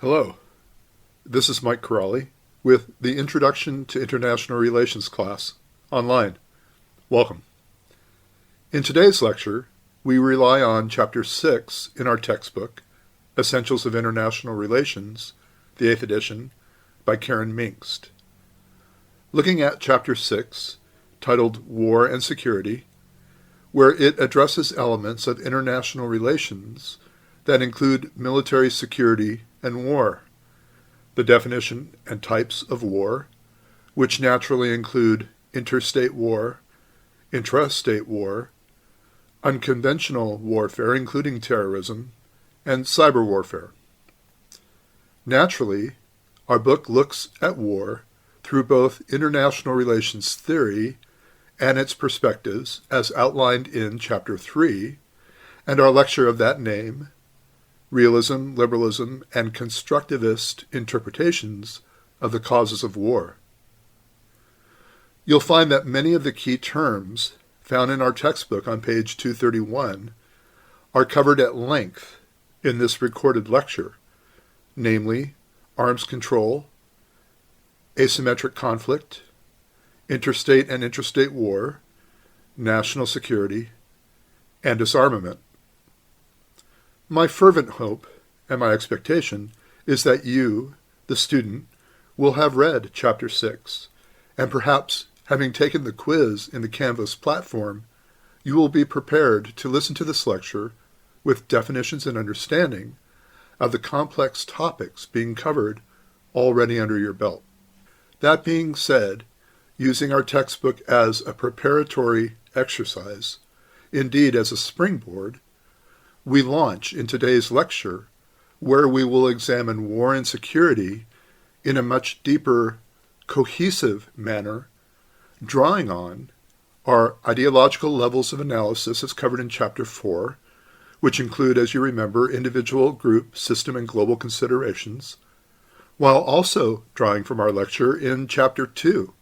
Hello, this is Mike Corrali with the Introduction to International Relations class online. Welcome. In today's lecture, we rely on Chapter 6 in our textbook, Essentials of International Relations, the 8th edition, by Karen Minkst. Looking at Chapter 6, titled War and Security, where it addresses elements of international relations that include military security and war, the definition and types of war, which naturally include interstate war, intrastate war, unconventional warfare including terrorism, and cyber warfare. Naturally, our book looks at war through both international relations theory and its perspectives as outlined in Chapter 3, and our lecture of that name, Realism, Liberalism, and Constructivist Interpretations of the Causes of War. You'll find that many of the key terms found in our textbook on page 231 are covered at length in this recorded lecture, namely arms control, asymmetric conflict, interstate and intrastate war, national security, and disarmament. My fervent hope and my expectation is that you, the student, will have read Chapter 6, and perhaps, having taken the quiz in the Canvas platform, you will be prepared to listen to this lecture with definitions and understanding of the complex topics being covered already under your belt. That being said, using our textbook as a preparatory exercise, indeed as a springboard, we launch in today's lecture where we will examine war and security in a much deeper, cohesive manner, drawing on our ideological levels of analysis as covered in Chapter 4, which include, as you remember, individual, group, system, and global considerations, while also drawing from our lecture in Chapter 2.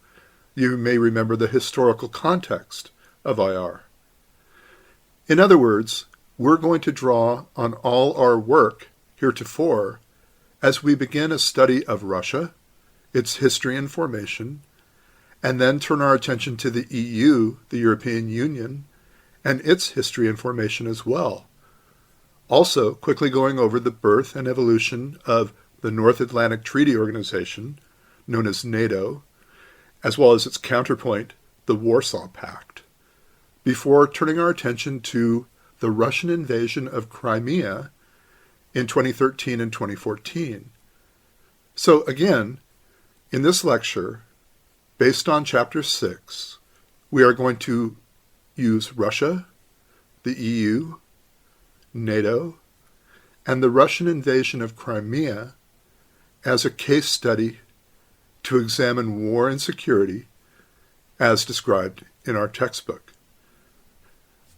You may remember the historical context of IR. In other words, we're going to draw on all our work heretofore as we begin a study of Russia, its history and formation, and then turn our attention to the EU, the European Union, and its history and formation as well. Also, quickly going over the birth and evolution of the North Atlantic Treaty Organization, known as NATO, as well as its counterpoint, the Warsaw Pact, before turning our attention to the Russian invasion of Crimea in 2013 and 2014. So again, in this lecture, based on Chapter 6, we are going to use Russia, the EU, NATO, and the Russian invasion of Crimea as a case study to examine war and security as described in our textbook.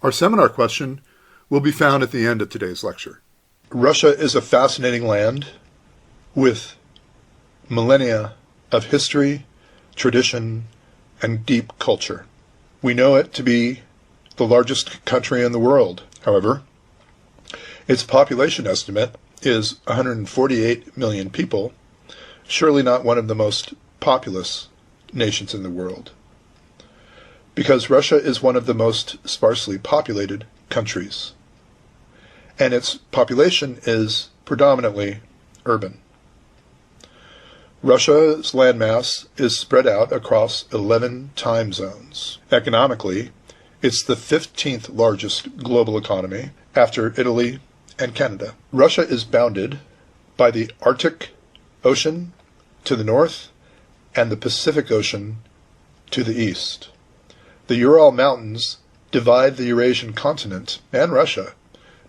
Our seminar question will be found at the end of today's lecture. Russia is a fascinating land with millennia of history, tradition, and deep culture. We know it to be the largest country in the world. However, its population estimate is 148 million people, surely not one of the most populous nations in the world, because Russia is one of the most sparsely populated countries, and its population is predominantly urban. Russia's landmass is spread out across 11 time zones. Economically, it's the 15th largest global economy after Italy and Canada. Russia is bounded by the Arctic Ocean to the north and the Pacific Ocean to the east. The Ural Mountains divide the Eurasian continent and Russia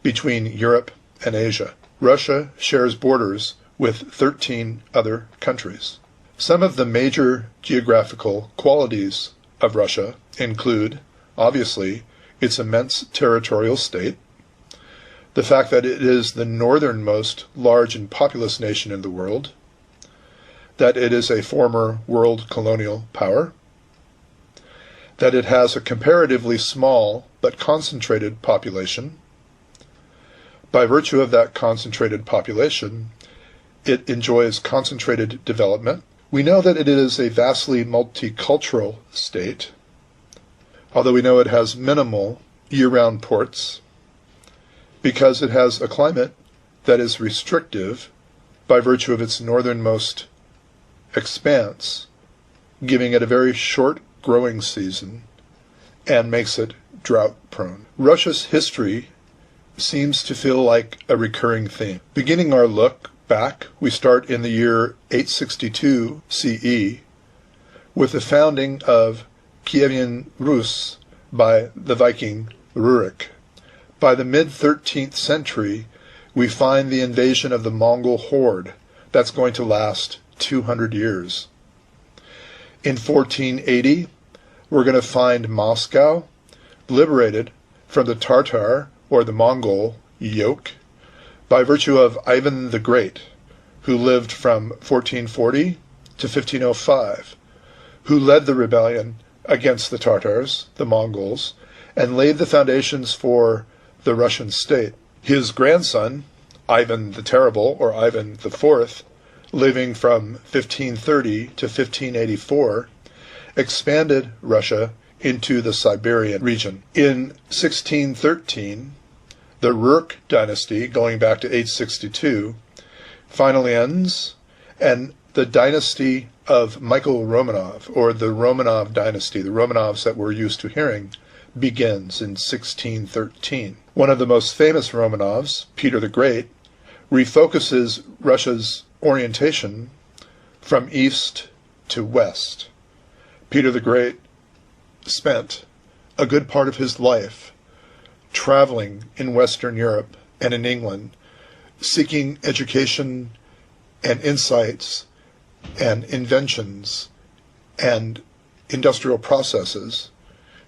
between Europe and Asia. Russia shares borders with 13 other countries. Some of the major geographical qualities of Russia include, obviously, its immense territorial state, the fact that it is the northernmost large and populous nation in the world, that it is a former world colonial power, that it has a comparatively small but concentrated population. By virtue of that concentrated population, it enjoys concentrated development. We know that it is a vastly multicultural state, although we know it has minimal year-round ports, because it has a climate that is restrictive by virtue of its northernmost expanse, giving it a very short growing season and makes it drought-prone. Russia's history seems to feel like a recurring theme. Beginning our look back, we start in the year 862 CE with the founding of Kievan Rus by the Viking Rurik. By the mid-13th century, we find the invasion of the Mongol horde that's going to last 200 years. In 1480, we're going to find Moscow liberated from the Tartar or the Mongol yoke by virtue of Ivan the Great, who lived from 1440 to 1505, who led the rebellion against the Tartars, the Mongols, and laid the foundations for the Russian state. His grandson, Ivan the Terrible, or Ivan the Fourth, living from 1530 to 1584, expanded Russia into the Siberian region. In 1613, the Rurik dynasty, going back to 862, finally ends, and the dynasty of Michael Romanov, or the Romanov dynasty, the Romanovs that we're used to hearing, begins in 1613. One of the most famous Romanovs, Peter the Great, refocuses Russia's orientation from east to west. Peter the Great spent a good part of his life traveling in Western Europe and in England, seeking education and insights and inventions and industrial processes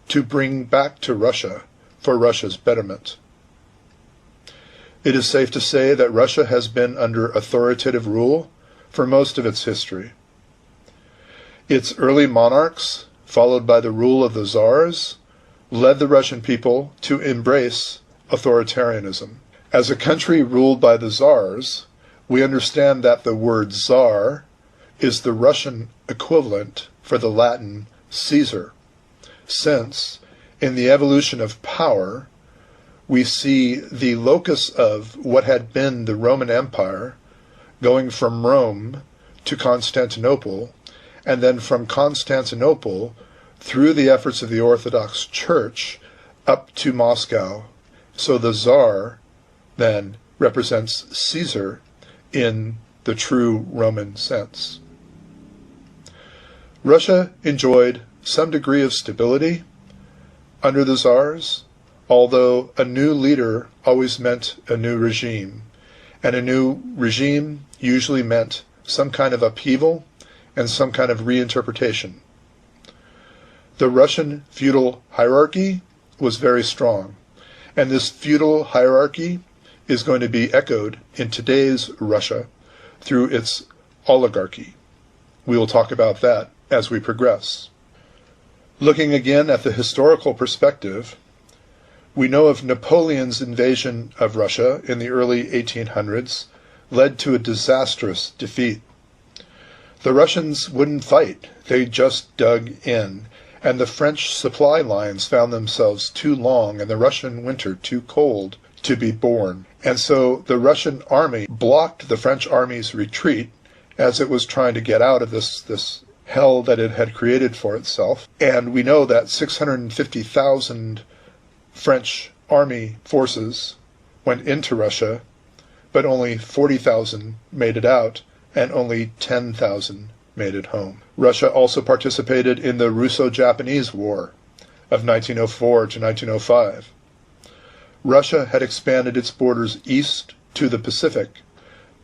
to bring back to Russia for Russia's betterment. It is safe to say that Russia has been under authoritative rule for most of its history. Its early monarchs, followed by the rule of the czars, led the Russian people to embrace authoritarianism. As a country ruled by the czars, we understand that the word czar is the Russian equivalent for the Latin Caesar, since in the evolution of power, we see the locus of what had been the Roman Empire going from Rome to Constantinople, and then from Constantinople through the efforts of the Orthodox Church up to Moscow. So the Tsar then represents Caesar in the true Roman sense. Russia enjoyed some degree of stability under the Tsars, although a new leader always meant a new regime, and a new regime usually meant some kind of upheaval and some kind of reinterpretation. The Russian feudal hierarchy was very strong, and this feudal hierarchy is going to be echoed in today's Russia through its oligarchy. We will talk about that as we progress. Looking again at the historical perspective, we know of Napoleon's invasion of Russia in the early 1800s led to a disastrous defeat. The Russians wouldn't fight, they just dug in, and the French supply lines found themselves too long and the Russian winter too cold to be borne. And so the Russian army blocked the French army's retreat as it was trying to get out of this hell that it had created for itself. And we know that 650,000 French army forces went into Russia, but only 40,000 made it out, and only 10,000 made it home. Russia also participated in the Russo-Japanese War of 1904 to 1905. Russia had expanded its borders east to the Pacific,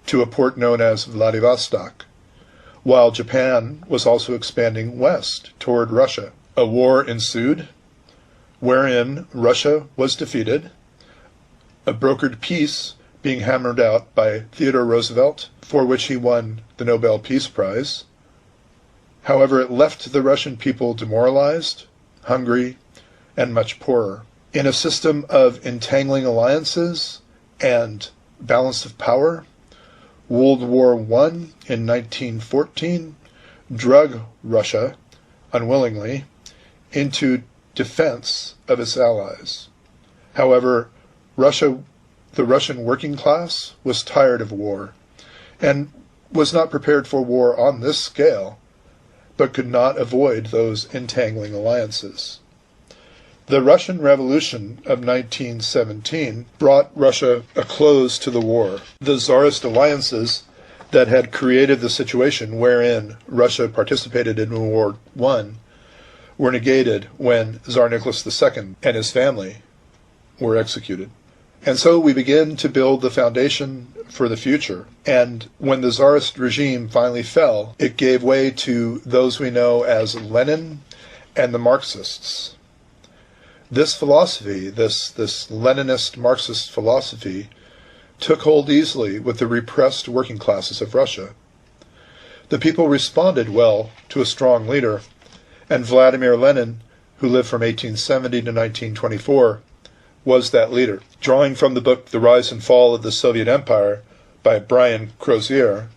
to a port known as Vladivostok, while Japan was also expanding west toward Russia. A war ensued, wherein Russia was defeated, a brokered peace being hammered out by Theodore Roosevelt, for which he won the Nobel Peace Prize. However, it left the Russian people demoralized, hungry, and much poorer. In a system of entangling alliances and balance of power, World War I in 1914 drug Russia, unwillingly, into defense of its allies. However, the Russian working class was tired of war and was not prepared for war on this scale, but could not avoid those entangling alliances. The Russian Revolution of 1917 brought Russia a close to the war. The Tsarist alliances that had created the situation wherein Russia participated in World War I were negated when Tsar Nicholas II and his family were executed. And so we begin to build the foundation for the future. And when the Tsarist regime finally fell, it gave way to those we know as Lenin and the Marxists. This philosophy, this Leninist Marxist philosophy, took hold easily with the repressed working classes of Russia. The people responded well to a strong leader, and Vladimir Lenin, who lived from 1870 to 1924, was that leader. Drawing from the book The Rise and Fall of the Soviet Empire by Brian Crozier,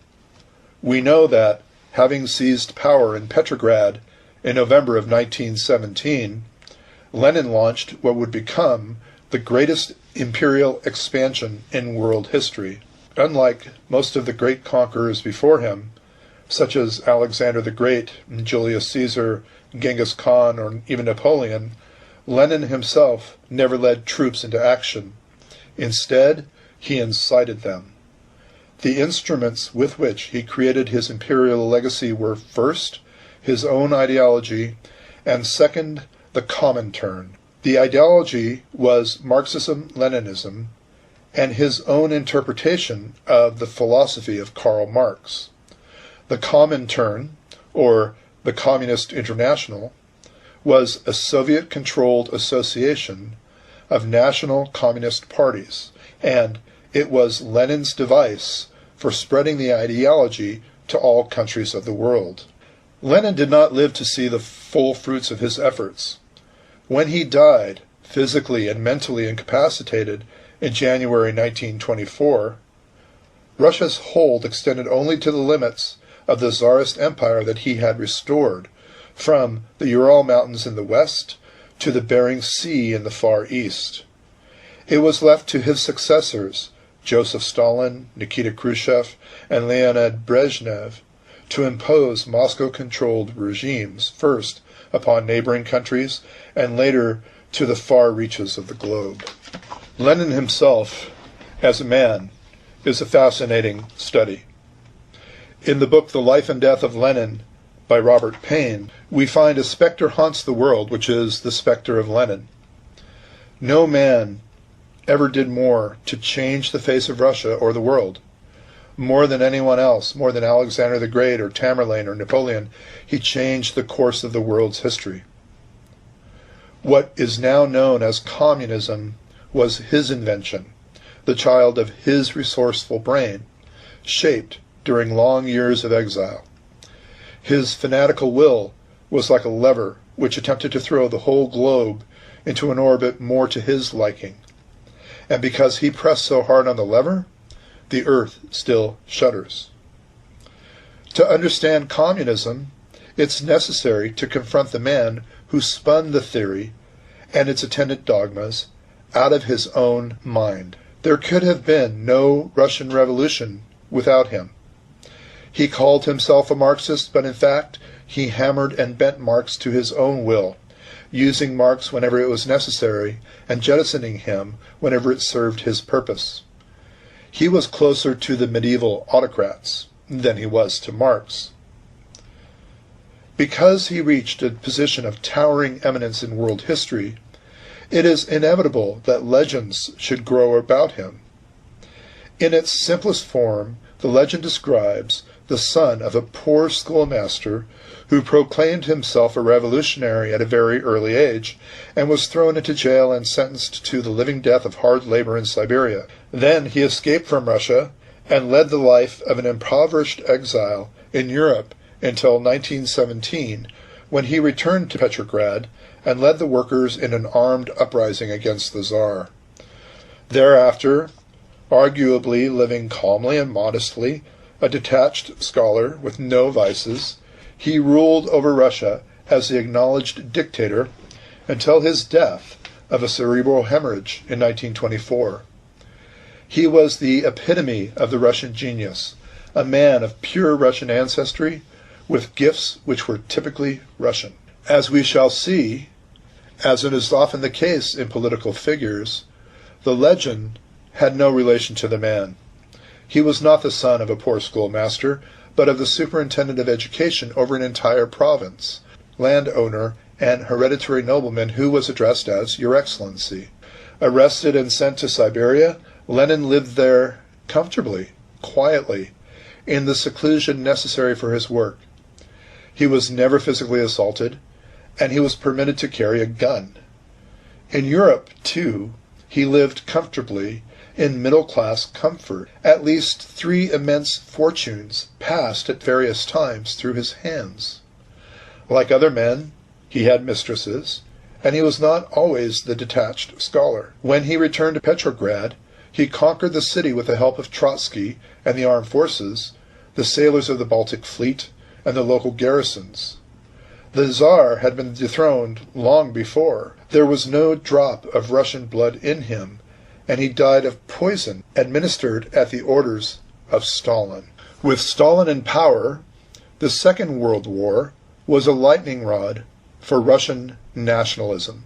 we know that, having seized power in Petrograd in November of 1917, Lenin launched what would become the greatest imperial expansion in world history. Unlike most of the great conquerors before him, such as Alexander the Great, Julius Caesar, Genghis Khan, or even Napoleon, Lenin himself never led troops into action. Instead, he incited them. The instruments with which he created his imperial legacy were, first, his own ideology, and second, the Comintern. The ideology was Marxism-Leninism, and his own interpretation of the philosophy of Karl Marx. The Comintern, or the Communist International, was a Soviet-controlled association of national communist parties, and it was Lenin's device for spreading the ideology to all countries of the world. Lenin did not live to see the full fruits of his efforts. When he died, physically and mentally incapacitated, in January 1924, Russia's hold extended only to the limits of the Tsarist Empire that he had restored, from the Ural Mountains in the west to the Bering Sea in the far east. It was left to his successors, Joseph Stalin, Nikita Khrushchev, and Leonid Brezhnev, to impose Moscow-controlled regimes, first upon neighboring countries, and later to the far reaches of the globe. Lenin himself, as a man, is a fascinating study. In the book The Life and Death of Lenin by Robert Payne, we find a specter haunts the world, which is the specter of Lenin. No man ever did more to change the face of Russia or the world. More than anyone else, more than Alexander the Great or Tamerlane or Napoleon, he changed the course of the world's history. What is now known as communism was his invention, the child of his resourceful brain, shaped during long years of exile. His fanatical will was like a lever which attempted to throw the whole globe into an orbit more to his liking. And because he pressed so hard on the lever, the earth still shudders. To understand communism, it's necessary to confront the man who spun the theory and its attendant dogmas out of his own mind. There could have been no Russian Revolution without him. He called himself a Marxist, but in fact, he hammered and bent Marx to his own will, using Marx whenever it was necessary and jettisoning him whenever it served his purpose. He was closer to the medieval autocrats than he was to Marx. Because he reached a position of towering eminence in world history, it is inevitable that legends should grow about him. In its simplest form, the legend describes the son of a poor schoolmaster who proclaimed himself a revolutionary at a very early age and was thrown into jail and sentenced to the living death of hard labor in Siberia. Then he escaped from Russia and led the life of an impoverished exile in Europe until 1917, when he returned to Petrograd and led the workers in an armed uprising against the Tsar. Thereafter, Arguably living calmly and modestly, a detached scholar with no vices, he ruled over Russia as the acknowledged dictator until his death of a cerebral hemorrhage in 1924. He was the epitome of the Russian genius, a man of pure Russian ancestry with gifts which were typically Russian. As we shall see, as it is often the case in political figures, the legend had no relation to the man. He was not the son of a poor schoolmaster, but of the superintendent of education over an entire province, landowner, and hereditary nobleman who was addressed as Your Excellency. Arrested and sent to Siberia, Lenin lived there comfortably, quietly, in the seclusion necessary for his work. He was never physically assaulted, and he was permitted to carry a gun. In Europe, too, he lived comfortably in middle-class comfort. At least 3 immense fortunes passed at various times through his hands. Like other men, he had mistresses, and he was not always the detached scholar. When he returned to Petrograd, he conquered the city with the help of Trotsky and the armed forces, the sailors of the Baltic Fleet, and the local garrisons. The Tsar had been dethroned long before. There was no drop of Russian blood in him, and he died of poison administered at the orders of Stalin. With Stalin in power, the Second World War was a lightning rod for Russian nationalism.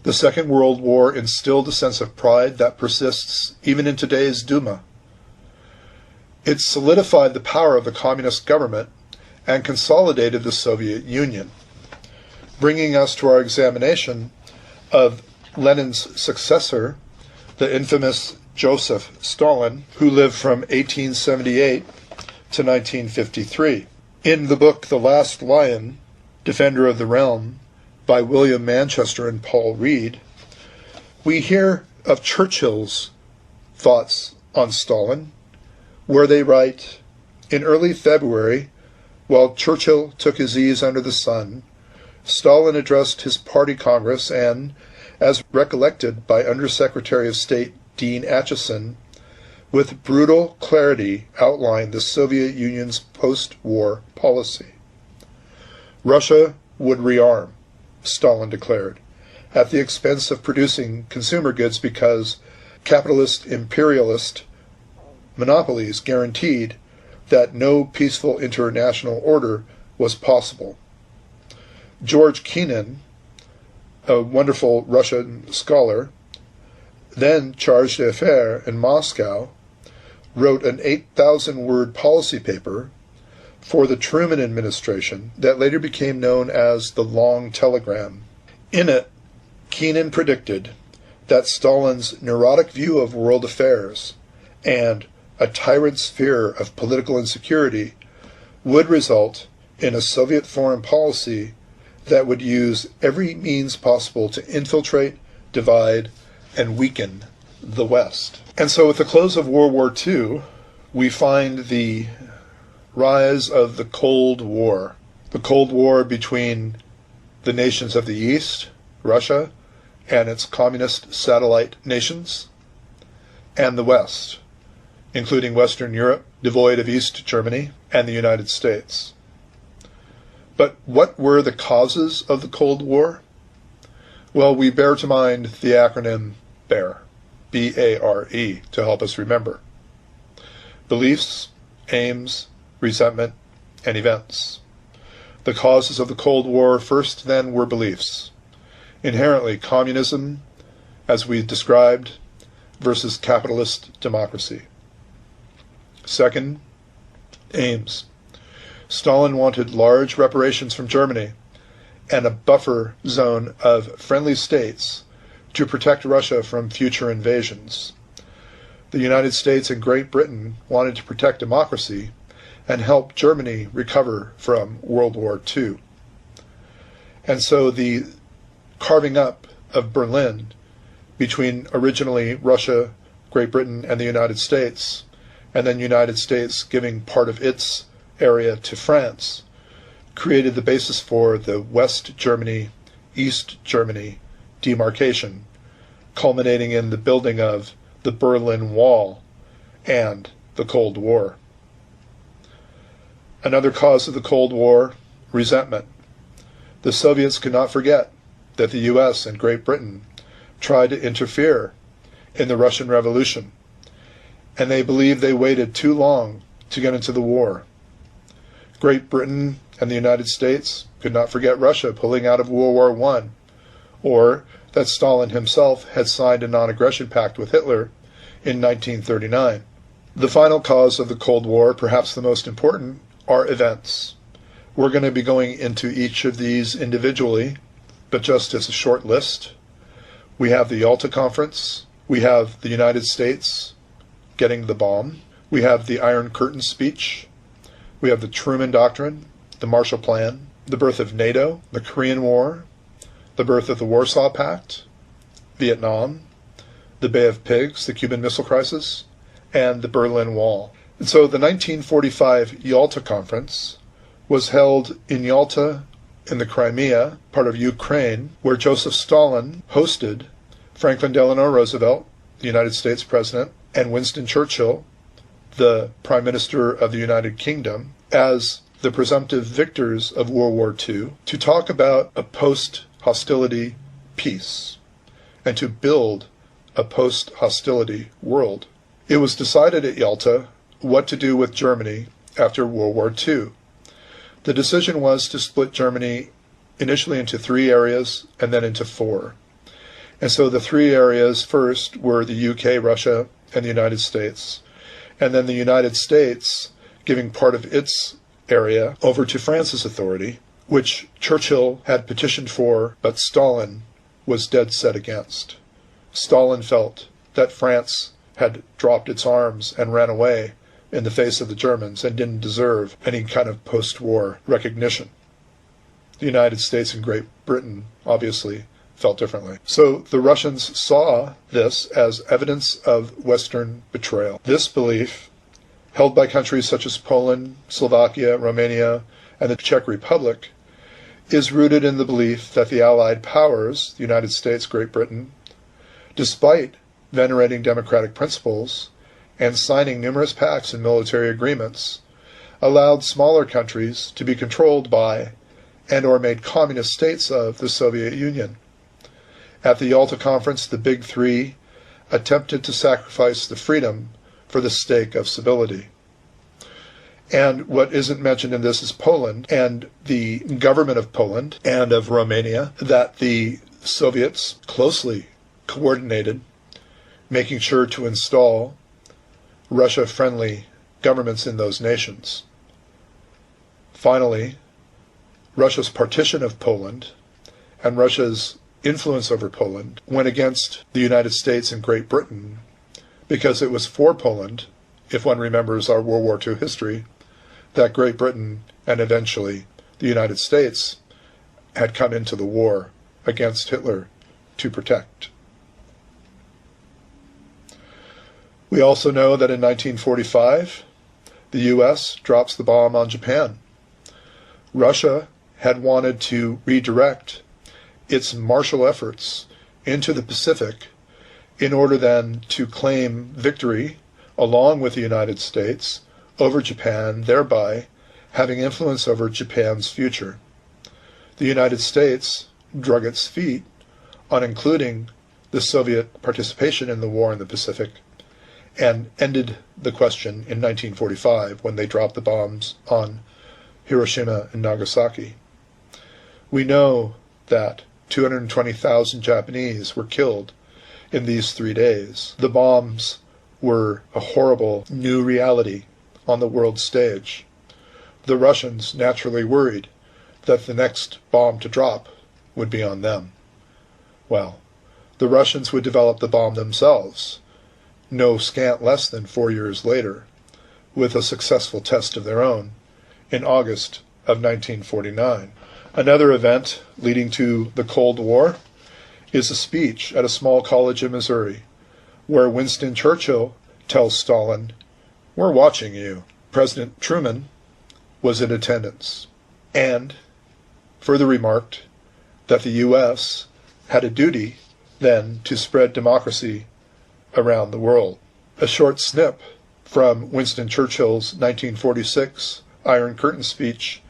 The Second World War instilled a sense of pride that persists even in today's Duma. It solidified the power of the communist government and consolidated the Soviet Union, bringing us to our examination of Lenin's successor, the infamous Joseph Stalin, who lived from 1878 to 1953. In the book The Last Lion, Defender of the Realm, by William Manchester and Paul Reed, we hear of Churchill's thoughts on Stalin, where they write, "In early February, while Churchill took his ease under the sun, Stalin addressed his party congress and, as recollected by Under-Secretary of State Dean Acheson, with brutal clarity outlined the Soviet Union's post-war policy. Russia would rearm, Stalin declared, at the expense of producing consumer goods because capitalist imperialist monopolies guaranteed that no peaceful international order was possible." George Kennan, a wonderful Russian scholar, then chargé d'affaires in Moscow, wrote an 8,000-word policy paper for the Truman administration that later became known as the Long Telegram. In it, Kennan predicted that Stalin's neurotic view of world affairs and a tyrant's fear of political insecurity would result in a Soviet foreign policy that would use every means possible to infiltrate, divide, and weaken the West. And so with the close of World War II, we find the rise of the Cold War. The Cold War between the nations of the East, Russia, and its communist satellite nations, and the West, including Western Europe, devoid of East Germany, and the United States. But what were the causes of the Cold War? Well, we bear to mind the acronym BARE, B-A-R-E, to help us remember. Beliefs, aims, resentment, and events. The causes of the Cold War first, then, were beliefs. Inherently, communism, as we described, versus capitalist democracy. Second, aims. Stalin wanted large reparations from Germany and a buffer zone of friendly states to protect Russia from future invasions. The United States and Great Britain wanted to protect democracy and help Germany recover from World War II. And so the carving up of Berlin between originally Russia, Great Britain, and the United States, and then United States giving part of its area to France, created the basis for the West Germany, East Germany demarcation, culminating in the building of the Berlin Wall, and the Cold War. Another cause of the Cold War, resentment. The Soviets could not forget that the US and Great Britain tried to interfere in the Russian Revolution, and they believed they waited too long to get into the war. Great Britain and the United States could not forget Russia pulling out of World War I, or that Stalin himself had signed a non-aggression pact with Hitler in 1939. The final cause of the Cold War, perhaps the most important, are events. We're going to be going into each of these individually, but just as a short list. We have the Yalta Conference. We have the United States getting the bomb. We have the Iron Curtain speech. We have the Truman Doctrine, the Marshall Plan, the birth of NATO, the Korean War, the birth of the Warsaw Pact, Vietnam, the Bay of Pigs, the Cuban Missile Crisis, and the Berlin Wall. And so the 1945 Yalta Conference was held in Yalta in the Crimea, part of Ukraine, where Joseph Stalin hosted Franklin Delano Roosevelt, the United States President, and Winston Churchill, the Prime Minister of the United Kingdom, as the presumptive victors of World War II, to talk about a post-hostility peace and to build a post-hostility world. It was decided at Yalta what to do with Germany after World War II. The decision was to split Germany initially into 3 areas and then into 4. And so the 3 areas first were the UK, Russia, and the United States. And then the United States giving part of its area over to France's authority, which Churchill had petitioned for, but Stalin was dead set against. Stalin felt that France had dropped its arms and ran away in the face of the Germans and didn't deserve any kind of post-war recognition. The United States and Great Britain obviously felt differently. So the Russians saw this as evidence of Western betrayal. This belief, held by countries such as Poland, Slovakia, Romania, and the Czech Republic, is rooted in the belief that the Allied powers, the United States, Great Britain, despite venerating democratic principles and signing numerous pacts and military agreements, allowed smaller countries to be controlled by and or made communist states of the Soviet Union. At the Yalta Conference, the Big Three attempted to sacrifice the freedom for the stake of civility. And what isn't mentioned in this is Poland and the government of Poland and of Romania, that the Soviets closely coordinated, making sure to install Russia-friendly governments in those nations. Finally, Russia's partition of Poland and Russia's influence over Poland went against the United States and Great Britain because it was for Poland, if one remembers our World War II history, that Great Britain and eventually the United States had come into the war against Hitler to protect. We also know that in 1945, the U.S. drops the bomb on Japan. Russia had wanted to redirect its martial efforts into the Pacific in order then to claim victory along with the United States over Japan, thereby having influence over Japan's future. The United States drug its feet on including the Soviet participation in the war in the Pacific and ended the question in 1945 when they dropped the bombs on Hiroshima and Nagasaki. We know that 220,000 Japanese were killed in these 3 days. The bombs were a horrible new reality on the world stage. The Russians naturally worried that the next bomb to drop would be on them. Well, the Russians would develop the bomb themselves, no scant less than 4 years later, with a successful test of their own in August of 1949. Another event leading to the Cold War is a speech at a small college in Missouri where Winston Churchill tells Stalin, "We're watching you." President Truman was in attendance and further remarked that the U.S. had a duty then to spread democracy around the world. A short snip from Winston Churchill's 1946 Iron Curtain speech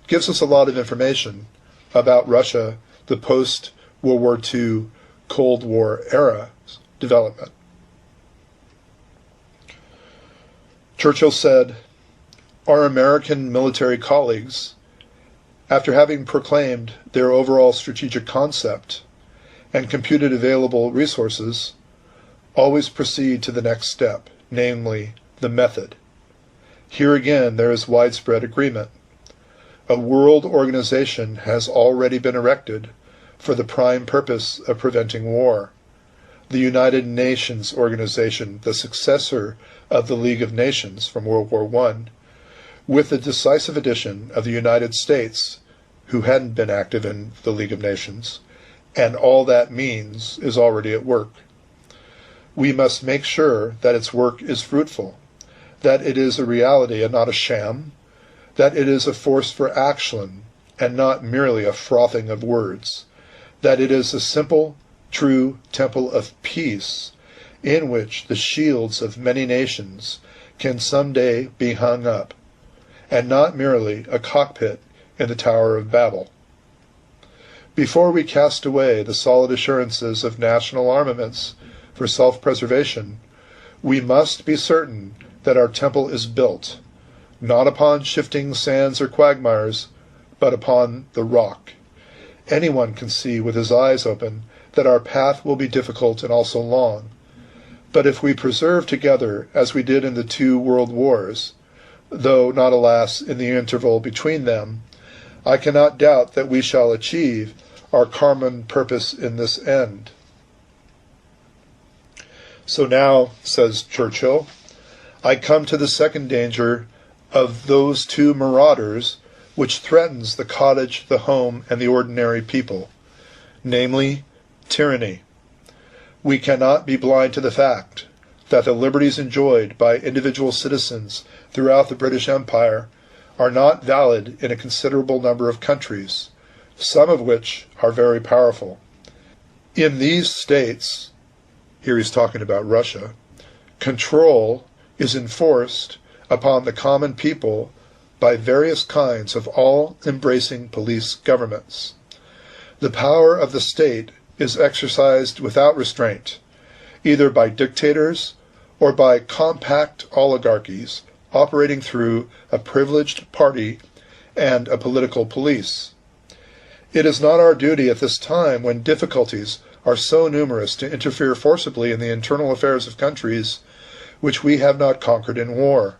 gives us a lot of information about Russia, the post-World War II Cold War era development. Churchill said, "Our American military colleagues, after having proclaimed their overall strategic concept and computed available resources, always proceed to the next step, namely, the method. Here again there is widespread agreement. A world organization has already been erected for the prime purpose of preventing war. The United Nations Organization, the successor of the League of Nations from World War I, with the decisive addition of the United States, who hadn't been active in the League of Nations, and all that means is already at work. We must make sure that its work is fruitful, that it is a reality and not a sham, that it is a force for action and not merely a frothing of words, that it is a simple, true temple of peace in which the shields of many nations can someday be hung up, and not merely a cockpit in the Tower of Babel. Before we cast away the solid assurances of national armaments for self-preservation, we must be certain that our temple is built, not upon shifting sands or quagmires, but upon the rock. Anyone can see with his eyes open that our path will be difficult and also long. But if we persevere together as we did in the 2 world wars, though not, alas, in the interval between them, I cannot doubt that we shall achieve our common purpose in this end." So now, says Churchill, I come to the second danger of those 2 marauders which threatens the cottage, the home, and the ordinary people, namely, tyranny. We cannot be blind to the fact that the liberties enjoyed by individual citizens throughout the British Empire are not valid in a considerable number of countries, some of which are very powerful. In these states, here he's talking about Russia, control is enforced upon the common people by various kinds of all-embracing police governments. The power of the state is exercised without restraint, either by dictators or by compact oligarchies operating through a privileged party and a political police. It is not our duty at this time, when difficulties are so numerous, to interfere forcibly in the internal affairs of countries which we have not conquered in war.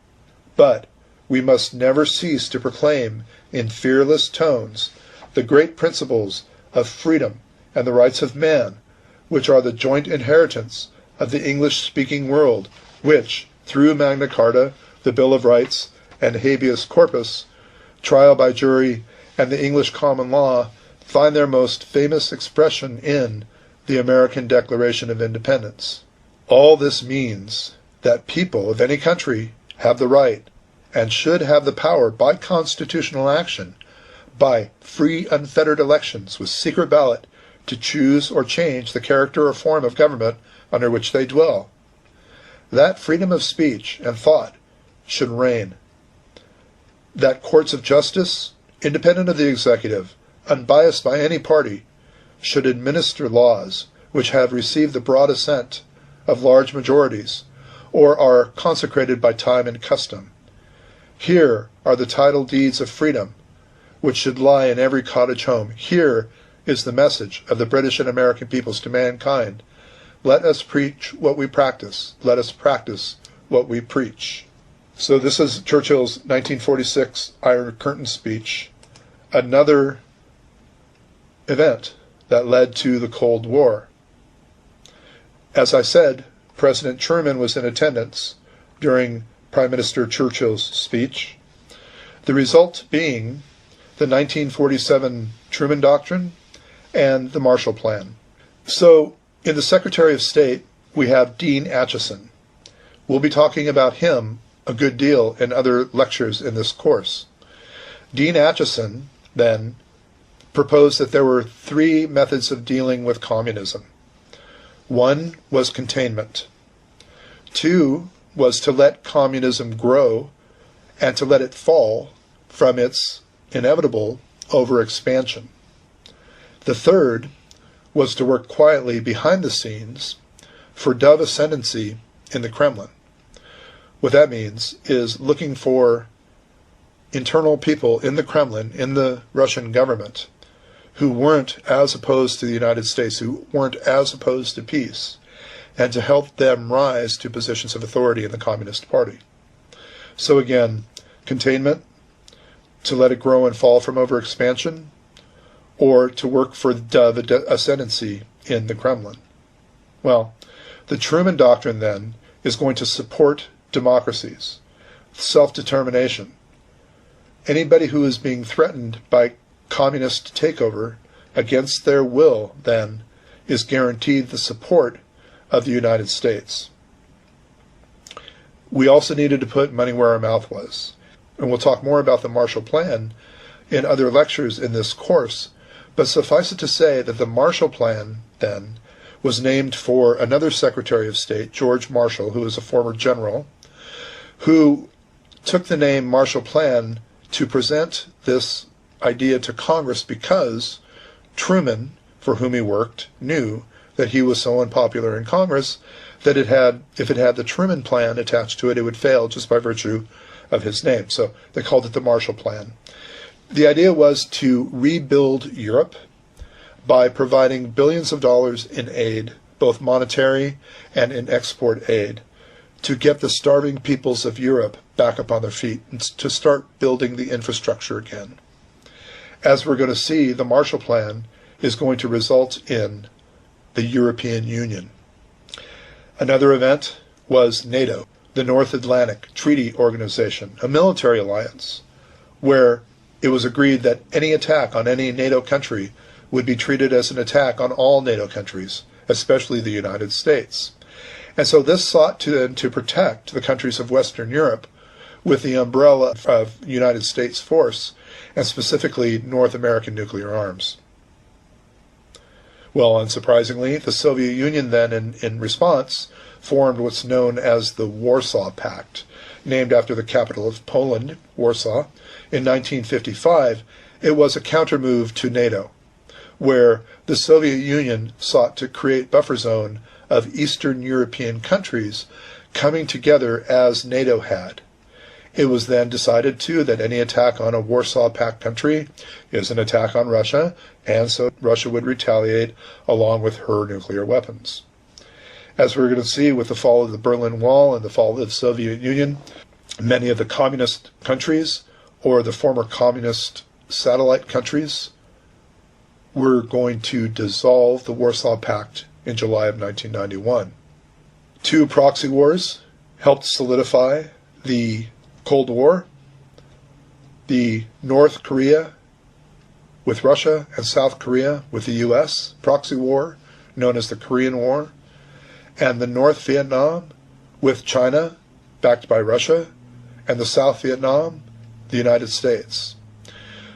But we must never cease to proclaim in fearless tones the great principles of freedom and the rights of man, which are the joint inheritance of the English-speaking world, which, through Magna Carta, the Bill of Rights, and habeas corpus, trial by jury, and the English common law, find their most famous expression in the American Declaration of Independence. All this means that people of any country have the right and should have the power by constitutional action, by free unfettered elections with secret ballot, to choose or change the character or form of government under which they dwell. That freedom of speech and thought should reign. That courts of justice, independent of the executive, unbiased by any party, should administer laws which have received the broad assent of large majorities, or are consecrated by time and custom. Here are the title deeds of freedom, which should lie in every cottage home. Here is the message of the British and American peoples to mankind. Let us preach what we practice. Let us practice what we preach. So this is Churchill's 1946 Iron Curtain speech, another event that led to the Cold War. As I said, President Truman was in attendance during Prime Minister Churchill's speech, the result being the 1947 Truman Doctrine and the Marshall Plan. So, in the Secretary of State, we have Dean Acheson. We'll be talking about him a good deal in other lectures in this course. Dean Acheson, then, proposed that there were 3 methods of dealing with communism. One was containment. 2 was to let communism grow and to let it fall from its inevitable overexpansion. The third was to work quietly behind the scenes for dove ascendancy in the Kremlin. What that means is looking for internal people in the Kremlin, in the Russian government, who weren't as opposed to the United States, who weren't as opposed to peace, and to help them rise to positions of authority in the Communist Party. So again, containment, to let it grow and fall from overexpansion, or to work for dove ascendancy in the Kremlin. Well, the Truman Doctrine then is going to support democracies, self-determination. Anybody who is being threatened by communist takeover against their will then is guaranteed the support of the United States. We also needed to put money where our mouth was. And we'll talk more about the Marshall Plan in other lectures in this course, but suffice it to say that the Marshall Plan then was named for another Secretary of State, George Marshall, who was a former general, who took the name Marshall Plan to present this idea to Congress because Truman, for whom he worked, knew that he was so unpopular in Congress that if it had the Truman Plan attached to it, it would fail just by virtue of his name. So they called it the Marshall Plan. The idea was to rebuild Europe by providing billions of dollars in aid, both monetary and in export aid, to get the starving peoples of Europe back up on their feet and to start building the infrastructure again. As we're going to see, the Marshall Plan is going to result in the European Union. Another event was NATO, the North Atlantic Treaty Organization, a military alliance, where it was agreed that any attack on any NATO country would be treated as an attack on all NATO countries, especially the United States. And so this sought to protect the countries of Western Europe with the umbrella of United States force, and specifically North American nuclear arms. Well, unsurprisingly, the Soviet Union then, in response, formed what's known as the Warsaw Pact, named after the capital of Poland, Warsaw. In 1955, it was a countermove to NATO, where the Soviet Union sought to create buffer zone of Eastern European countries coming together as NATO had. It was then decided, too, that any attack on a Warsaw Pact country is an attack on Russia, and so Russia would retaliate along with her nuclear weapons. As we're going to see with the fall of the Berlin Wall and the fall of the Soviet Union, many of the communist countries, or the former communist satellite countries, were going to dissolve the Warsaw Pact in July of 1991. 2 proxy wars helped solidify the Cold War. The North Korea with Russia and South Korea with the U.S. proxy war, known as the Korean War, and the North Vietnam with China, backed by Russia, and the South Vietnam, the United States.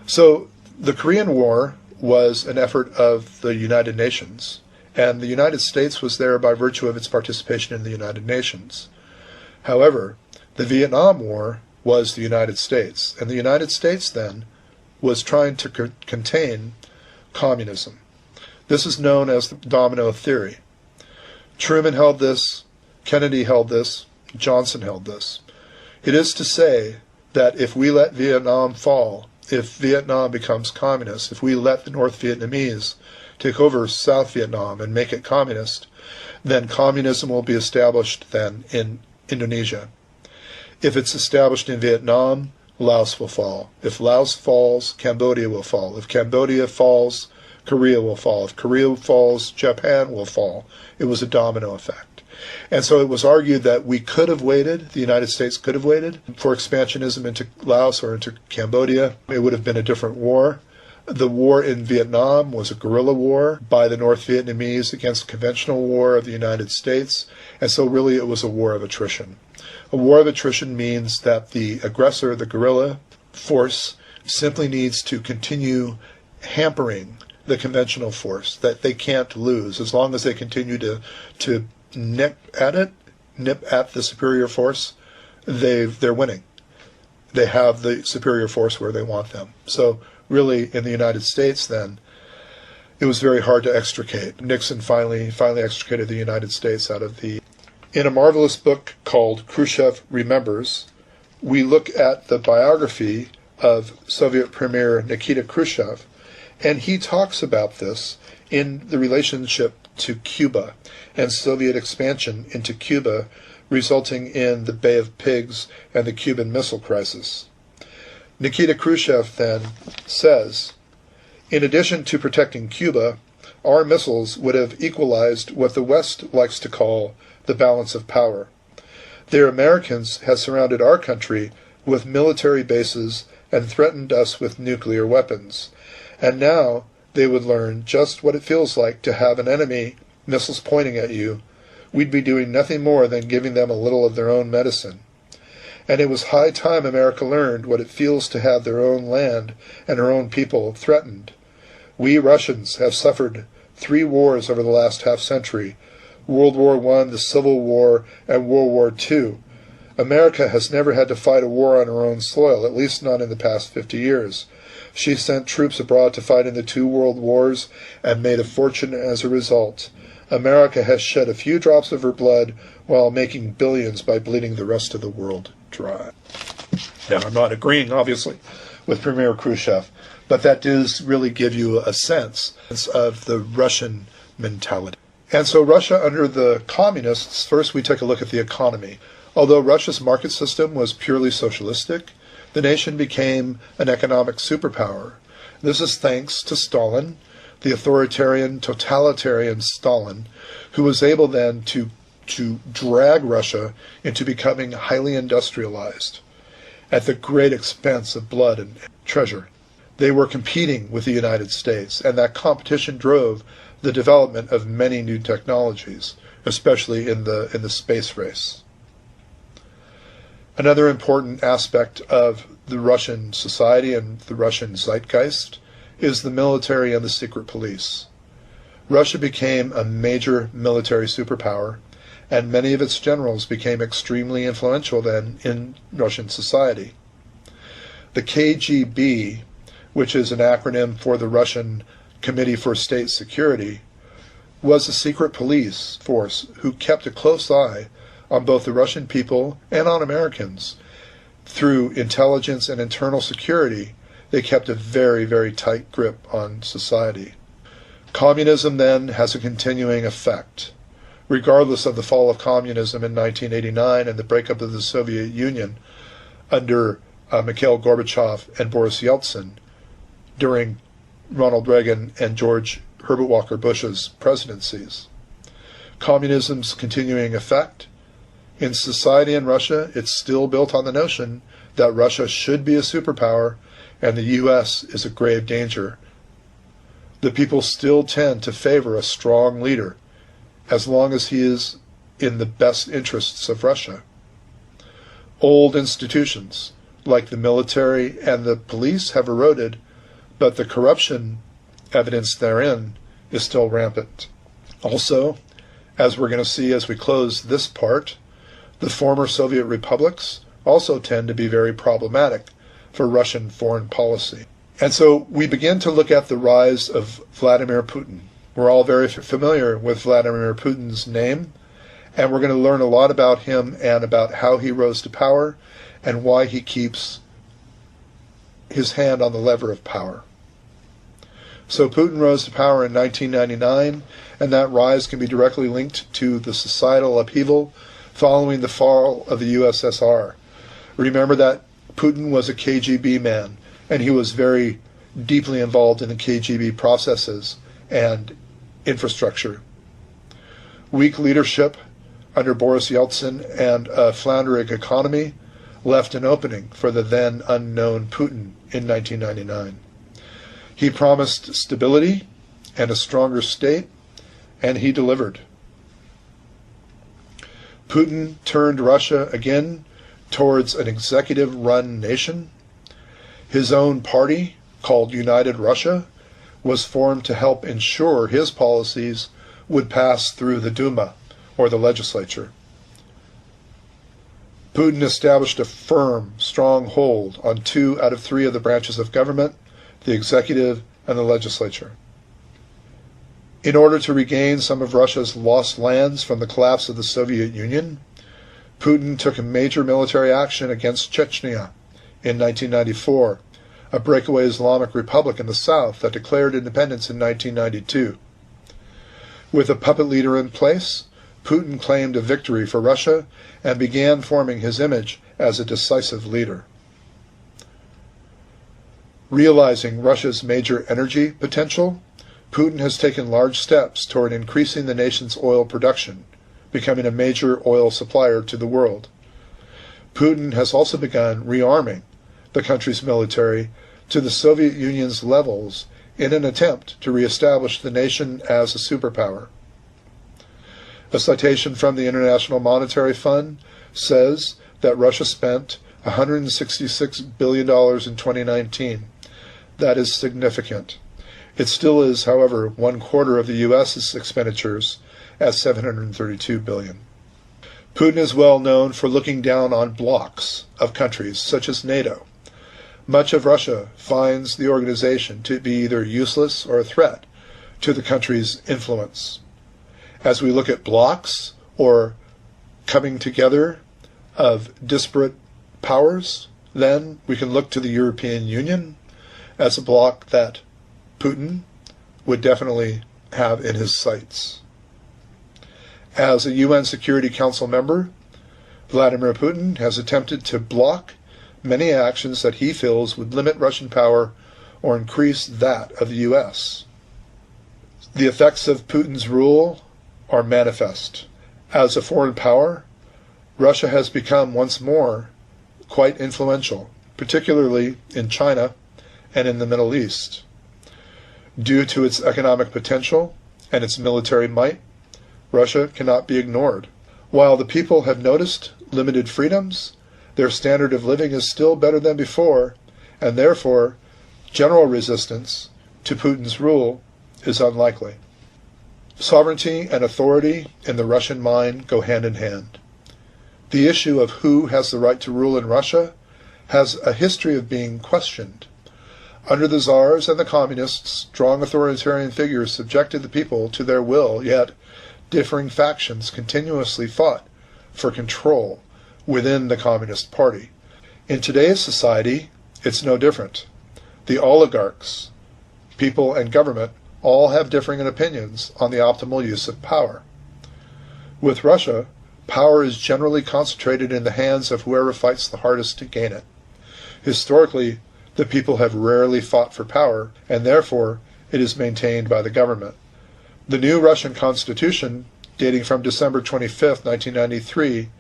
So the Korean War was an effort of the United Nations, and the United States was there by virtue of its participation in the United Nations. However, the Vietnam War was the United States, and the United States then was trying to contain communism. This is known as the domino theory. Truman held this, Kennedy held this, Johnson held this. It is to say that if we let Vietnam fall, if Vietnam becomes communist, if we let the North Vietnamese take over South Vietnam and make it communist, then communism will be established then in Indonesia. If it's established in Vietnam, Laos will fall. If Laos falls, Cambodia will fall. If Cambodia falls, Korea will fall. If Korea falls, Japan will fall. It was a domino effect. And so it was argued that we could have waited, the United States could have waited for expansionism into Laos or into Cambodia. It would have been a different war. The war in Vietnam was a guerrilla war by the North Vietnamese against conventional war of the United States. And so really it was a war of attrition. A war of attrition means that the aggressor, the guerrilla force, simply needs to continue hampering the conventional force, that they can't lose. As long as they continue to nip at it, nip at the superior force, they're winning. They have the superior force where they want them. So really, in the United States then, it was very hard to extricate. Nixon finally extricated the United States out of the... In a marvelous book called Khrushchev Remembers, we look at the biography of Soviet Premier Nikita Khrushchev, and he talks about this in the relationship to Cuba and Soviet expansion into Cuba, resulting in the Bay of Pigs and the Cuban Missile Crisis. Nikita Khrushchev then says, in addition to protecting Cuba, our missiles would have equalized what the West likes to call the balance of power. Their Americans have surrounded our country with military bases and threatened us with nuclear weapons. And now they would learn just what it feels like to have an enemy, missiles pointing at you. We'd be doing nothing more than giving them a little of their own medicine. And it was high time America learned what it feels to have their own land and her own people threatened. We Russians have suffered 3 wars over the last half-century, World War I, the Civil War, and World War II. America has never had to fight a war on her own soil, at least not in the past 50 years. She sent troops abroad to fight in the 2 world wars and made a fortune as a result. America has shed a few drops of her blood while making billions by bleeding the rest of the world dry. Now, I'm not agreeing, obviously, with Premier Khrushchev, but that does really give you a sense of the Russian mentality. And so Russia under the communists, first we take a look at the economy. Although Russia's market system was purely socialistic, the nation became an economic superpower. This is thanks to Stalin, the authoritarian, totalitarian Stalin, who was able then to drag Russia into becoming highly industrialized at the great expense of blood and treasure. They were competing with the United States, and that competition drove the development of many new technologies, especially in the space race. Another important aspect of the Russian society and the Russian zeitgeist is the military and the secret police. Russia became a major military superpower, and many of its generals became extremely influential then in Russian society. The KGB, which is an acronym for the Russian Committee for State Security, was a secret police force who kept a close eye on both the Russian people and on Americans. Through intelligence and internal security, they kept a very, very tight grip on society. Communism then has a continuing effect. Regardless of the fall of communism in 1989 and the breakup of the Soviet Union under Mikhail Gorbachev and Boris Yeltsin during Ronald Reagan and George Herbert Walker Bush's presidencies. Communism's continuing effect in society in Russia, it's still built on the notion that Russia should be a superpower and the U.S. is a grave danger. The people still tend to favor a strong leader as long as he is in the best interests of Russia. Old institutions like the military and the police have eroded, but the corruption evidence therein is still rampant. Also, as we're going to see as we close this part, the former Soviet republics also tend to be very problematic for Russian foreign policy. And so we begin to look at the rise of Vladimir Putin. We're all very familiar with Vladimir Putin's name, and we're going to learn a lot about him and about how he rose to power and why he keeps his hand on the lever of power. So Putin rose to power in 1999, and that rise can be directly linked to the societal upheaval following the fall of the USSR. Remember that Putin was a KGB man, and he was very deeply involved in the KGB processes and infrastructure. Weak leadership under Boris Yeltsin and a floundering economy left an opening for the then unknown Putin in 1999. He promised stability and a stronger state, and he delivered. Putin turned Russia again towards an executive-run nation. His own party, called United Russia, was formed to help ensure his policies would pass through the Duma, or the Legislature. Putin established a firm, strong hold on 2 out of 3 of the branches of government, the executive and the legislature. In order to regain some of Russia's lost lands from the collapse of the Soviet Union, Putin took a major military action against Chechnya in 1994, a breakaway Islamic republic in the south that declared independence in 1992. With a puppet leader in place, Putin claimed a victory for Russia and began forming his image as a decisive leader. Realizing Russia's major energy potential, Putin has taken large steps toward increasing the nation's oil production, becoming a major oil supplier to the world. Putin has also begun rearming the country's military to the Soviet Union's levels in an attempt to reestablish the nation as a superpower. A citation from the International Monetary Fund says that Russia spent $166 billion in 2019. That is significant. It still is, however, 1/4 of the U.S.'s expenditures at $732 billion. Putin is well known for looking down on blocs of countries such as NATO. Much of Russia finds the organization to be either useless or a threat to the country's influence. As we look at blocs or coming together of disparate powers, then we can look to the European Union as a bloc that Putin would definitely have in his sights. As a UN Security Council member, Vladimir Putin has attempted to block many actions that he feels would limit Russian power or increase that of the U.S. The effects of Putin's rule are manifest. As a foreign power, Russia has become once more quite influential, particularly in China and in the Middle East. Due to its economic potential and its military might, Russia cannot be ignored. While the people have noticed limited freedoms, their standard of living is still better than before, and therefore general resistance to Putin's rule is unlikely. Sovereignty and authority in the Russian mind go hand in hand. The issue of who has the right to rule in Russia has a history of being questioned. Under the czars and the communists, strong authoritarian figures subjected the people to their will, yet differing factions continuously fought for control within the Communist Party. In today's society, it's no different. The oligarchs, people and government, all have differing opinions on the optimal use of power. With Russia, power is generally concentrated in the hands of whoever fights the hardest to gain it. Historically, the people have rarely fought for power, and therefore it is maintained by the government. The new Russian constitution, dating from December 25, 1993,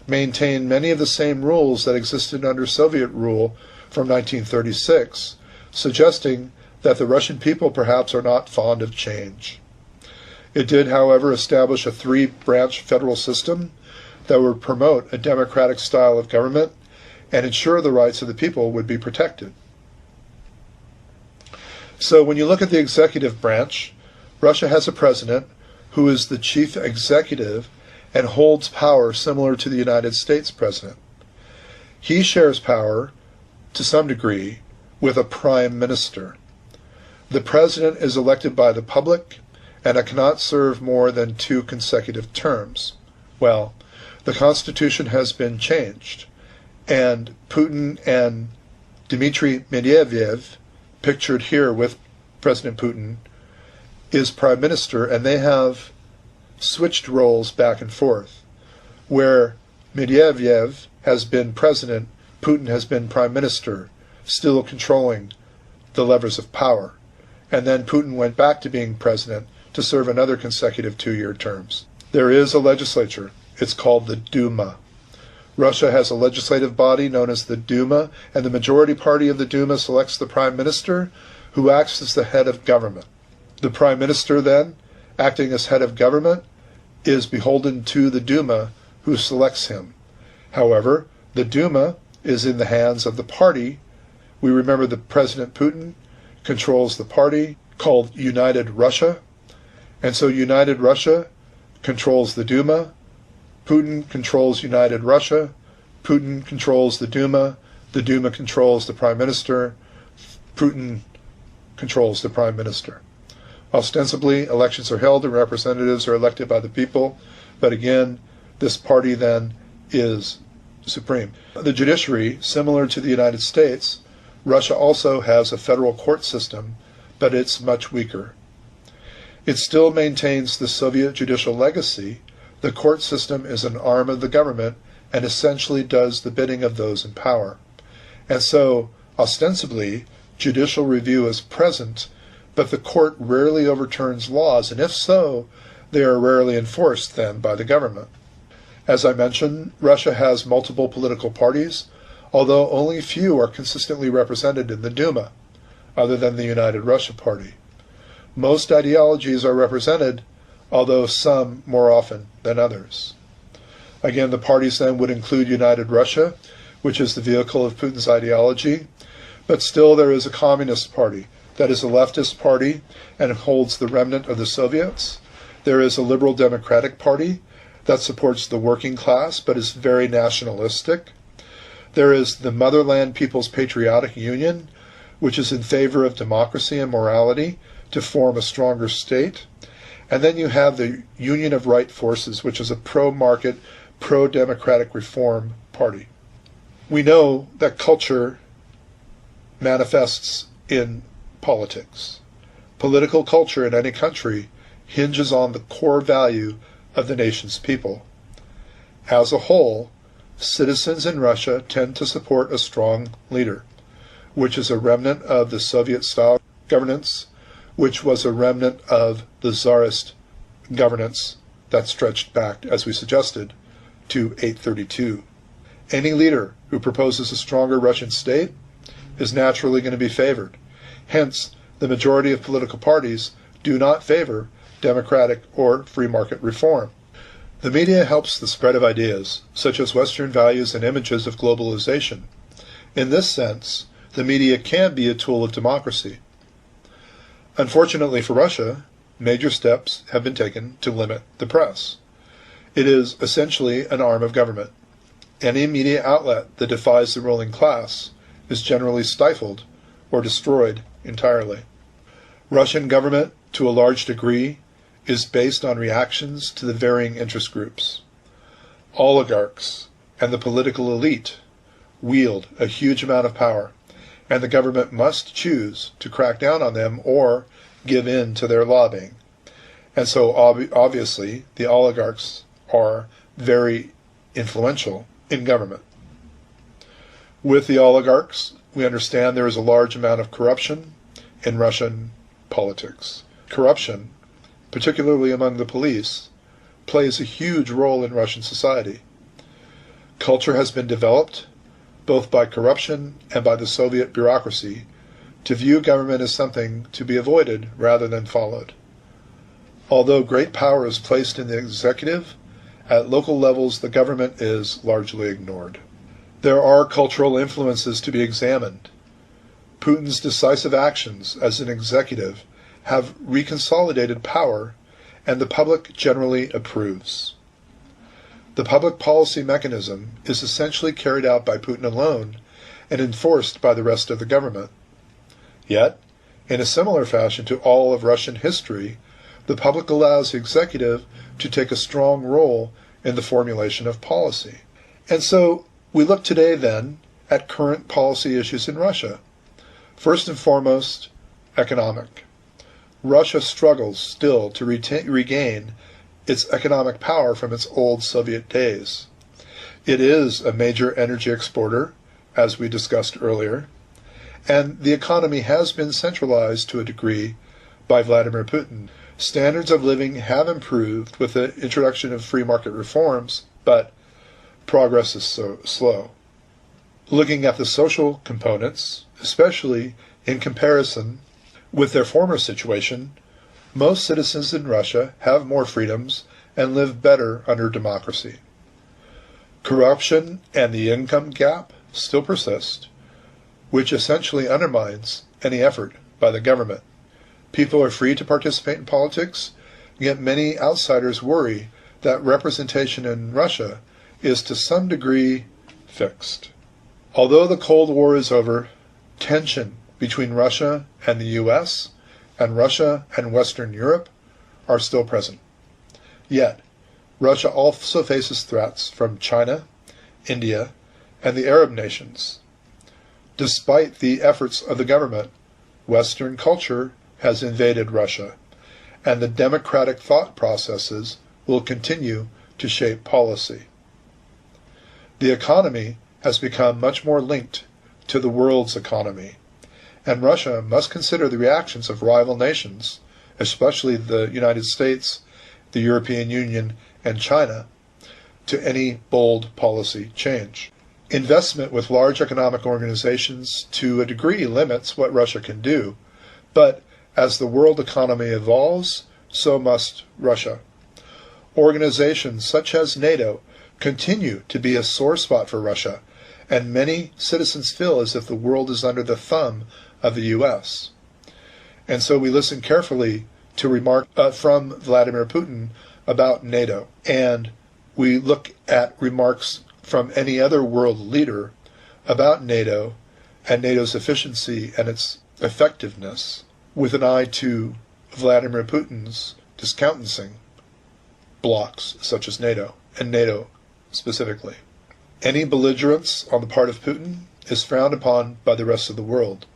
maintained many of the same rules that existed under Soviet rule from 1936, suggesting that the Russian people perhaps are not fond of change. It did, however, establish a 3-branch federal system that would promote a democratic style of government and ensure the rights of the people would be protected. So when you look at the executive branch, Russia has a president who is the chief executive and holds power similar to the United States president. He shares power, to some degree, with a prime minister. The president is elected by the public and cannot serve more than 2 consecutive terms. Well, the Constitution has been changed, and Putin and Dmitry Medvedev, pictured here with President Putin, is prime minister, and they have switched roles back and forth. Where Medvedev has been president, Putin has been prime minister, still controlling the levers of power. And then Putin went back to being president to serve another consecutive 2-year terms. There is a legislature. It's called the Duma. Russia has a legislative body known as the Duma, and the majority party of the Duma selects the prime minister, who acts as the head of government. The prime minister, then, acting as head of government, is beholden to the Duma, who selects him. However, the Duma is in the hands of the party. We remember that President Putin controls the party called United Russia, and so United Russia controls the Duma. Putin controls United Russia. Putin controls the Duma controls the Prime Minister, Putin controls the Prime Minister. Ostensibly, elections are held and representatives are elected by the people, but again, this party then is supreme. The judiciary, similar to the United States, Russia also has a federal court system, but it's much weaker. It still maintains the Soviet judicial legacy. The court system is an arm of the government and essentially does the bidding of those in power. And so, ostensibly, judicial review is present, but the court rarely overturns laws, and if so, they are rarely enforced then by the government. As I mentioned, Russia has multiple political parties, although only few are consistently represented in the Duma, other than the United Russia Party. Most ideologies are represented, although some more often than others. Again, the parties then would include United Russia, which is the vehicle of Putin's ideology, but still there is a Communist Party, that is a leftist party and holds the remnant of the Soviets. There is a Liberal Democratic Party that supports the working class but is very nationalistic. There is the Motherland People's Patriotic Union, which is in favor of democracy and morality to form a stronger state. And then you have the Union of Right Forces, which is a pro-market, pro-democratic reform party. We know that culture manifests in politics. Political culture in any country hinges on the core value of the nation's people. As a whole, citizens in Russia tend to support a strong leader, which is a remnant of the Soviet-style governance, which was a remnant of the Tsarist governance that stretched back, as we suggested, to 832. Any leader who proposes a stronger Russian state is naturally going to be favored. Hence, the majority of political parties do not favor democratic or free market reform. The media helps the spread of ideas, such as Western values and images of globalization. In this sense, the media can be a tool of democracy. Unfortunately for Russia, major steps have been taken to limit the press. It is essentially an arm of government. Any media outlet that defies the ruling class is generally stifled or destroyed entirely. Russian government, to a large degree, is based on reactions to the varying interest groups. Oligarchs and the political elite wield a huge amount of power, and the government must choose to crack down on them or give in to their lobbying. And so obviously the oligarchs are very influential in government. With the oligarchs, we understand there is a large amount of corruption in Russian politics. Corruption, particularly among the police, plays a huge role in Russian society. Culture has been developed, both by corruption and by the Soviet bureaucracy, to view government as something to be avoided rather than followed. Although great power is placed in the executive, at local levels the government is largely ignored. There are cultural influences to be examined. Putin's decisive actions as an executive have reconsolidated power, and the public generally approves. The public policy mechanism is essentially carried out by Putin alone and enforced by the rest of the government. Yet, in a similar fashion to all of Russian history, the public allows the executive to take a strong role in the formulation of policy. And so, we look today then at current policy issues in Russia. First and foremost, economic. Russia struggles still to regain its economic power from its old Soviet days. It is a major energy exporter, as we discussed earlier, and the economy has been centralized to a degree by Vladimir Putin. Standards of living have improved with the introduction of free market reforms, but progress is so slow. Looking at the social components, especially in comparison with their former situation, most citizens in Russia have more freedoms and live better under democracy. Corruption and the income gap still persist, which essentially undermines any effort by the government. People are free to participate in politics, yet many outsiders worry that representation in Russia is to some degree fixed. Although the Cold War is over, tension between Russia and the US and Russia and Western Europe are still present. Yet, Russia also faces threats from China, India, and the Arab nations. Despite the efforts of the government, Western culture has invaded Russia, and the democratic thought processes will continue to shape policy. The economy has become much more linked to the world's economy, and Russia must consider the reactions of rival nations, especially the United States, the European Union, and China, to any bold policy change. Investment with large economic organizations to a degree limits what Russia can do, but as the world economy evolves, so must Russia. Organizations such as NATO continue to be a sore spot for Russia, and many citizens feel as if the world is under the thumb of the US. And so we listen carefully to remarks from Vladimir Putin about NATO, and we look at remarks from any other world leader about NATO and NATO's efficiency and its effectiveness, with an eye to Vladimir Putin's discountencing blocs such as NATO, and NATO specifically. Any belligerence on the part of Putin is frowned upon by the rest of the world.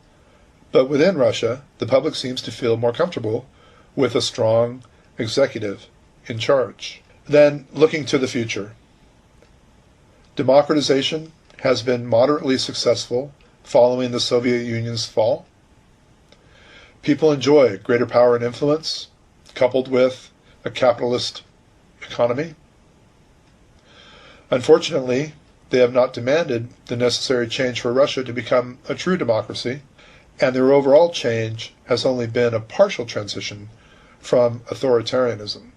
But within Russia, the public seems to feel more comfortable with a strong executive in charge. Then, looking to the future. Democratization has been moderately successful following the Soviet Union's fall. People enjoy greater power and influence, coupled with a capitalist economy. Unfortunately, they have not demanded the necessary change for Russia to become a true democracy, and their overall change has only been a partial transition from authoritarianism.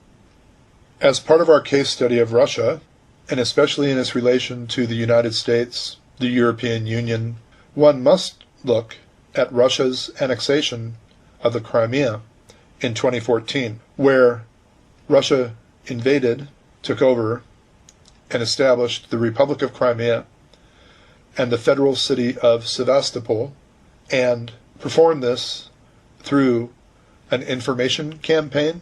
As part of our case study of Russia, and especially in its relation to the United States, the European Union, one must look at Russia's annexation of the Crimea in 2014, where Russia invaded, took over, and established the Republic of Crimea and the federal city of Sevastopol, and performed this through an information campaign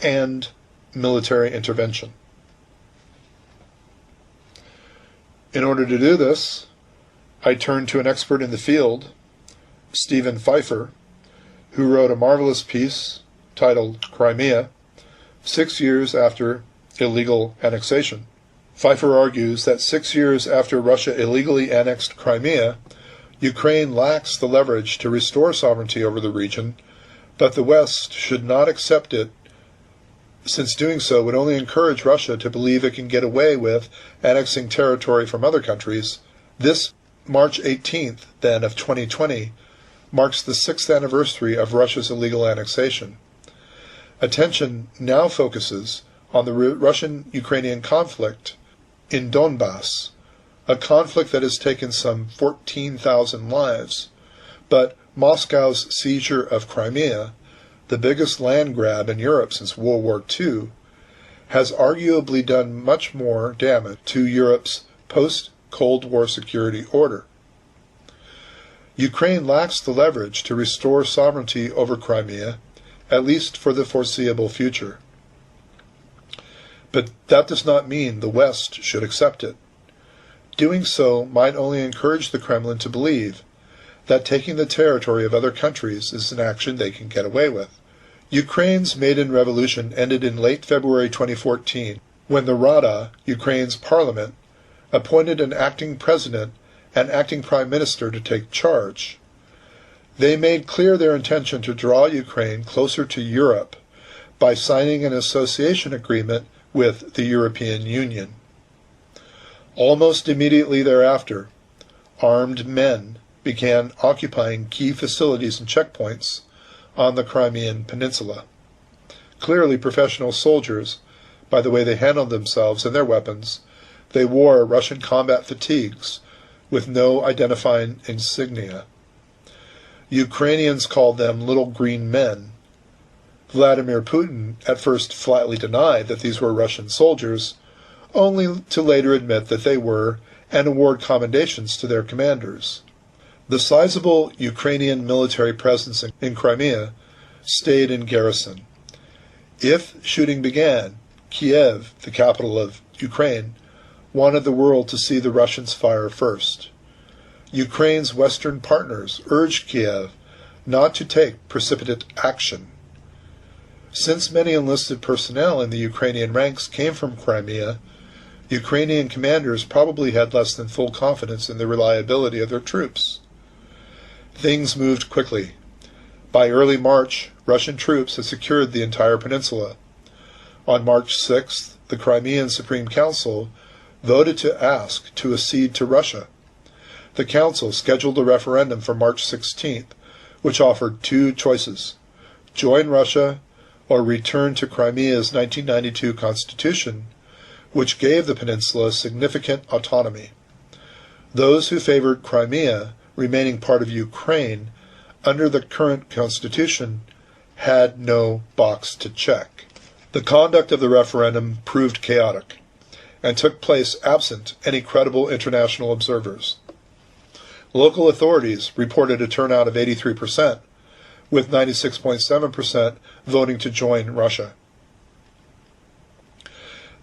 and military intervention. In order to do this, I turned to an expert in the field, Stephen Pfeiffer, who wrote a marvelous piece titled Crimea, 6 years after illegal annexation. Pfeiffer argues that 6 years after Russia illegally annexed Crimea, Ukraine lacks the leverage to restore sovereignty over the region, but the West should not accept it, since doing so would only encourage Russia to believe it can get away with annexing territory from other countries. This March 18th, then, of 2020, marks the 6th anniversary of Russia's illegal annexation. Attention now focuses on the Russian-Ukrainian conflict in Donbass, a conflict that has taken some 14,000 lives, but Moscow's seizure of Crimea, the biggest land grab in Europe since World War II, has arguably done much more damage to Europe's post-Cold War security order. Ukraine lacks the leverage to restore sovereignty over Crimea, at least for the foreseeable future. But that does not mean the West should accept it. Doing so might only encourage the Kremlin to believe that taking the territory of other countries is an action they can get away with. Ukraine's Maidan Revolution ended in late February 2014, when the Rada, Ukraine's parliament, appointed an acting president and acting prime minister to take charge. They made clear their intention to draw Ukraine closer to Europe by signing an association agreement with the European Union. Almost immediately thereafter, armed men began occupying key facilities and checkpoints on the Crimean Peninsula. Clearly professional soldiers, by the way they handled themselves and their weapons, they wore Russian combat fatigues with no identifying insignia. Ukrainians called them little green men. Vladimir Putin at first flatly denied that these were Russian soldiers, only to later admit that they were, and award commendations to their commanders. The sizable Ukrainian military presence in Crimea stayed in garrison. If shooting began, Kiev, the capital of Ukraine, wanted the world to see the Russians fire first. Ukraine's Western partners urged Kiev not to take precipitate action. Since many enlisted personnel in the Ukrainian ranks came from Crimea, Ukrainian commanders probably had less than full confidence in the reliability of their troops. Things moved quickly. By early March, Russian troops had secured the entire peninsula. On March 6th, the Crimean Supreme Council voted to ask to accede to Russia. The council scheduled a referendum for March 16th, which offered two choices: join Russia or return to Crimea's 1992 constitution, which gave the peninsula significant autonomy. Those who favored Crimea remaining part of Ukraine under the current constitution had no box to check. The conduct of the referendum proved chaotic and took place absent any credible international observers. Local authorities reported a turnout of 83%, with 96.7% voting to join Russia.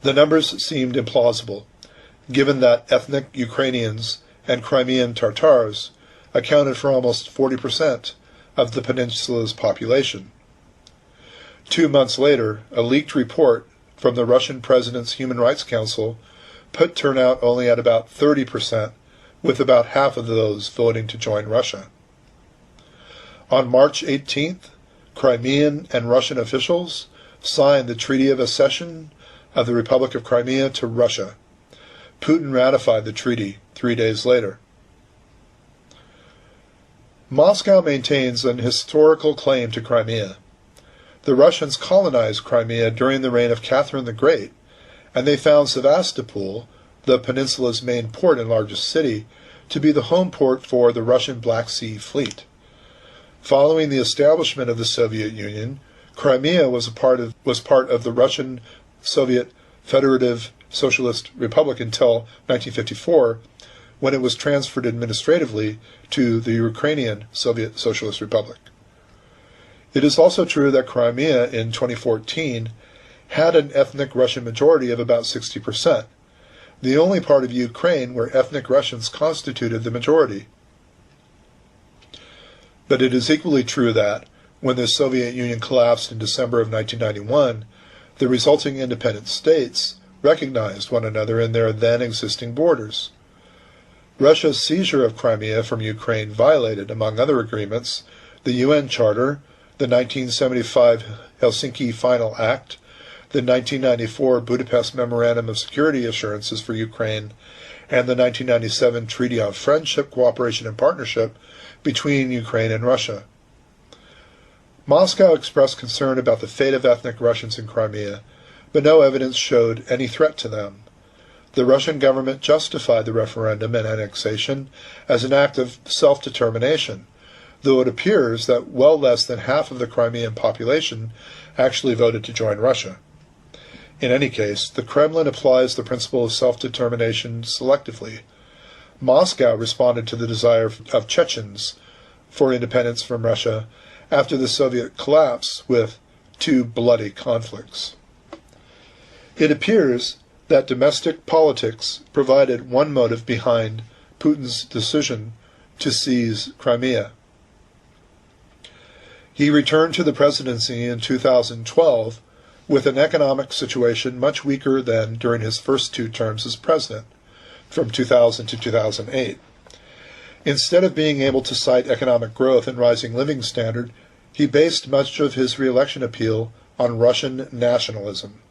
The numbers seemed implausible, given that ethnic Ukrainians and Crimean Tatars accounted for almost 40% of the peninsula's population. 2 months later, a leaked report from the Russian President's Human Rights Council put turnout only at about 30%, with about half of those voting to join Russia. On March 18th, Crimean and Russian officials signed the Treaty of Accession of the Republic of Crimea to Russia. Putin ratified the treaty 3 days later. Moscow maintains an historical claim to Crimea. The Russians colonized Crimea during the reign of Catherine the Great, and they found Sevastopol, the peninsula's main port and largest city, to be the home port for the Russian Black Sea Fleet. Following the establishment of the Soviet Union, Crimea was part of the Russian Soviet Federative Socialist Republic until 1954, when it was transferred administratively to the Ukrainian Soviet Socialist Republic. It is also true that Crimea in 2014 had an ethnic Russian majority of about 60%, the only part of Ukraine where ethnic Russians constituted the majority. But it is equally true that, when the Soviet Union collapsed in December of 1991, the resulting independent states recognized one another in their then existing borders. Russia's seizure of Crimea from Ukraine violated, among other agreements, the UN Charter, the 1975 Helsinki Final Act, the 1994 Budapest Memorandum of Security Assurances for Ukraine, and the 1997 Treaty on Friendship, Cooperation and Partnership between Ukraine and Russia. Moscow expressed concern about the fate of ethnic Russians in Crimea, but no evidence showed any threat to them. The Russian government justified the referendum and annexation as an act of self-determination, though it appears that well less than half of the Crimean population actually voted to join Russia. In any case, the Kremlin applies the principle of self-determination selectively. Moscow responded to the desire of Chechens for independence from Russia after the Soviet collapse with 2 bloody conflicts. It appears that domestic politics provided one motive behind Putin's decision to seize Crimea. He returned to the presidency in 2012 with an economic situation much weaker than during his first 2 terms as president, from 2000 to 2008. Instead of being able to cite economic growth and rising living standard, he based much of his re-election appeal on Russian nationalism.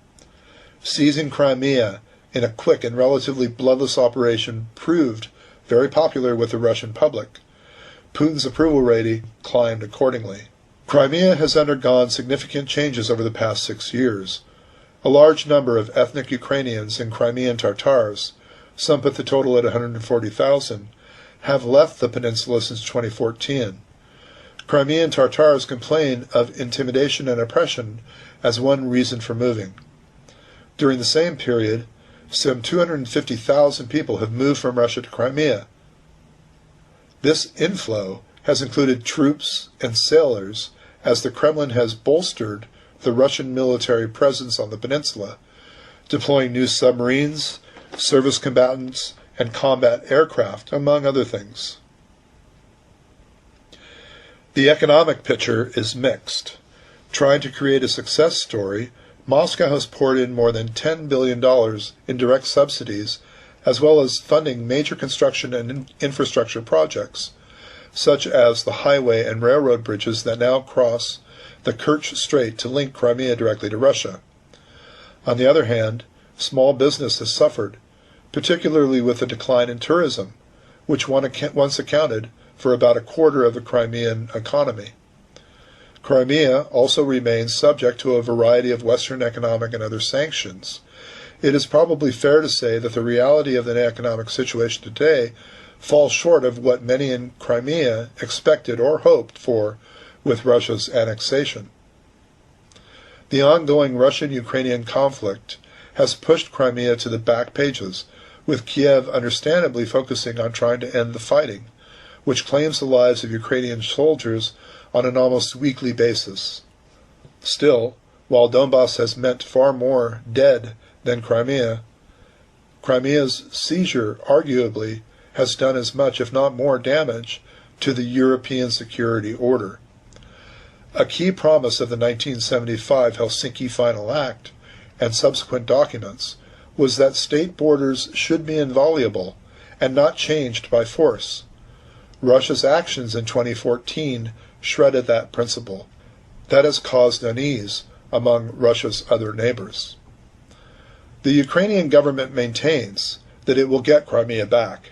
Seizing Crimea in a quick and relatively bloodless operation proved very popular with the Russian public. Putin's approval rating climbed accordingly. Crimea has undergone significant changes over the past 6 years. A large number of ethnic Ukrainians and Crimean Tatars, some put the total at 140,000, have left the peninsula since 2014. Crimean Tatars complain of intimidation and oppression as one reason for moving. During the same period, some 250,000 people have moved from Russia to Crimea. This inflow has included troops and sailors as the Kremlin has bolstered the Russian military presence on the peninsula, deploying new submarines, service combatants, and combat aircraft, among other things. The economic picture is mixed. Trying to create a success story, Moscow has poured in more than $10 billion in direct subsidies, as well as funding major construction and infrastructure projects, such as the highway and railroad bridges that now cross the Kerch Strait to link Crimea directly to Russia. On the other hand, small business has suffered, particularly with the decline in tourism, which once accounted for about a quarter of the Crimean economy. Crimea also remains subject to a variety of Western economic and other sanctions. It is probably fair to say that the reality of the economic situation today falls short of what many in Crimea expected or hoped for with Russia's annexation. The ongoing Russian-Ukrainian conflict has pushed Crimea to the back pages, with Kiev understandably focusing on trying to end the fighting, which claims the lives of Ukrainian soldiers on an almost weekly basis. Still, while Donbass has meant far more dead than Crimea, Crimea's seizure arguably has done as much, if not more, damage to the European security order. A key promise of the 1975 Helsinki Final Act and subsequent documents was that state borders should be inviolable and not changed by force. Russia's actions in 2014 shredded that principle. That has caused unease among Russia's other neighbors. The Ukrainian government maintains that it will get Crimea back.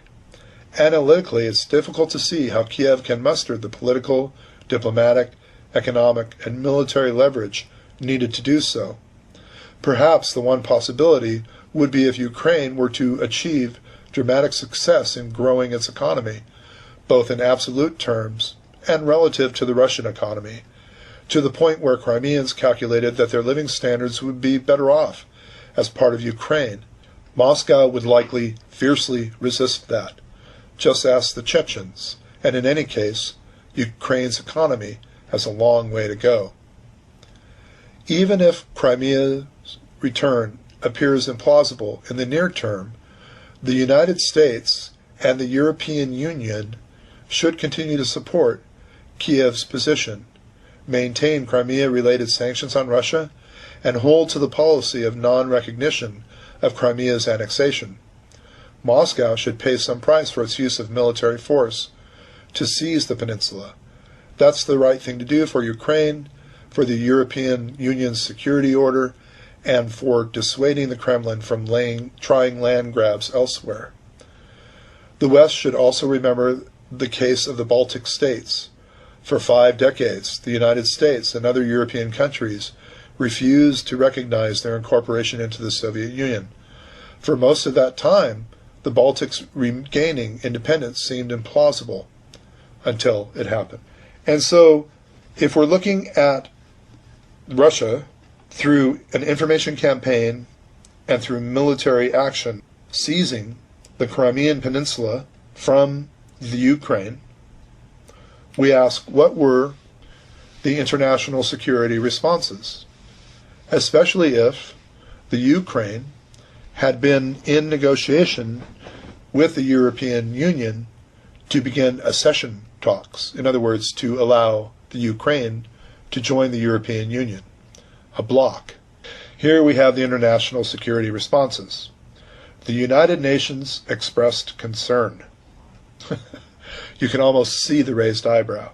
Analytically, it's difficult to see how Kiev can muster the political, diplomatic, economic, and military leverage needed to do so. Perhaps the one possibility would be if Ukraine were to achieve dramatic success in growing its economy, both in absolute terms and relative to the Russian economy, to the point where Crimeans calculated that their living standards would be better off as part of Ukraine. Moscow would likely fiercely resist that. Just ask the Chechens, and in any case, Ukraine's economy has a long way to go. Even if Crimea's return appears implausible in the near term, the United States and the European Union should continue to support Kiev's position, maintain Crimea-related sanctions on Russia, and hold to the policy of non-recognition of Crimea's annexation. Moscow should pay some price for its use of military force to seize the peninsula. That's the right thing to do for Ukraine, for the European Union's security order, and for dissuading the Kremlin from trying land grabs elsewhere. The West should also remember the case of the Baltic states. For 5 decades, the United States and other European countries refused to recognize their incorporation into the Soviet Union. For most of that time, the Baltics regaining independence seemed implausible until it happened. And so, if we're looking at Russia through an information campaign and through military action, seizing the Crimean Peninsula from the Ukraine, we ask, what were the international security responses? Especially if the Ukraine had been in negotiation with the European Union to begin accession talks. In other words, to allow the Ukraine to join the European Union, a bloc. Here we have the international security responses. The United Nations expressed concern. You can almost see the raised eyebrow.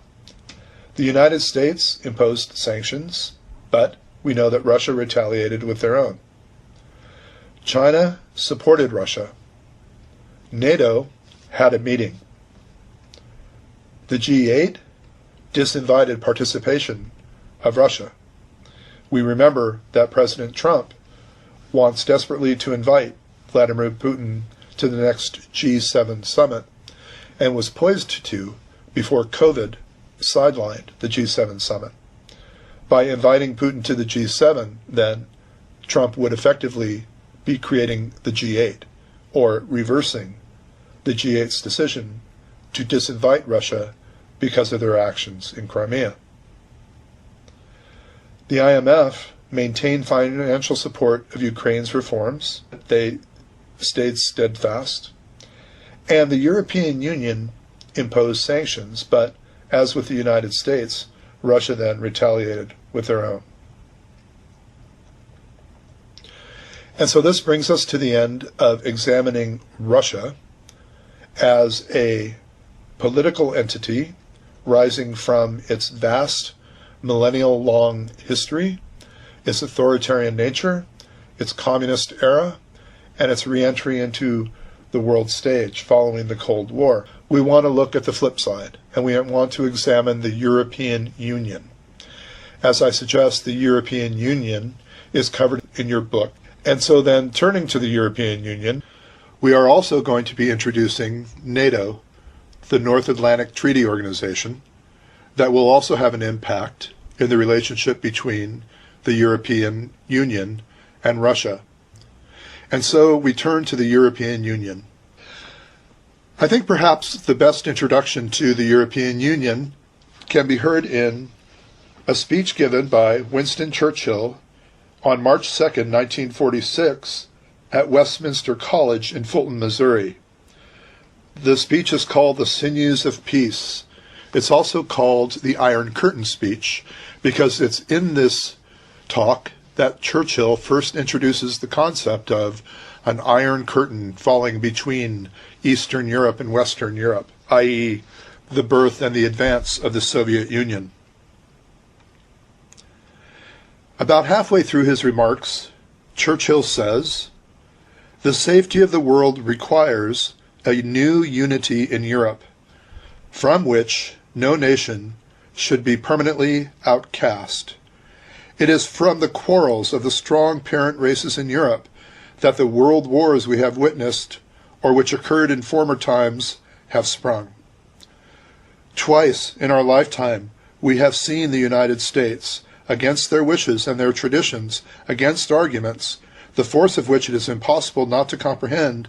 The United States imposed sanctions, but we know that Russia retaliated with their own. China supported Russia. NATO had a meeting. The G8 disinvited participation of Russia. We remember that President Trump wants desperately to invite Vladimir Putin to the next G7 summit, and was poised to before COVID sidelined the G7 summit. By inviting Putin to the G7, then, Trump would effectively be creating the G8, or reversing the G8's decision to disinvite Russia because of their actions in Crimea. The IMF maintained financial support of Ukraine's reforms. They stayed steadfast. And the European Union imposed sanctions, but as with the United States, Russia then retaliated with their own. And so this brings us to the end of examining Russia as a political entity rising from its vast millennial-long history, its authoritarian nature, its communist era, and its re-entry into the world stage following the Cold War. We want to look at the flip side, and we want to examine the European Union. As I suggest, the European Union is covered in your book. And so then, turning to the European Union, we are also going to be introducing NATO, the North Atlantic Treaty Organization, that will also have an impact in the relationship between the European Union and Russia. And so we turn to the European Union. I think perhaps the best introduction to the European Union can be heard in a speech given by Winston Churchill on March 2nd, 1946, at Westminster College in Fulton, Missouri. The speech is called The Sinews of Peace. It's also called the Iron Curtain speech because it's in this talk that Churchill first introduces the concept of an iron curtain falling between Eastern Europe and Western Europe, i.e., the birth and the advance of the Soviet Union. About halfway through his remarks, Churchill says, "The safety of the world requires a new unity in Europe, from which no nation should be permanently outcast. It is from the quarrels of the strong parent races in Europe that the world wars we have witnessed, or which occurred in former times, have sprung. Twice in our lifetime we have seen the United States, against their wishes and their traditions, against arguments, the force of which it is impossible not to comprehend,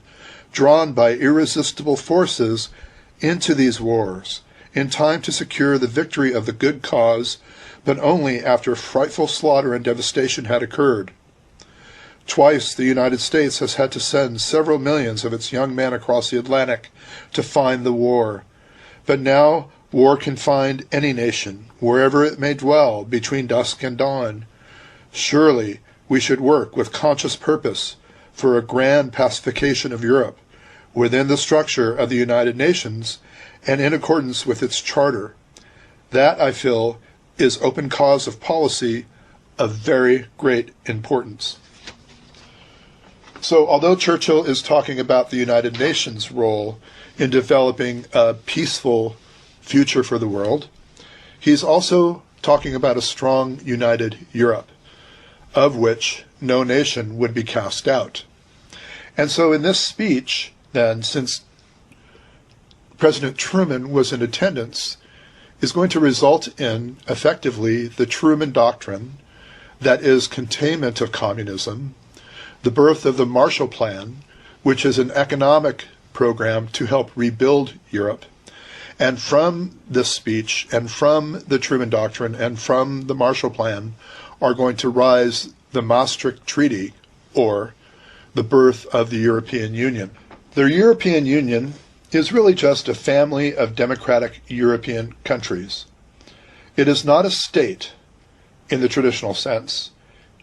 drawn by irresistible forces into these wars, in time to secure the victory of the good cause, but only after frightful slaughter and devastation had occurred. Twice the United States has had to send several millions of its young men across the Atlantic to find the war. But now war can find any nation, wherever it may dwell, between dusk and dawn. Surely we should work with conscious purpose for a grand pacification of Europe, within the structure of the United Nations and in accordance with its charter. That, I feel, is open cause of policy of very great importance." So although Churchill is talking about the United Nations' role in developing a peaceful future for the world, he's also talking about a strong, united Europe, of which no nation would be cast out. And so in this speech, then, since President Truman was in attendance, is going to result in, effectively, the Truman Doctrine, that is containment of communism, the birth of the Marshall Plan, which is an economic program to help rebuild Europe. And from this speech, and from the Truman Doctrine, and from the Marshall Plan, are going to rise the Maastricht Treaty, or the birth of the European Union. The European Union is really just a family of democratic European countries. It is not a state in the traditional sense,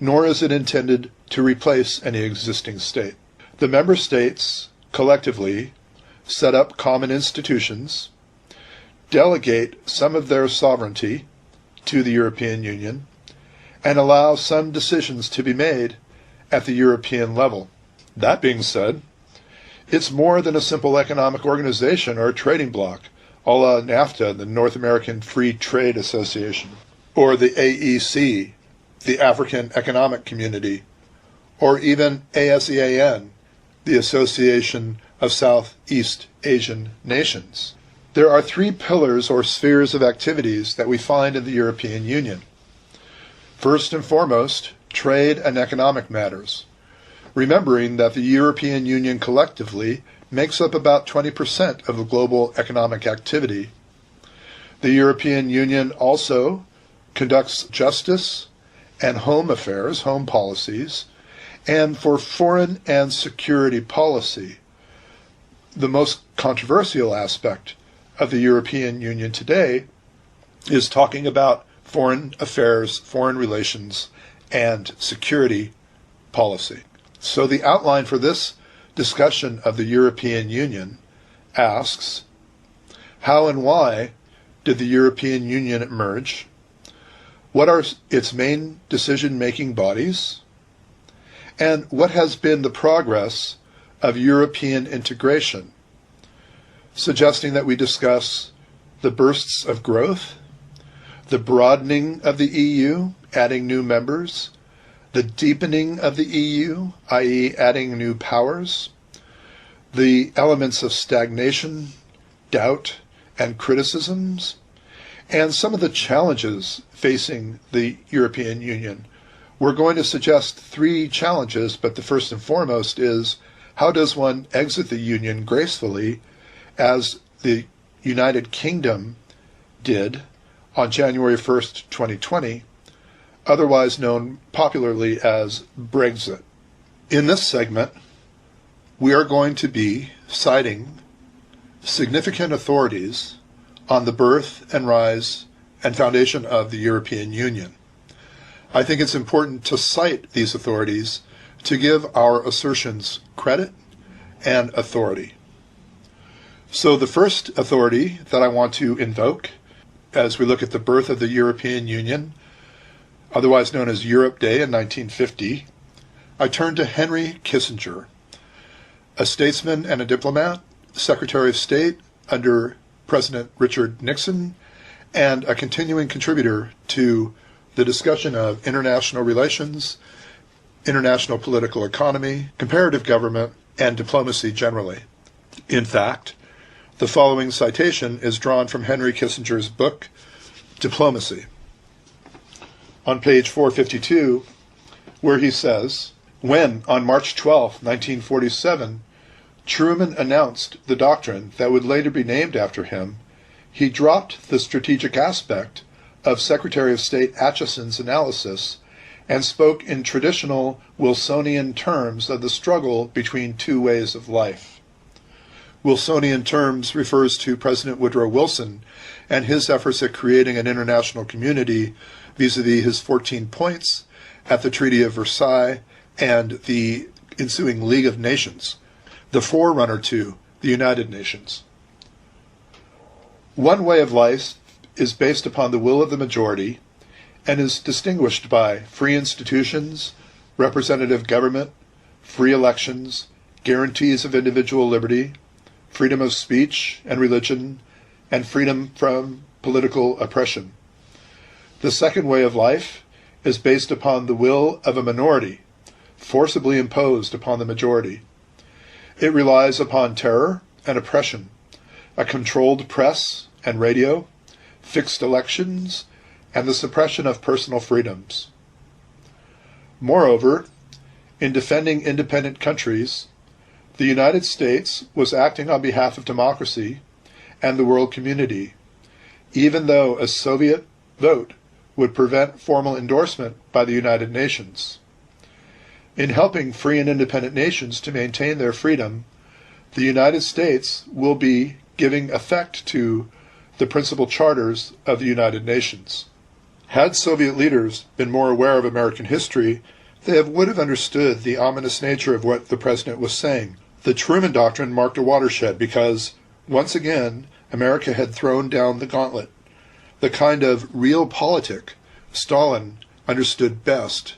nor is it intended to replace any existing state. The member states collectively set up common institutions, delegate some of their sovereignty to the European Union, and allow some decisions to be made at the European level. That being said, it's more than a simple economic organization or a trading bloc, a la NAFTA, the North American Free Trade Association, or the AEC, the African Economic Community, or even ASEAN, the Association of Southeast Asian Nations. There are three pillars or spheres of activities that we find in the European Union. First and foremost, trade and economic matters. remembering that the European Union collectively makes up about 20% of the global economic activity. The European Union also conducts justice and home affairs, home policies, and for foreign and security policy. The most controversial aspect of the European Union today is talking about foreign affairs, foreign relations, and security policy. So the outline for this discussion of the European Union asks, how and why did the European Union emerge? What are its main decision-making bodies? And what has been the progress of European integration? Suggesting that we discuss the bursts of growth, the broadening of the EU, adding new members, the deepening of the EU, i.e. adding new powers, the elements of stagnation, doubt, and criticisms, and some of the challenges facing the European Union. We're going to suggest 3 challenges, but the first and foremost is, how does one exit the Union gracefully, as the United Kingdom did on January 1st, 2020, otherwise known popularly as Brexit. In this segment, we are going to be citing significant authorities on the birth and rise and foundation of the European Union. I think it's important to cite these authorities to give our assertions credit and authority. So the first authority that I want to invoke as we look at the birth of the European Union, otherwise known as Europe Day in 1950, I turn to Henry Kissinger, a statesman and a diplomat, Secretary of State under President Richard Nixon, and a continuing contributor to the discussion of international relations, international political economy, comparative government, and diplomacy generally. In fact, the following citation is drawn from Henry Kissinger's book, Diplomacy, on page 452, where he says, when, on March 12, 1947, Truman announced the doctrine that would later be named after him, he dropped the strategic aspect of Secretary of State Acheson's analysis and spoke in traditional Wilsonian terms of the struggle between 2 ways of life. Wilsonian terms refers to President Woodrow Wilson and his efforts at creating an international community vis-a-vis his 14 points at the Treaty of Versailles and the ensuing League of Nations, the forerunner to the United Nations. One way of life is based upon the will of the majority and is distinguished by free institutions, representative government, free elections, guarantees of individual liberty, freedom of speech and religion, and freedom from political oppression. The second way of life is based upon the will of a minority, forcibly imposed upon the majority. It relies upon terror and oppression, a controlled press and radio, fixed elections, and the suppression of personal freedoms. Moreover, in defending independent countries, the United States was acting on behalf of democracy and the world community, even though a Soviet vote would prevent formal endorsement by the United Nations. In helping free and independent nations to maintain their freedom, the United States will be giving effect to the principal charters of the United Nations. Had Soviet leaders been more aware of American history, they would have understood the ominous nature of what the president was saying. The Truman Doctrine marked a watershed because, once again, America had thrown down the gauntlet. The kind of realpolitik Stalin understood best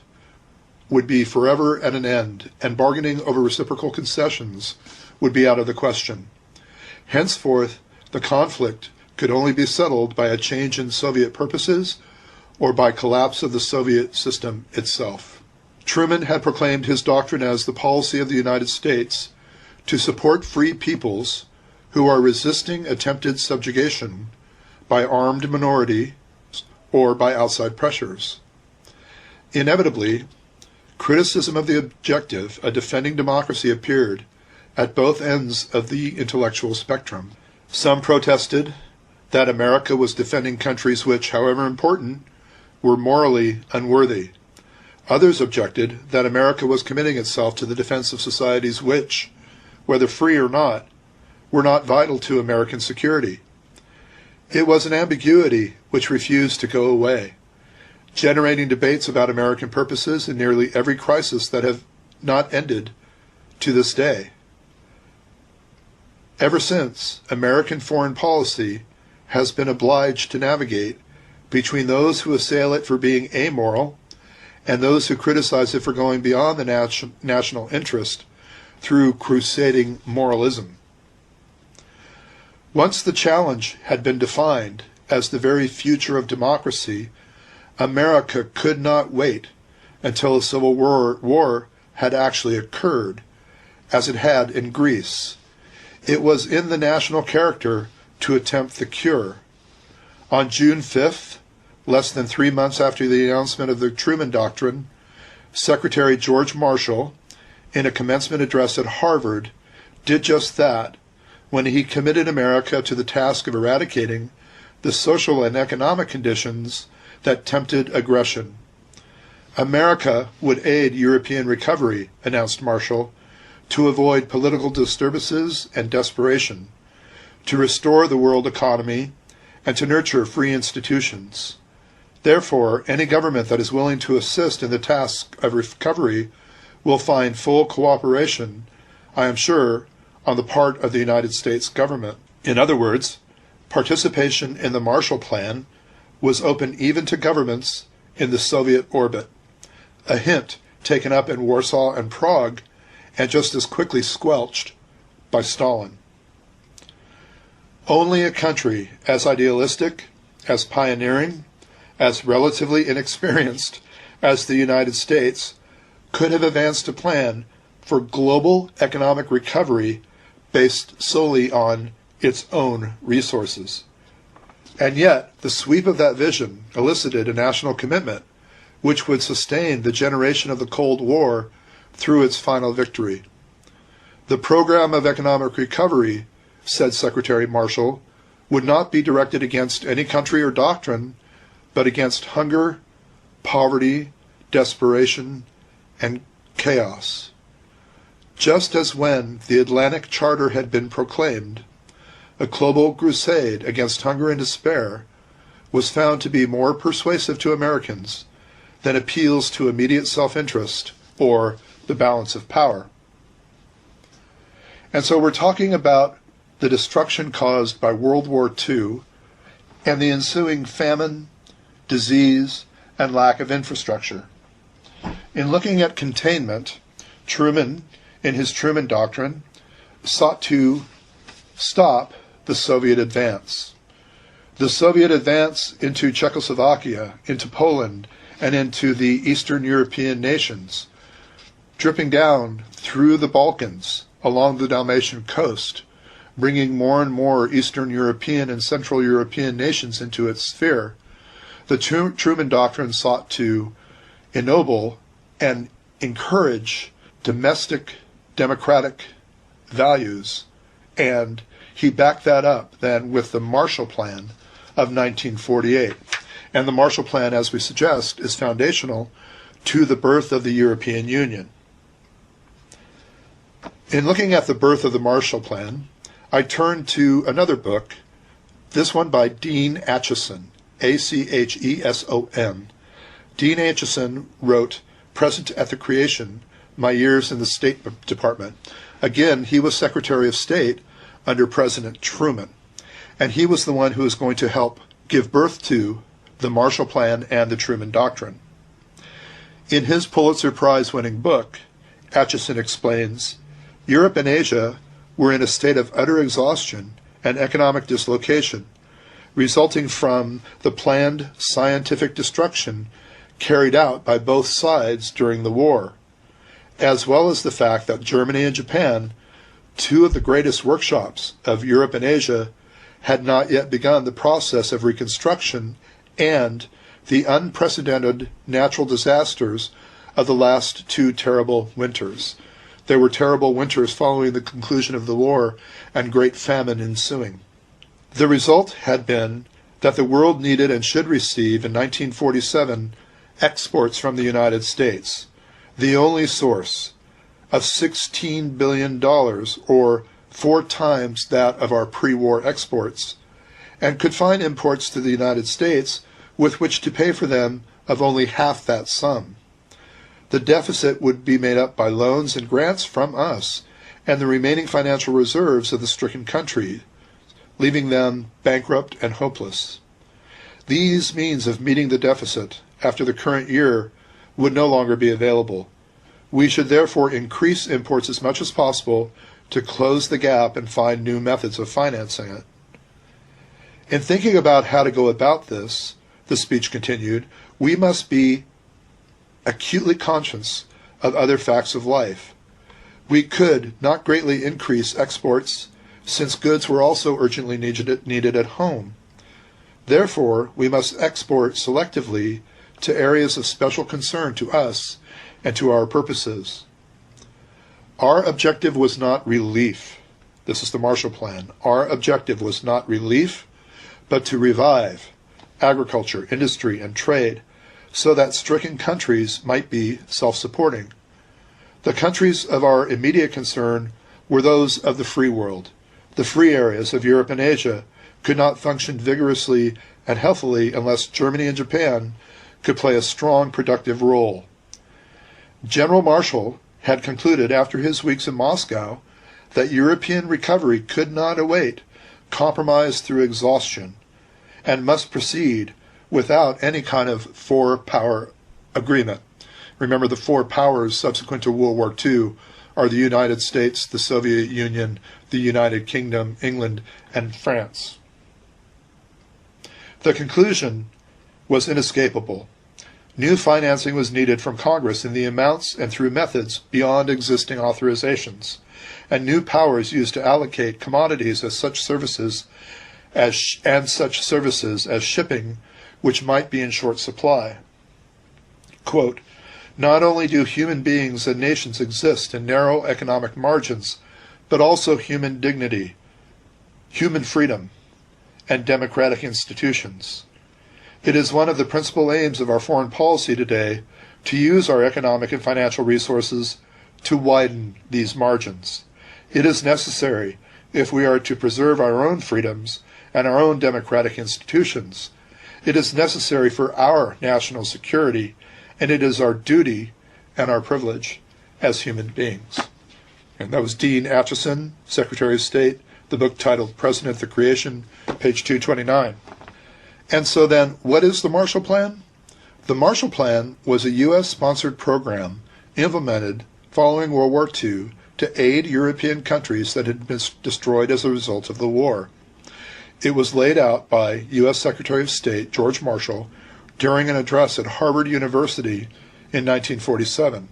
would be forever at an end, and bargaining over reciprocal concessions would be out of the question. Henceforth, the conflict could only be settled by a change in Soviet purposes or by collapse of the Soviet system itself. Truman had proclaimed his doctrine as the policy of the United States to support free peoples who are resisting attempted subjugation by armed minorities or by outside pressures. Inevitably, Criticism of the objective of defending democracy appeared at both ends of the intellectual spectrum. Some protested that America was defending countries which, however important, were morally unworthy. Others objected that America was committing itself to the defense of societies which, whether free or not, were not vital to American security. It was an ambiguity which refused to go away, generating debates about American purposes in nearly every crisis that have not ended to this day. Ever since, American foreign policy has been obliged to navigate between those who assail it for being amoral and those who criticize it for going beyond the national interest through crusading moralism. Once the challenge had been defined as the very future of democracy, America could not wait until a civil war had actually occurred, as it had in Greece. It was in the national character to attempt the cure. On June 5th, less than 3 months after the announcement of the Truman Doctrine, Secretary George Marshall, in a commencement address at Harvard, did just that when he committed America to the task of eradicating the social and economic conditions that tempted aggression. America would aid European recovery, announced Marshall, to avoid political disturbances and desperation, to restore the world economy, and to nurture free institutions. Therefore, any government that is willing to assist in the task of recovery will find full cooperation, I am sure, on the part of the United States government. In other words, participation in the Marshall Plan was open even to governments in the Soviet orbit, a hint taken up in Warsaw and Prague, and just as quickly squelched by Stalin. Only a country as idealistic, as pioneering, as relatively inexperienced as the United States could have advanced a plan for global economic recovery based solely on its own resources. And yet, the sweep of that vision elicited a national commitment which would sustain the generation of the Cold War through its final victory. The program of economic recovery, said Secretary Marshall, would not be directed against any country or doctrine, but against hunger, poverty, desperation, and chaos. Just as when the Atlantic Charter had been proclaimed, a global crusade against hunger and despair was found to be more persuasive to Americans than appeals to immediate self-interest or the balance of power. And so we're talking about the destruction caused by World War II and the ensuing famine, disease, and lack of infrastructure. In looking at containment, Truman, in his Truman Doctrine, sought to stop the Soviet advance. The Soviet advance into Czechoslovakia, into Poland, and into the Eastern European nations, dripping down through the Balkans along the Dalmatian coast, bringing more and more Eastern European and Central European nations into its sphere. The Truman Doctrine sought to ennoble and encourage domestic democratic values, and he backed that up then with the Marshall Plan of 1948. And the Marshall Plan, as we suggest, is foundational to the birth of the European Union. In looking at the birth of the Marshall Plan, I turned to another book, this one by Dean Acheson, Acheson. Dean Acheson wrote Present at the Creation, My Years in the State Department. Again, he was Secretary of State under President Truman, and he was the one who was going to help give birth to the Marshall Plan and the Truman Doctrine. In his Pulitzer Prize-winning book, Acheson explains, Europe and Asia were in a state of utter exhaustion and economic dislocation, resulting from the planned scientific destruction carried out by both sides during the war, as well as the fact that Germany and Japan, two of the greatest workshops of Europe and Asia, had not yet begun the process of reconstruction, and the unprecedented natural disasters of the last two terrible winters. There were terrible winters following the conclusion of the war and great famine ensuing. The result had been that the world needed and should receive in 1947 exports from the United States, the only source of $16 billion, or 4 times that of our pre-war exports, and could find imports to the United States with which to pay for them of only half that sum. The deficit would be made up by loans and grants from us and the remaining financial reserves of the stricken country, leaving them bankrupt and hopeless. These means of meeting the deficit after the current year would no longer be available. We should therefore increase imports as much as possible to close the gap and find new methods of financing it. In thinking about how to go about this, the speech continued, we must be acutely conscious of other facts of life. We could not greatly increase exports, since goods were also urgently needed at home. Therefore, we must export selectively to areas of special concern to us and to our purposes. Our objective was not relief. This is the Marshall Plan. Our objective was not relief, but to revive agriculture, industry, and trade so that stricken countries might be self-supporting. The countries of our immediate concern were those of the free world. The free areas of Europe and Asia could not function vigorously and healthily unless Germany and Japan could play a strong, productive role. General Marshall had concluded after his weeks in Moscow that European recovery could not await compromise through exhaustion and must proceed without any kind of four-power agreement. Remember, the 4 powers subsequent to World War II are the United States, the Soviet Union, the United Kingdom, England, and France. The conclusion was inescapable. New financing was needed from Congress in the amounts and through methods beyond existing authorizations, and new powers used to allocate commodities as such services as shipping, which might be in short supply. Quote, not only do human beings and nations exist in narrow economic margins, but also human dignity, human freedom, and democratic institutions. It is one of the principal aims of our foreign policy today to use our economic and financial resources to widen these margins. It is necessary if we are to preserve our own freedoms and our own democratic institutions. It is necessary for our national security, and it is our duty and our privilege as human beings. And that was Dean Acheson, Secretary of State, the book titled President, the Creation, page 229. And so then, what is the Marshall Plan? The Marshall Plan was a U.S.-sponsored program implemented following World War II to aid European countries that had been destroyed as a result of the war. It was laid out by U.S. Secretary of State George Marshall during an address at Harvard University in 1947.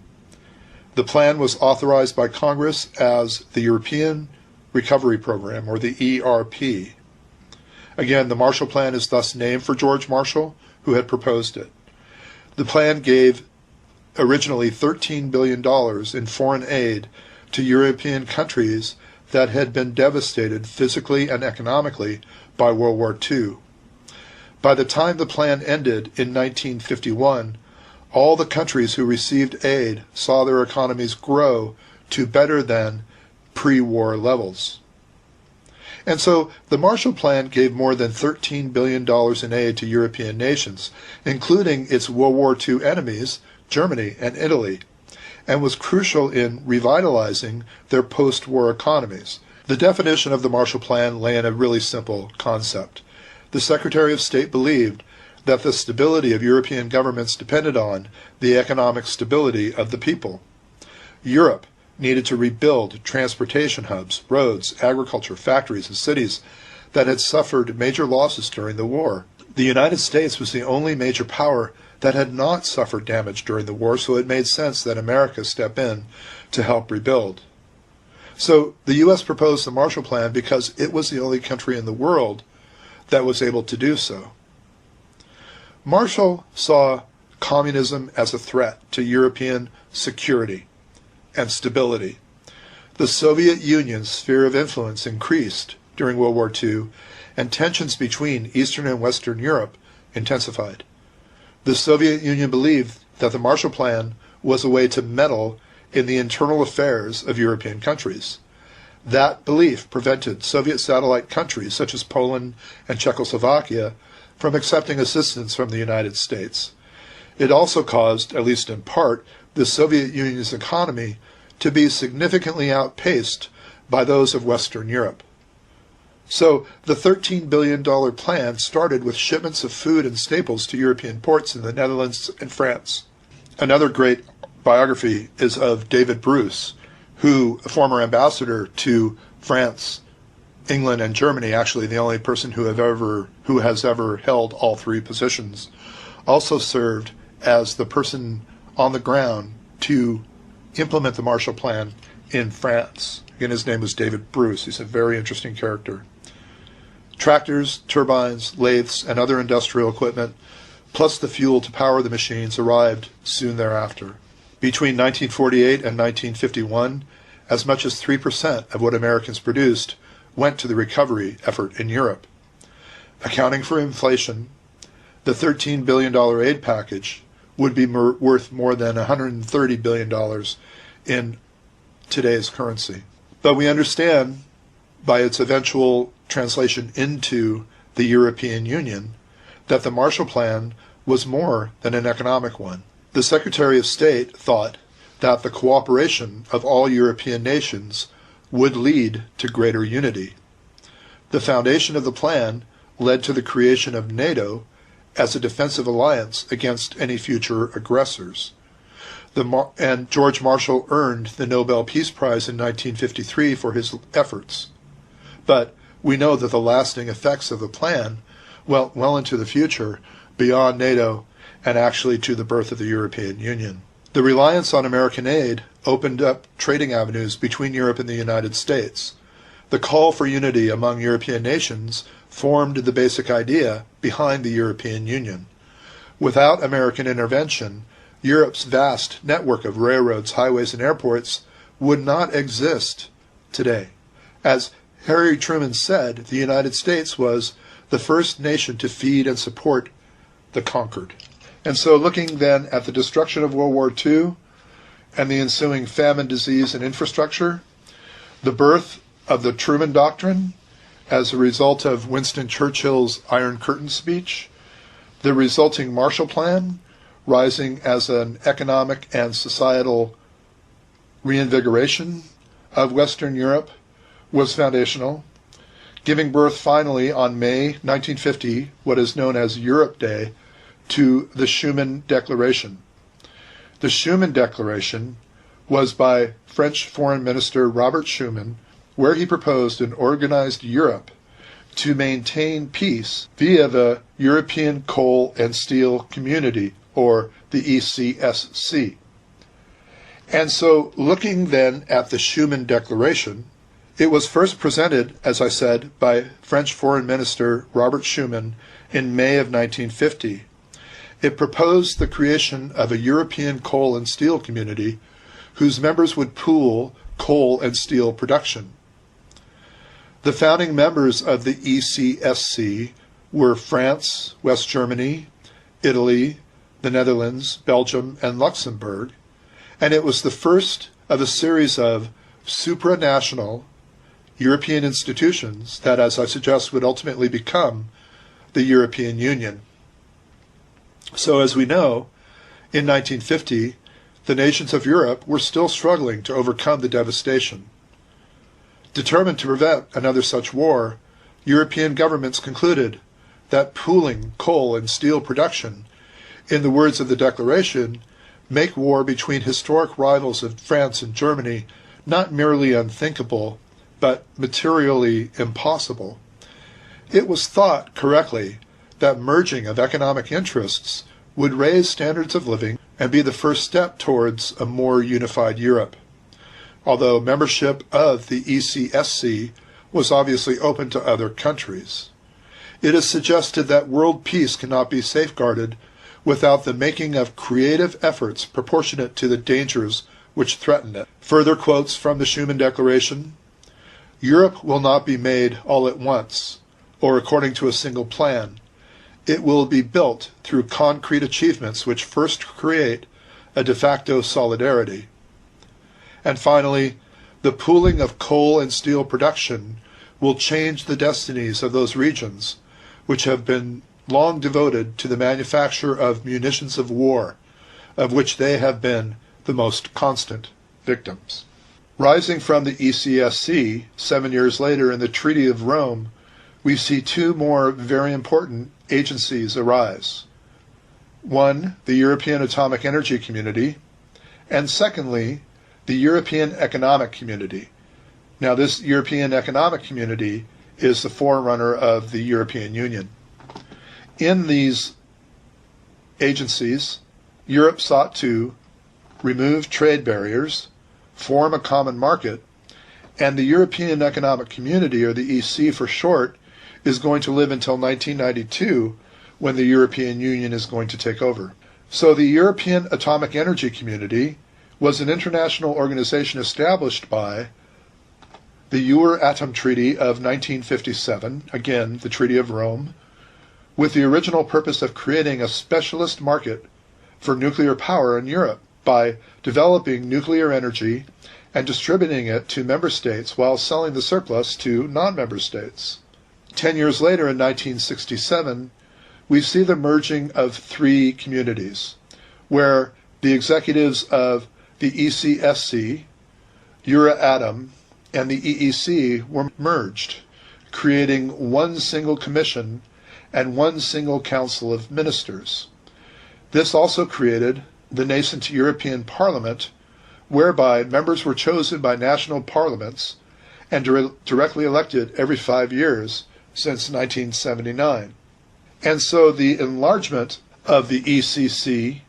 The plan was authorized by Congress as the European Recovery Program, or the ERP. Again, the Marshall Plan is thus named for George Marshall, who had proposed it. The plan gave originally $13 billion in foreign aid to European countries that had been devastated physically and economically by World War II. By the time the plan ended in 1951, all the countries who received aid saw their economies grow to better than pre-war levels. And so the Marshall Plan gave more than $13 billion in aid to European nations, including its World War II enemies, Germany and Italy, and was crucial in revitalizing their post-war economies. The definition of the Marshall Plan lay in a really simple concept. The Secretary of State believed that the stability of European governments depended on the economic stability of the people. Europe needed to rebuild transportation hubs, roads, agriculture, factories, and cities that had suffered major losses during the war. The United States was the only major power that had not suffered damage during the war, so it made sense that America step in to help rebuild. So the U.S. proposed the Marshall Plan because it was the only country in the world that was able to do so. Marshall saw communism as a threat to European security and stability. The Soviet Union's sphere of influence increased during World War II, and tensions between Eastern and Western Europe intensified. The Soviet Union believed that the Marshall Plan was a way to meddle in the internal affairs of European countries. That belief prevented Soviet satellite countries such as Poland and Czechoslovakia from accepting assistance from the United States. It also caused, at least in part, the Soviet Union's economy to be significantly outpaced by those of Western Europe. So the $13 billion plan started with shipments of food and staples to European ports in the Netherlands and France. Another great biography is of David Bruce, who, a former ambassador to France, England, and Germany, actually the only person who has ever held all three positions, also served as the person on the ground to implement the Marshall Plan in France. Again, his name was David Bruce. He's a very interesting character. Tractors, turbines, lathes, and other industrial equipment, plus the fuel to power the machines, arrived soon thereafter. Between 1948 and 1951, as much as 3% of what Americans produced went to the recovery effort in Europe. Accounting for inflation, the $13 billion aid package would be worth more than $130 billion in today's currency. But we understand, by its eventual translation into the European Union, that the Marshall Plan was more than an economic one. The Secretary of State thought that the cooperation of all European nations would lead to greater unity. The foundation of the plan led to the creation of NATO as a defensive alliance against any future aggressors. And George Marshall earned the Nobel Peace Prize in 1953 for his efforts. But we know that the lasting effects of the plan went well into the future, beyond NATO, and actually to the birth of the European Union. The reliance on American aid opened up trading avenues between Europe and the United States. The call for unity among European nations formed the basic idea behind the European Union. Without American intervention, Europe's vast network of railroads, highways, and airports would not exist today. As Harry Truman said, the United States was the first nation to feed and support the conquered. And so looking then at the destruction of World War II and the ensuing famine, disease, and infrastructure, the birth of the Truman Doctrine as a result of Winston Churchill's Iron Curtain speech, the resulting Marshall Plan, rising as an economic and societal reinvigoration of Western Europe, was foundational, giving birth finally on May 1950, what is known as Europe Day, to the Schuman Declaration. The Schuman Declaration was by French Foreign Minister Robert Schuman, where he proposed an organized Europe to maintain peace via the European Coal and Steel Community, or the ECSC. And so, looking then at the Schuman Declaration, it was first presented, as I said, by French Foreign Minister Robert Schuman in May of 1950. It proposed the creation of a European coal and steel community whose members would pool coal and steel production. The founding members of the ECSC were France, West Germany, Italy, the Netherlands, Belgium, and Luxembourg, and it was the first of a series of supranational European institutions that, as I suggest, would ultimately become the European Union. So as we know, in 1950, the nations of Europe were still struggling to overcome the devastation. Determined to prevent another such war, European governments concluded that pooling coal and steel production, in the words of the Declaration, make war between historic rivals of France and Germany not merely unthinkable, but materially impossible. It was thought correctly that merging of economic interests would raise standards of living and be the first step towards a more unified Europe. Although membership of the ECSC was obviously open to other countries. It is suggested that world peace cannot be safeguarded without the making of creative efforts proportionate to the dangers which threaten it. Further quotes from the Schuman Declaration: Europe will not be made all at once, or according to a single plan. It will be built through concrete achievements which first create a de facto solidarity. And finally, the pooling of coal and steel production will change the destinies of those regions which have been long devoted to the manufacture of munitions of war, of which they have been the most constant victims. Rising from the ECSC 7 years later in the Treaty of Rome, we see two more very important agencies arise. One, the European Atomic Energy Community, and secondly, the European Economic Community. Now, this European Economic Community is the forerunner of the European Union. In these agencies, Europe sought to remove trade barriers, form a common market, and the European Economic Community, or the EC for short, is going to live until 1992, when the European Union is going to take over. So the European Atomic Energy Community was an international organization established by the Euratom Treaty of 1957, again, the Treaty of Rome, with the original purpose of creating a specialist market for nuclear power in Europe by developing nuclear energy and distributing it to member states while selling the surplus to non-member states. 10 years later, in 1967, we see the merging of three communities, where the executives of the ECSC, Euratom, and the EEC were merged, creating one single commission and one single council of ministers. This also created the nascent European Parliament, whereby members were chosen by national parliaments and directly elected every 5 years since 1979. And so the enlargement of the ECC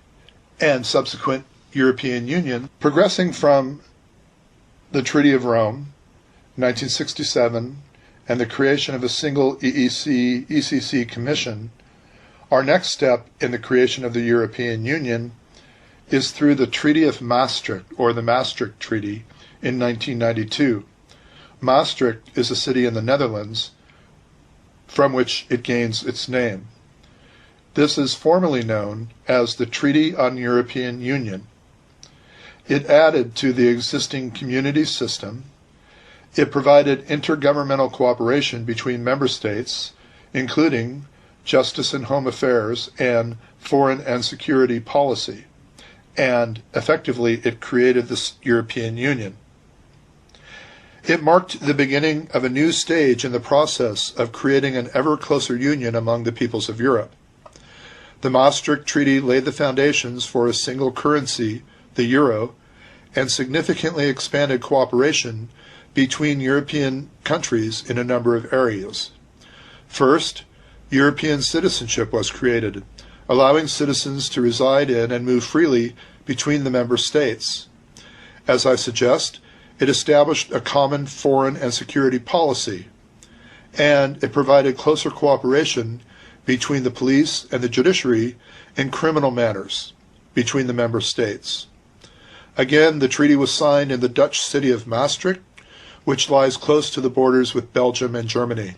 and subsequent European Union, progressing from the Treaty of Rome, 1967, and the creation of a single ECC Commission, our next step in the creation of the European Union is through the Treaty of Maastricht, or the Maastricht Treaty, in 1992. Maastricht is a city in the Netherlands from which it gains its name. This is formally known as the Treaty on European Union. It added to the existing community system. It provided intergovernmental cooperation between member states, including justice and home affairs and foreign and security policy, and effectively it created the European Union. It marked the beginning of a new stage in the process of creating an ever closer union among the peoples of Europe. The Maastricht Treaty laid the foundations for a single currency, the euro, and significantly expanded cooperation between European countries in a number of areas. First, European citizenship was created, allowing citizens to reside in and move freely between the member states. As I suggest, it established a common foreign and security policy, and it provided closer cooperation between the police and the judiciary in criminal matters between the member states. Again, the treaty was signed in the Dutch city of Maastricht, which lies close to the borders with Belgium and Germany.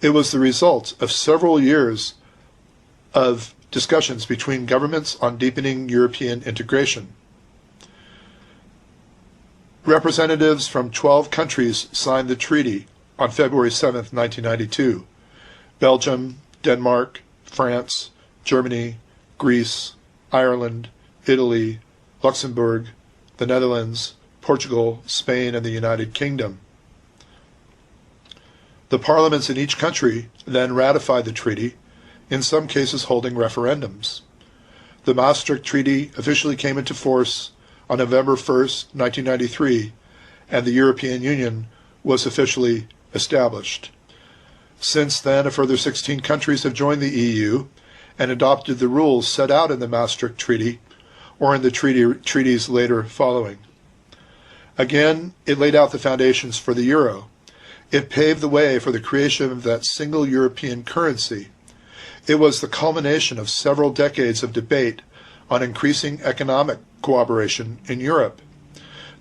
It was the result of several years of discussions between governments on deepening European integration. Representatives from 12 countries signed the treaty on February 7, 1992. Belgium, Denmark, France, Germany, Greece, Ireland, Italy, Luxembourg, the Netherlands, Portugal, Spain, and the United Kingdom. The parliaments in each country then ratified the treaty, in some cases holding referendums. The Maastricht Treaty officially came into force on November 1, 1993, and the European Union was officially established. Since then, a further 16 countries have joined the EU and adopted the rules set out in the Maastricht Treaty or in the treaties later following. Again, it laid out the foundations for the euro. It paved the way for the creation of that single European currency. It was the culmination of several decades of debate on increasing economic cooperation in Europe.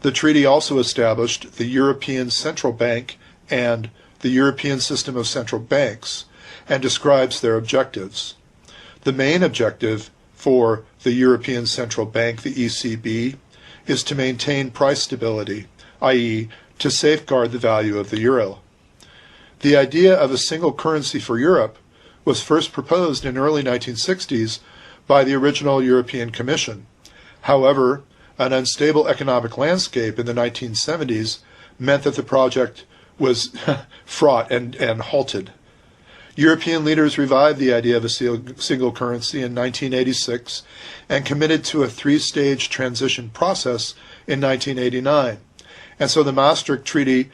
The treaty also established the European Central Bank and the European System of Central Banks and describes their objectives. The main objective for the European Central Bank, the ECB, is to maintain price stability, i.e., to safeguard the value of the euro. The idea of a single currency for Europe was first proposed in early 1960s by the original European Commission. However, an unstable economic landscape in the 1970s meant that the project was fraught and halted. European leaders revived the idea of a single currency in 1986 and committed to a three-stage transition process in 1989. And so the Maastricht Treaty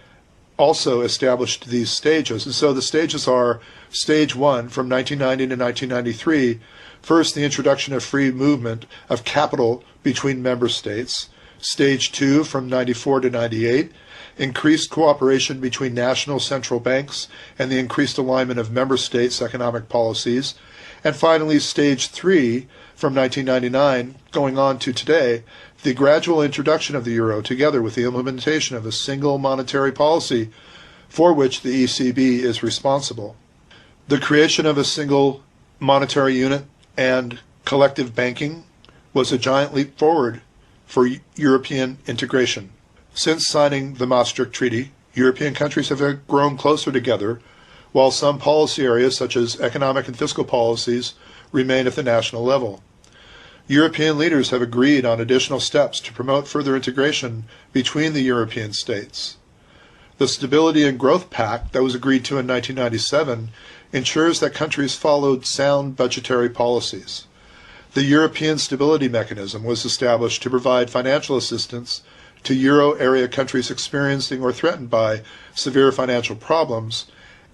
also established these stages. And so the stages are Stage 1 from 1990 to 1993, first the introduction of free movement of capital between member states. Stage 2 from 94 to 98, increased cooperation between national central banks and the increased alignment of member states' economic policies. And finally, Stage 3 from 1999 going on to today, the gradual introduction of the euro together with the implementation of a single monetary policy for which the ECB is responsible. The creation of a single monetary unit and collective banking was a giant leap forward for European integration. Since signing the Maastricht Treaty, European countries have grown closer together, while some policy areas, such as economic and fiscal policies, remain at the national level. European leaders have agreed on additional steps to promote further integration between the European states. The Stability and Growth Pact that was agreed to in 1997 ensures that countries followed sound budgetary policies. The European Stability Mechanism was established to provide financial assistance to euro area countries experiencing or threatened by severe financial problems,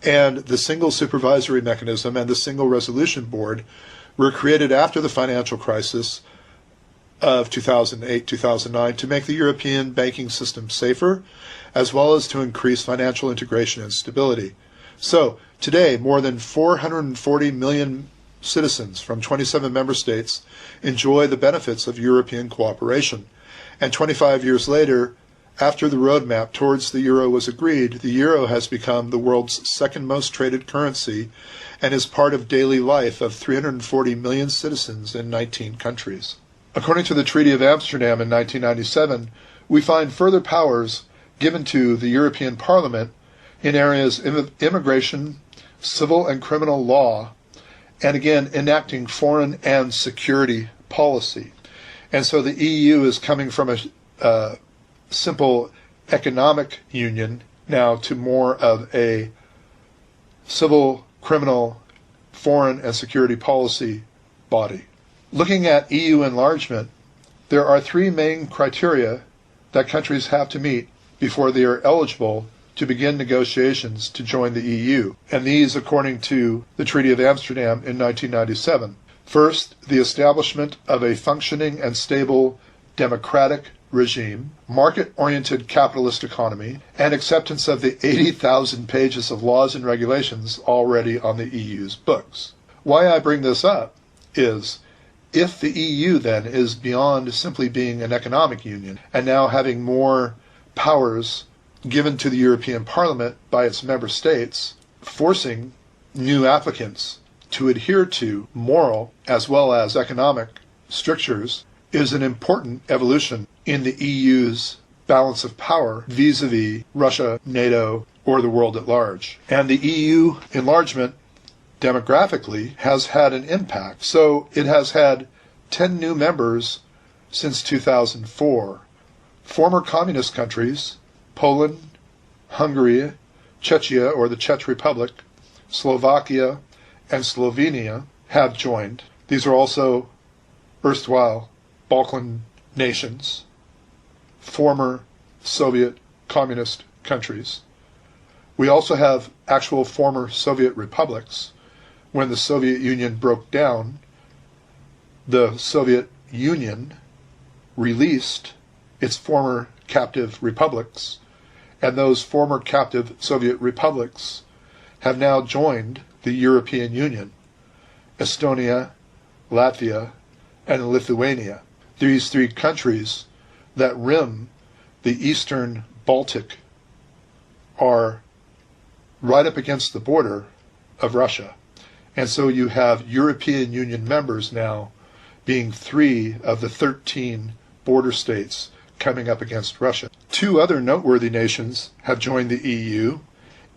and the Single Supervisory Mechanism and the Single Resolution Board were created after the financial crisis of 2008-2009 to make the European banking system safer, as well as to increase financial integration and stability. So, today, more than 440 million citizens from 27 member states enjoy the benefits of European cooperation. And 25 years later, after the roadmap towards the euro was agreed, the euro has become the world's second most traded currency and is part of daily life of 340 million citizens in 19 countries. According to the Treaty of Amsterdam in 1997, we find further powers given to the European Parliament in areas of immigration, civil and criminal law, and again enacting foreign and security policy. And so the EU is coming from a simple economic union now to more of a civil, criminal, foreign and security policy body. Looking at EU enlargement, there are three main criteria that countries have to meet before they are eligible to begin negotiations to join the EU, and these according to the Treaty of Amsterdam in 1997. First, the establishment of a functioning and stable democratic regime, market-oriented capitalist economy, and acceptance of the 80,000 pages of laws and regulations already on the EU's books. Why I bring this up is, if the EU then is beyond simply being an economic union and now having more powers given to the European Parliament by its member states, forcing new applicants to adhere to moral as well as economic strictures is an important evolution in the EU's balance of power vis-a-vis Russia, NATO, or the world at large. And the EU enlargement demographically has had an impact. So it has had 10 new members since 2004. Former communist countries, Poland, Hungary, Czechia or the Czech Republic, Slovakia, and Slovenia have joined. These are also erstwhile Balkan nations, former Soviet communist countries. We also have actual former Soviet republics. When the Soviet Union broke down, the Soviet Union released its former captive republics, and those former captive Soviet republics have now joined the European Union. Estonia, Latvia, and Lithuania. These three countries that rim the eastern Baltic are right up against the border of Russia. And so you have European Union members now being 3 of the 13 border states coming up against Russia. 2 other noteworthy nations have joined the EU,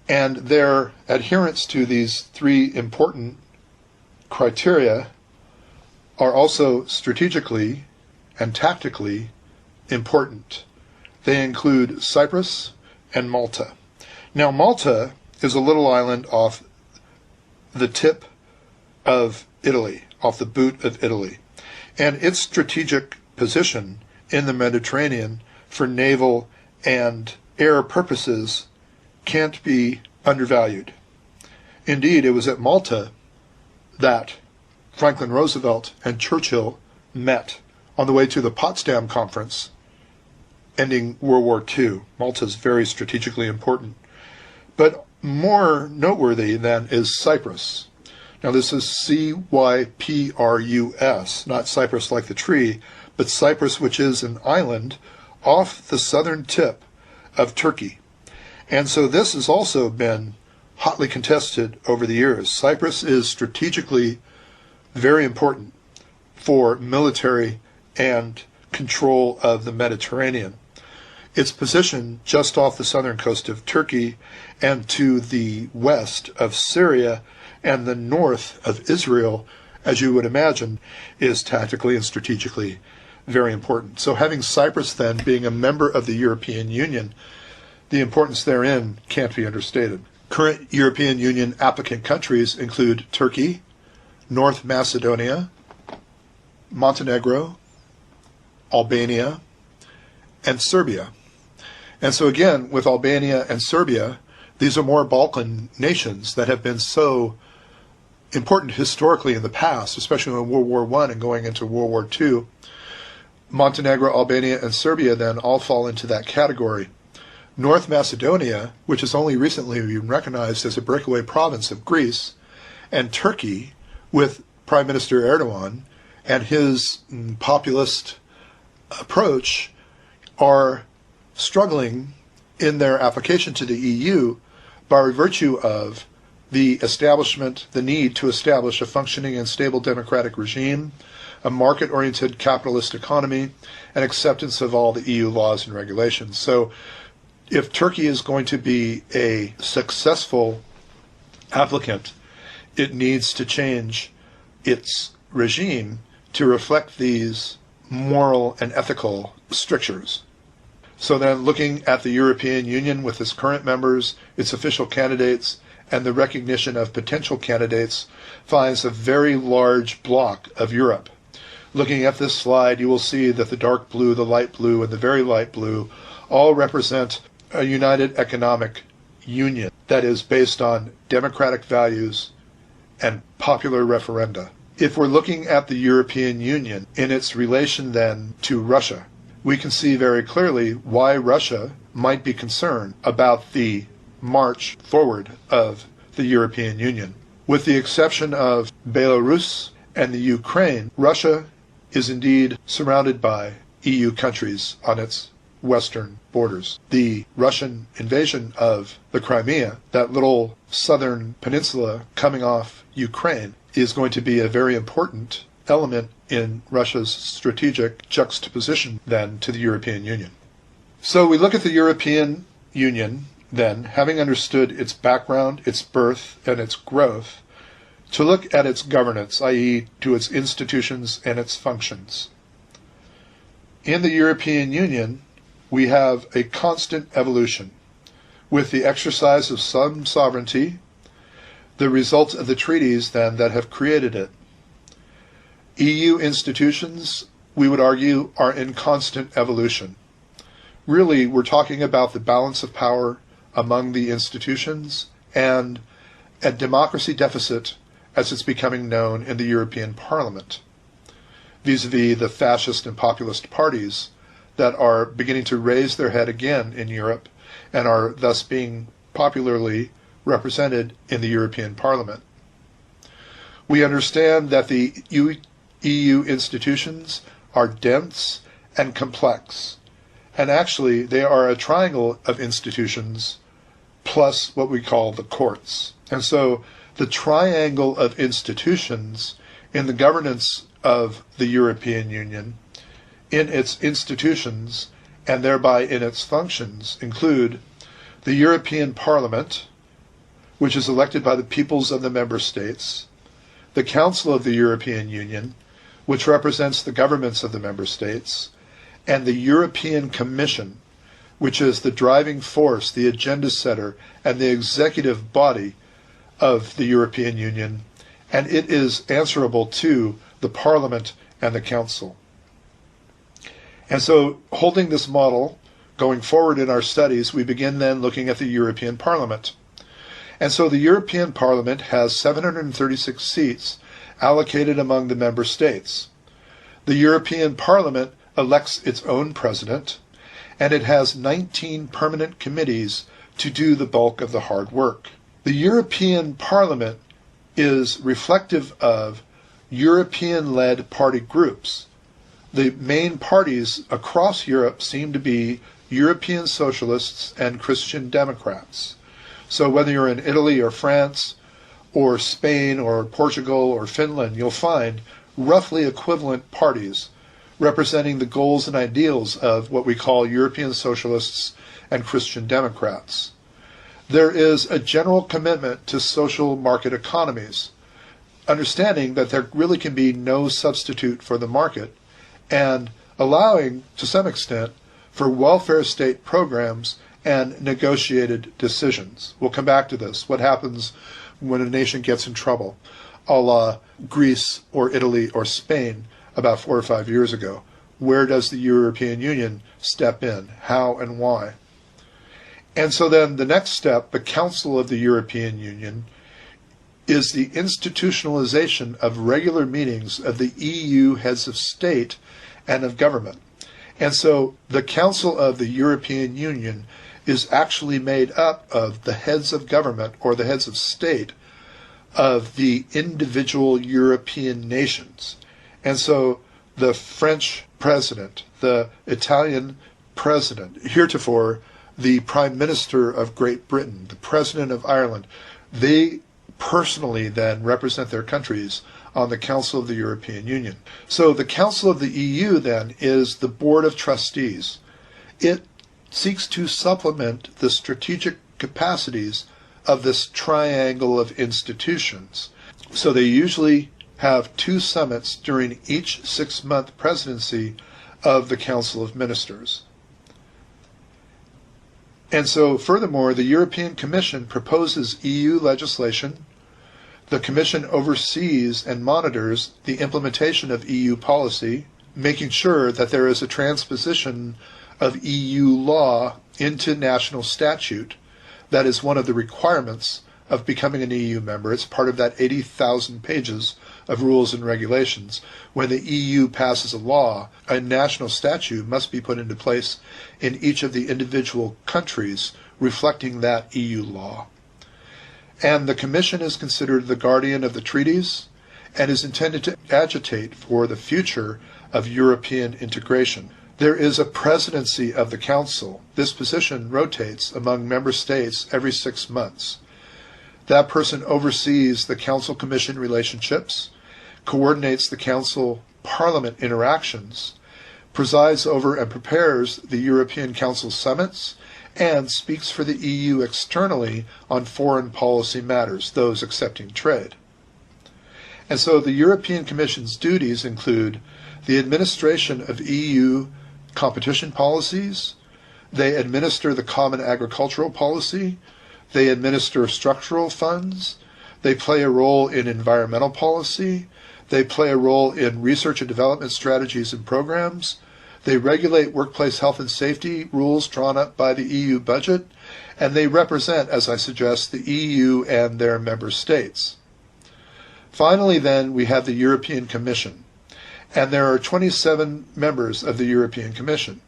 and their adherence to these 3 important criteria are also strategically and tactically important. They include Cyprus and Malta. Now, Malta is a little island off the tip of Italy, off the boot of Italy, and its strategic position in the Mediterranean for naval and air purposes can't be undervalued. Indeed, it was at Malta that Franklin Roosevelt and Churchill met on the way to the Potsdam Conference, ending World War II. Malta is very strategically important. But more noteworthy then is Cyprus. Now this is Cyprus, not Cyprus like the tree, but Cyprus, which is an island off the southern tip of Turkey. And so this has also been hotly contested over the years. Cyprus is strategically very important for military and control of the Mediterranean. Its position just off the southern coast of Turkey and to the west of Syria and the north of Israel, as you would imagine, is tactically and strategically very important. So having Cyprus then being a member of the European Union, the importance therein can't be understated. Current European Union applicant countries include Turkey, North Macedonia, Montenegro, Albania, and Serbia. And so again, with Albania and Serbia, these are more Balkan nations that have been so important historically in the past, especially in World War I and going into World War II. Montenegro, Albania, and Serbia then all fall into that category. North Macedonia, which has only recently been recognized as a breakaway province of Greece, and Turkey, with Prime Minister Erdogan and his populist approach, are struggling in their application to the EU by virtue of the need to establish a functioning and stable democratic regime, a market-oriented capitalist economy, and acceptance of all the EU laws and regulations. So if Turkey is going to be a successful applicant, it needs to change its regime to reflect these moral and ethical strictures. So then looking at the European Union with its current members, its official candidates, and the recognition of potential candidates finds a very large block of Europe. Looking at this slide, you will see that the dark blue, the light blue, and the very light blue all represent a united economic union that is based on democratic values and popular referenda. If we're looking at the European Union in its relation then to Russia, we can see very clearly why Russia might be concerned about the march forward of the European Union. With the exception of Belarus and the Ukraine, Russia is indeed surrounded by EU countries on its western borders. The Russian invasion of the Crimea, that little southern peninsula coming off Ukraine, is going to be a very important element in Russia's strategic juxtaposition then to the European Union. So we look at the European Union then, having understood its background, its birth, and its growth, to look at its governance, i.e. to its institutions and its functions. In the European Union, we have a constant evolution, with the exercise of some sovereignty, the results of the treaties then that have created it. EU institutions, we would argue, are in constant evolution. Really, we're talking about the balance of power among the institutions and a democracy deficit as it's becoming known in the European Parliament, vis-a-vis the fascist and populist parties that are beginning to raise their head again in Europe and are thus being popularly represented in the European Parliament. We understand that the EU institutions are dense and complex, and actually they are a triangle of institutions plus what we call the courts. And so the triangle of institutions in the governance of the European Union, in its institutions, and thereby in its functions, include the European Parliament, which is elected by the peoples of the member states, the Council of the European Union, which represents the governments of the member states, and the European Commission, which is the driving force, the agenda setter, and the executive body of the European Union, and it is answerable to the Parliament and the Council. And so, holding this model, going forward in our studies, we begin then looking at the European Parliament. And so the European Parliament has 736 seats allocated among the member states. The European Parliament elects its own president, and it has 19 permanent committees to do the bulk of the hard work. The European Parliament is reflective of European-led party groups. The main parties across Europe seem to be European socialists and Christian Democrats. So whether you're in Italy or France or Spain or Portugal or Finland, you'll find roughly equivalent parties representing the goals and ideals of what we call European socialists and Christian Democrats. There is a general commitment to social market economies, understanding that there really can be no substitute for the market, and allowing, to some extent, for welfare state programs and negotiated decisions. We'll come back to this. What happens when a nation gets in trouble, a la Greece or Italy or Spain about 4 or 5 years ago? Where does the European Union step in? How and why? And so then the next step, the Council of the European Union, is the institutionalization of regular meetings of the EU heads of state and of government. And so the Council of the European Union is actually made up of the heads of government or the heads of state of the individual European nations. And so the French president, the Italian president, heretofore the Prime Minister of Great Britain, the President of Ireland, they personally then represent their countries on the Council of the European Union. So the Council of the EU then is the Board of Trustees. It seeks to supplement the strategic capacities of this triangle of institutions. So they usually have 2 summits during each 6-month presidency of the Council of Ministers. And so, furthermore, the European Commission proposes EU legislation. The Commission oversees and monitors the implementation of EU policy, making sure that there is a transposition of EU law into national statute. That is one of the requirements of becoming an EU member. It's part of that 80,000 pages of rules and regulations. When the EU passes a law, a national statute must be put into place in each of the individual countries reflecting that EU law. And the Commission is considered the guardian of the treaties and is intended to agitate for the future of European integration. There is a presidency of the Council. This position rotates among member states every 6 months. That person oversees the Council-Commission relationships, coordinates the Council-Parliament interactions, presides over and prepares the European Council summits, and speaks for the EU externally on foreign policy matters, those accepting trade. And so the European Commission's duties include the administration of EU competition policies, they administer the common agricultural policy, they administer structural funds, they play a role in environmental policy, they play a role in research and development strategies and programs, they regulate workplace health and safety rules drawn up by the EU budget, and they represent, as I suggest, the EU and their member states. Finally, then, we have the European Commission, and there are 27 members of the European Commission.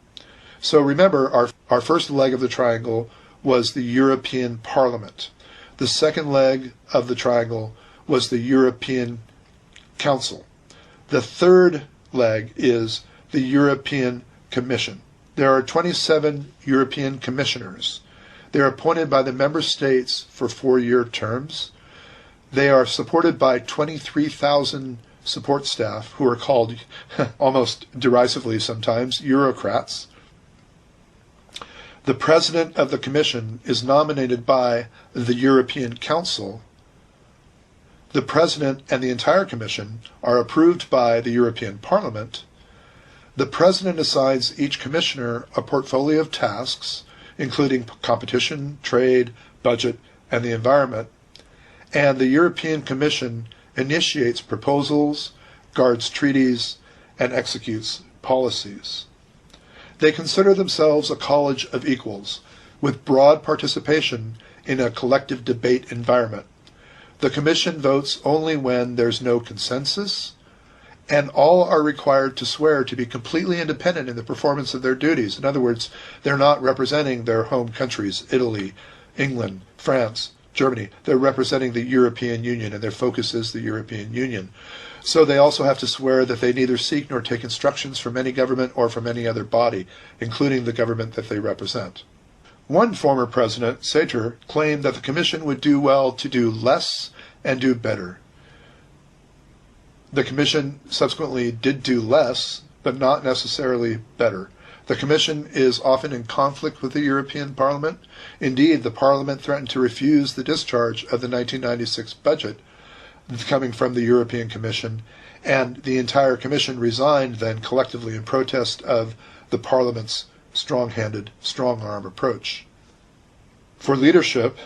So remember, our first leg of the triangle was the European Parliament. The second leg of the triangle was the European Council. The third leg is the European Commission. There are 27 European commissioners. They are appointed by the member states for 4-year terms. They are supported by 23,000 support staff who are called, almost derisively sometimes, Eurocrats. The president of the Commission is nominated by the European Council. The president and the entire Commission are approved by the European Parliament. The president assigns each commissioner a portfolio of tasks, including competition, trade, budget, and the environment. And the European Commission initiates proposals, guards treaties, and executes policies. They consider themselves a college of equals, with broad participation in a collective debate environment. The Commission votes only when there's no consensus, and all are required to swear to be completely independent in the performance of their duties. In other words, they're not representing their home countries, Italy, England, France, Germany. They're representing the European Union, and their focus is the European Union. So they also have to swear that they neither seek nor take instructions from any government or from any other body, including the government that they represent. One former president, Sater, claimed that the Commission would do well to do less and do better. The Commission subsequently did do less, but not necessarily better. The Commission is often in conflict with the European Parliament. Indeed, the Parliament threatened to refuse the discharge of the 1996 budget coming from the European Commission, and the entire Commission resigned then collectively in protest of the Parliament's strong-handed, strong-arm approach. For leadership,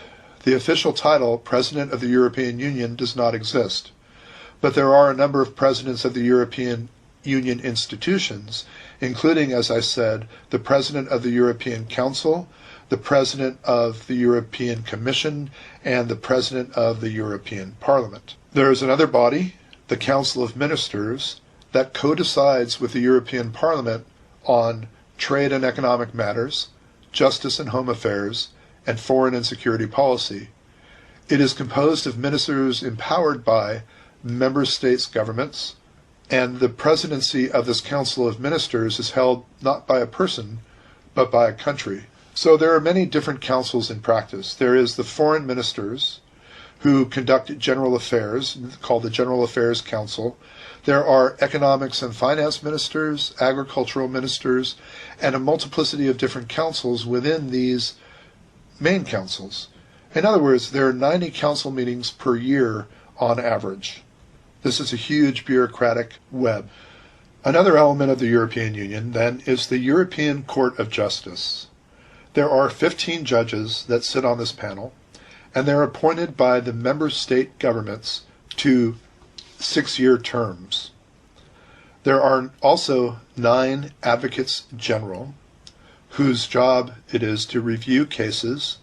the official title, President of the European Union, does not exist. But there are a number of presidents of the European Union institutions, including, as I said, the President of the European Council, the President of the European Commission, and the President of the European Parliament. There is another body, the Council of Ministers, that co-decides with the European Parliament on trade and economic matters, justice and home affairs, and foreign and security policy. It is composed of ministers empowered by member states' governments, and the presidency of this Council of Ministers is held not by a person, but by a country. So there are many different councils in practice. There is the foreign ministers, who conduct general affairs, called the General Affairs Council. There are economics and finance ministers, agricultural ministers, and a multiplicity of different councils within these main councils. In other words, there are 90 council meetings per year on average. This is a huge bureaucratic web. Another element of the European Union, then, is the European Court of Justice. There are 15 judges that sit on this panel, and they're appointed by the member state governments to 6-year terms. There are also 9 advocates general, whose job it is to review cases,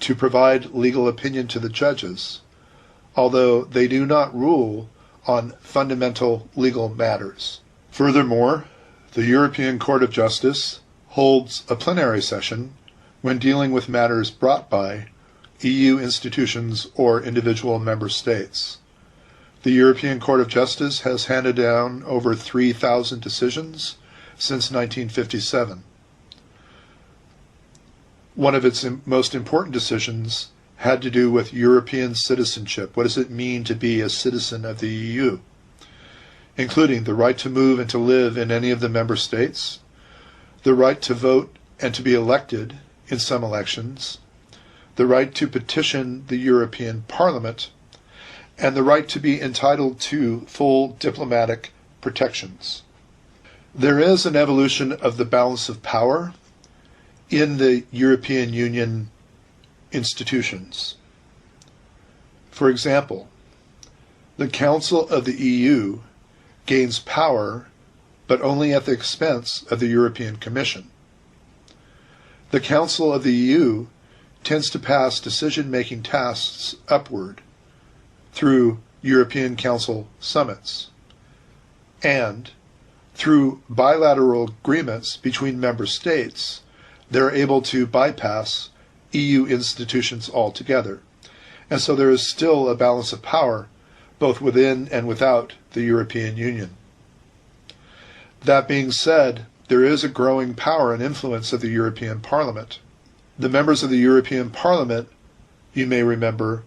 to provide legal opinion to the judges, although they do not rule on fundamental legal matters. Furthermore, the European Court of Justice holds a plenary session when dealing with matters brought by EU institutions or individual member states. The European Court of Justice has handed down over 3,000 decisions since 1957. One of its most important decisions had to do with European citizenship. What does it mean to be a citizen of the EU? Including the right to move and to live in any of the member states, the right to vote and to be elected in some elections, the right to petition the European Parliament, and the right to be entitled to full diplomatic protections. There is an evolution of the balance of power in the European Union institutions. For example, the Council of the EU gains power, but only at the expense of the European Commission. The Council of the EU tends to pass decision-making tasks upward through European Council summits and through bilateral agreements between member states. They're able to bypass EU institutions altogether. And so there is still a balance of power, both within and without the European Union. That being said, there is a growing power and influence of the European Parliament. The members of the European Parliament, you may remember,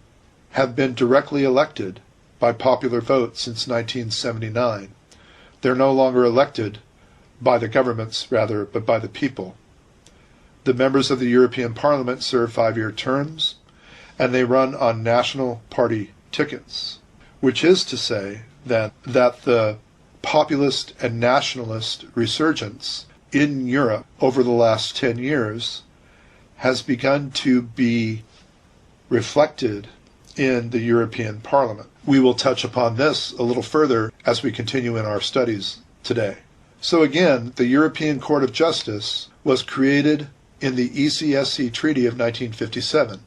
have been directly elected by popular vote since 1979. They're no longer elected by the governments, rather, but by the people. The members of the European Parliament serve 5-year terms, and they run on national party tickets, which is to say then that the populist and nationalist resurgence in Europe over the last 10 years has begun to be reflected in the European Parliament. We will touch upon this a little further as we continue in our studies today. So again, the European Court of Justice was created in the ECSC Treaty of 1957.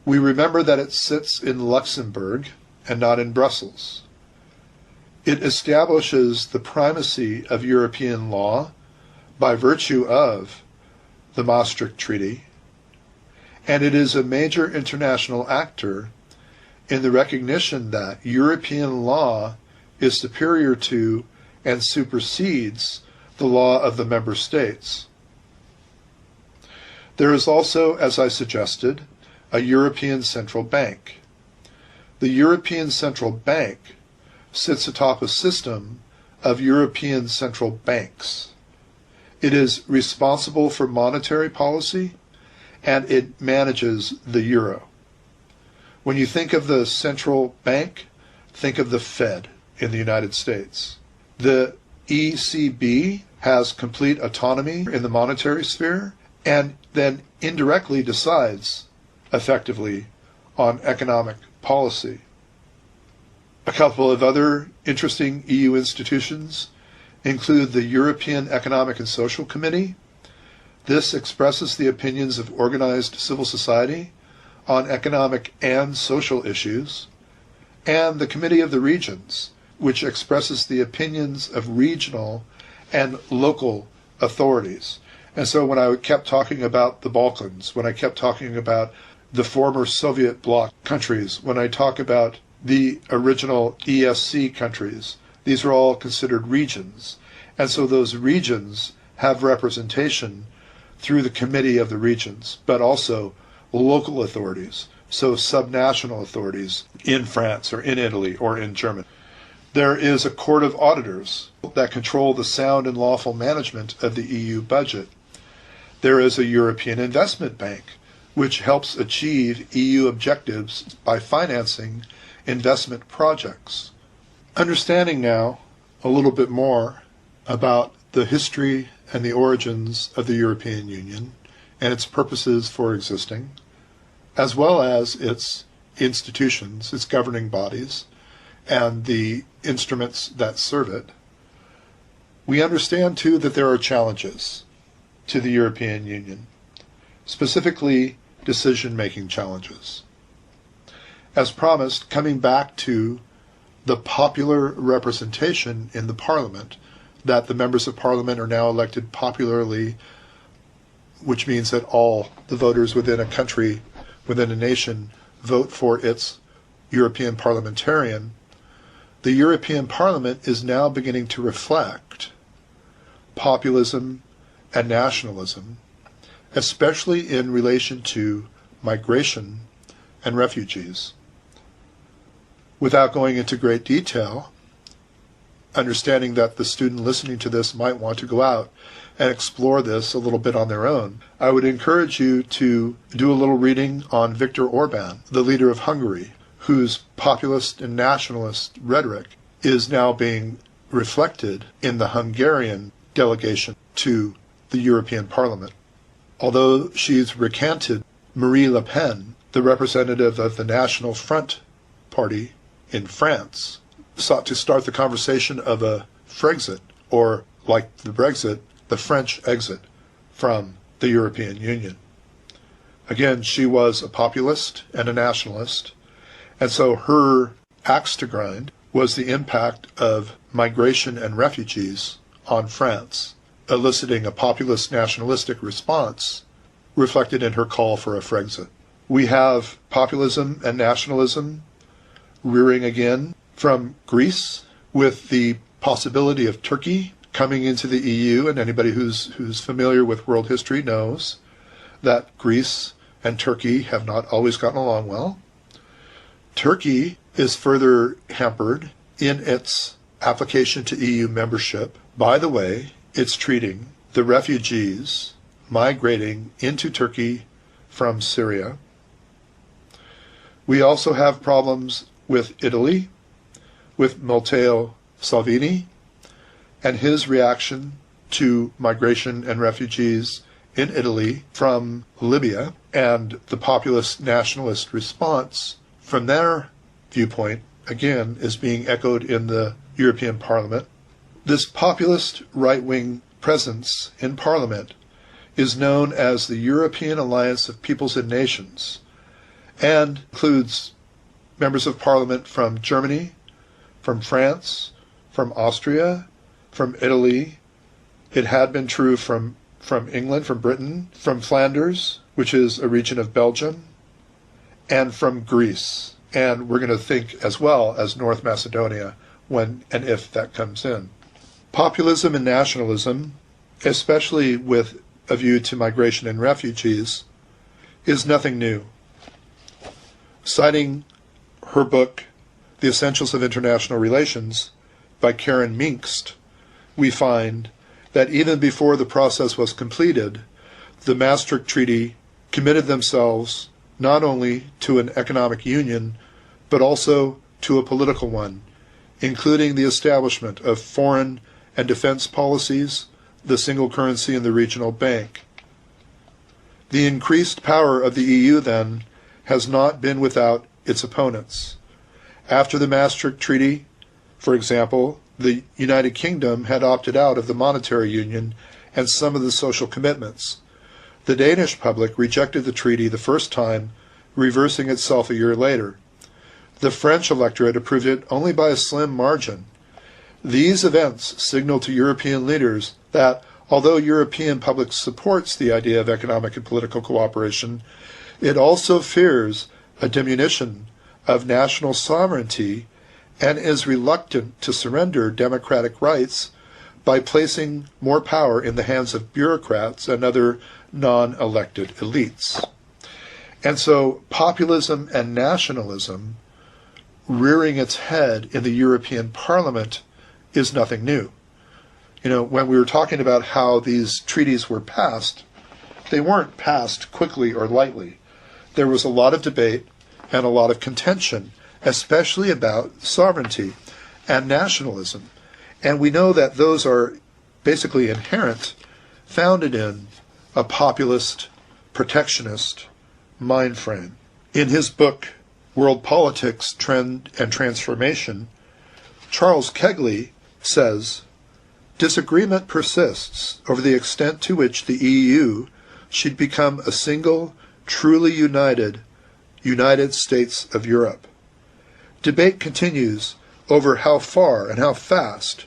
We remember that it sits in Luxembourg and not in Brussels. It establishes the primacy of European law by virtue of the Maastricht Treaty, and it is a major international actor in the recognition that European law is superior to and supersedes the law of the member states. There is also, as I suggested, a European Central Bank. The European Central Bank sits atop a system of European central banks. It is responsible for monetary policy, and it manages the euro. When you think of the central bank, think of the Fed in the United States. The ECB has complete autonomy in the monetary sphere and then indirectly decides effectively on economic policy. A couple of other interesting EU institutions include the European Economic and Social Committee. This expresses the opinions of organized civil society on economic and social issues, and the Committee of the Regions, which expresses the opinions of regional and local authorities. And so when I kept talking about the Balkans, when I kept talking about the former Soviet bloc countries, when I talk about the original ESC countries, these are all considered regions. And so those regions have representation through the Committee of the Regions, but also local authorities, so subnational authorities in France or in Italy or in Germany. There is a Court of Auditors that control the sound and lawful management of the EU budget. There is a European Investment Bank, which helps achieve EU objectives by financing investment projects. Understanding now a little bit more about the history and the origins of the European Union and its purposes for existing, as well as its institutions, its governing bodies, and the instruments that serve it, we understand too that there are challenges to the European Union, specifically decision-making challenges. As promised, coming back to the popular representation in the Parliament, that the members of Parliament are now elected popularly, which means that all the voters within a country, within a nation, vote for its European parliamentarian. The European Parliament is now beginning to reflect populism and nationalism, especially in relation to migration and refugees. Without going into great detail, understanding that the student listening to this might want to go out and explore this a little bit on their own, I would encourage you to do a little reading on Viktor Orban, the leader of Hungary, whose populist and nationalist rhetoric is now being reflected in the Hungarian delegation to the European Parliament. Although she's recanted, Marine Le Pen, the representative of the National Front Party in France, sought to start the conversation of a Frexit, or, like the Brexit, the French exit from the European Union. Again, she was a populist and a nationalist, and so her axe to grind was the impact of migration and refugees on France, eliciting a populist nationalistic response reflected in her call for a Frexit. We have populism and nationalism rearing again from Greece, with the possibility of Turkey coming into the EU, and anybody who's familiar with world history knows that Greece and Turkey have not always gotten along well. Turkey is further hampered in its application to EU membership by the way it's treating the refugees migrating into Turkey from Syria. We also have problems with Italy, with Matteo Salvini and his reaction to migration and refugees in Italy from Libya, and the populist nationalist response from their viewpoint, again, is being echoed in the European Parliament. This populist right-wing presence in Parliament is known as the European Alliance of Peoples and Nations, and includes members of Parliament from Germany, from France, from Austria, from Italy. It had been true from England, from Britain, from Flanders, which is a region of Belgium, and from Greece. And we're going to think as well as North Macedonia when and if that comes in. Populism and nationalism, especially with a view to migration and refugees, is nothing new. Citing her book, The Essentials of International Relations, by Karen Minkst, we find that even before the process was completed, the Maastricht Treaty committed themselves not only to an economic union, but also to a political one, including the establishment of foreign and defense policies, the single currency, and the regional bank. The increased power of the EU, then, has not been without its opponents. After the Maastricht Treaty, for example, the United Kingdom had opted out of the monetary union and some of the social commitments. The Danish public rejected the treaty the first time, reversing itself a year later. The French electorate approved it only by a slim margin. These events signal to European leaders that, although European public supports the idea of economic and political cooperation, it also fears a diminution of national sovereignty and is reluctant to surrender democratic rights by placing more power in the hands of bureaucrats and other non-elected elites. And so populism and nationalism rearing its head in the European Parliament is nothing new. You know, when we were talking about how these treaties were passed, they weren't passed quickly or lightly. There was a lot of debate and a lot of contention, especially about sovereignty and nationalism. And we know that those are basically inherent, founded in a populist, protectionist mind frame. In his book, World Politics, Trend and Transformation, Charles Kegley says, disagreement persists over the extent to which the EU should become a single, truly United States of Europe. Debate continues over how far and how fast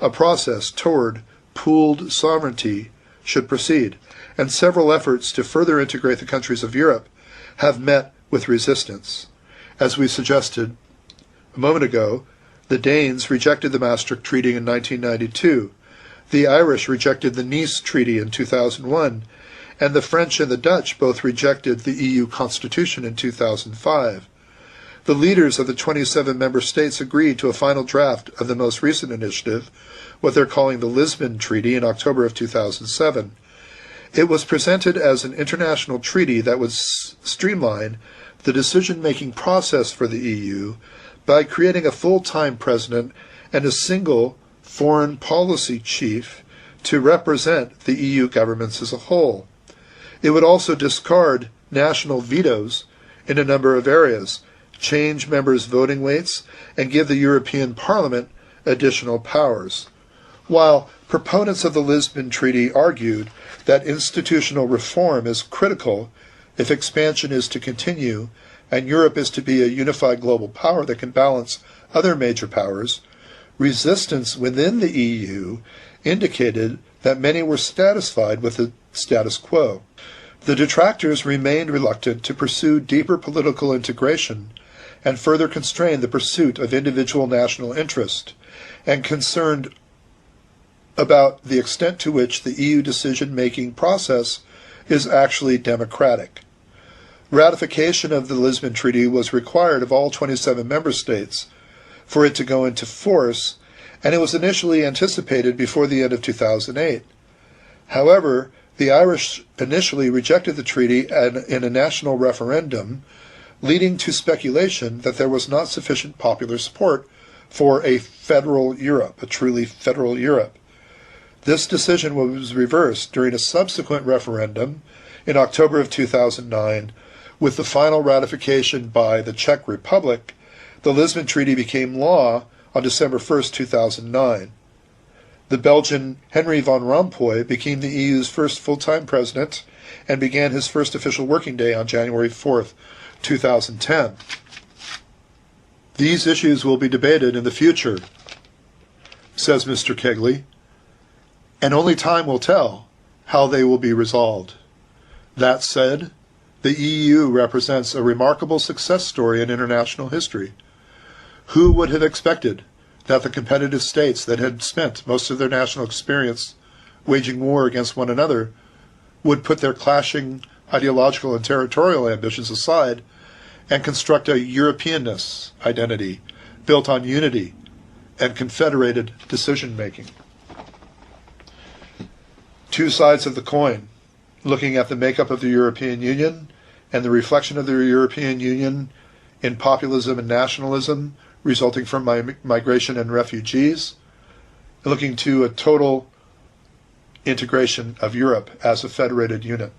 a process toward pooled sovereignty should proceed, and several efforts to further integrate the countries of Europe have met with resistance. As we suggested a moment ago, the Danes rejected the Maastricht Treaty in 1992, the Irish rejected the Nice Treaty in 2001, and the French and the Dutch both rejected the EU Constitution in 2005. The leaders of the 27 member states agreed to a final draft of the most recent initiative, what they're calling the Lisbon Treaty, in October of 2007. It was presented as an international treaty that would streamline the decision-making process for the EU by creating a full-time president and a single foreign policy chief to represent the EU governments as a whole. It would also discard national vetoes in a number of areas, change members' voting weights, and give the European Parliament additional powers. While proponents of the Lisbon Treaty argued that institutional reform is critical if expansion is to continue and Europe is to be a unified global power that can balance other major powers, resistance within the EU indicated that many were satisfied with the status quo. The detractors remained reluctant to pursue deeper political integration and further constrain the pursuit of individual national interest, and concerned about the extent to which the EU decision-making process is actually democratic. Ratification of the Lisbon Treaty was required of all 27 member states for it to go into force, and it was initially anticipated before the end of 2008. However, the Irish initially rejected the treaty in a national referendum, leading to speculation that there was not sufficient popular support for a federal Europe, a truly federal Europe. This decision was reversed during a subsequent referendum in October of 2009. With the final ratification by the Czech Republic, the Lisbon Treaty became law on December 1, 2009. The Belgian Henry Van Rompuy became the EU's first full-time president and began his first official working day on January 4, 2010. These issues will be debated in the future, says Mr. Kegley, and only time will tell how they will be resolved. That said, the EU represents a remarkable success story in international history. Who would have expected that the competitive states that had spent most of their national experience waging war against one another would put their clashing ideological and territorial ambitions aside and construct a Europeanness identity built on unity and confederated decision-making? Two sides of the coin, looking at the makeup of the European Union and the reflection of the European Union in populism and nationalism resulting from migration and refugees, looking to a total integration of Europe as a federated unit.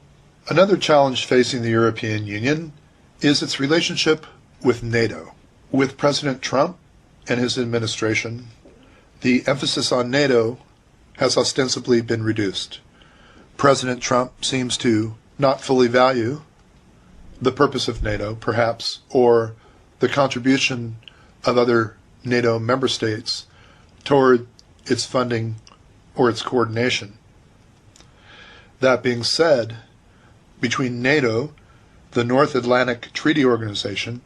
Another challenge facing the European Union is its relationship with NATO. With President Trump and his administration, the emphasis on NATO has ostensibly been reduced. President Trump seems to not fully value the purpose of NATO, perhaps, or the contribution of other NATO member states toward its funding or its coordination. That being said, between NATO, the North Atlantic Treaty Organization,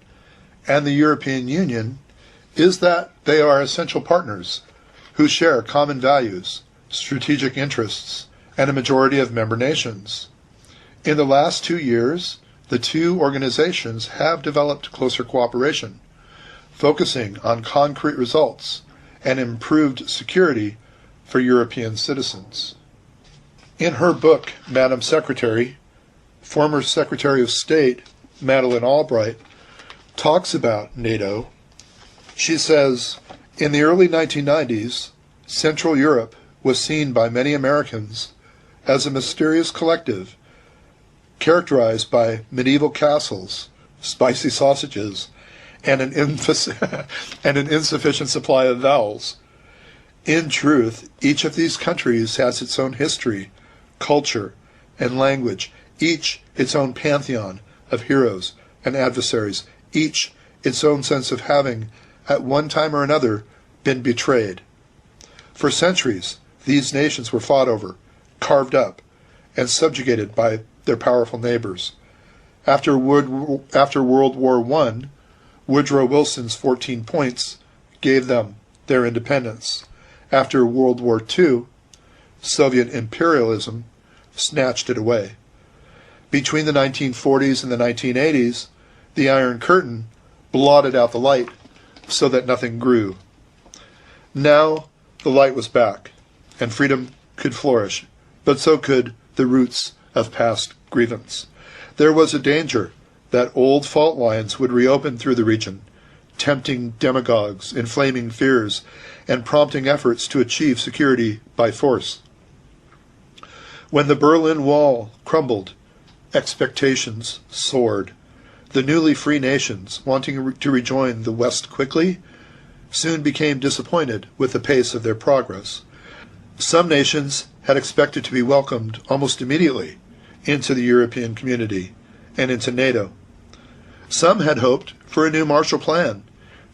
and the European Union is that they are essential partners who share common values, strategic interests, and a majority of member nations. In the last 2 years, the two organizations have developed closer cooperation, focusing on concrete results and improved security for European citizens. In her book, Madam Secretary, former Secretary of State Madeleine Albright talks about NATO. She says, in the early 1990s, Central Europe was seen by many Americans as a mysterious collective characterized by medieval castles, spicy sausages, and an insufficient supply of vowels. In truth, each of these countries has its own history, culture, and language, each its own pantheon of heroes and adversaries, each its own sense of having, at one time or another, been betrayed. For centuries, these nations were fought over, carved up, and subjugated by their powerful neighbors. After World War I, Woodrow Wilson's 14 points gave them their independence. After World War II, Soviet imperialism snatched it away. Between the 1940s and the 1980s, the Iron Curtain blotted out the light so that nothing grew. Now the light was back, and freedom could flourish, but so could the roots of past grievance. There was a danger that old fault lines would reopen through the region, tempting demagogues, inflaming fears, and prompting efforts to achieve security by force. When the Berlin Wall crumbled, expectations soared. The newly free nations, wanting to rejoin the West quickly, soon became disappointed with the pace of their progress. Some nations had expected to be welcomed almost immediately into the European community and into NATO. Some had hoped for a new Marshall Plan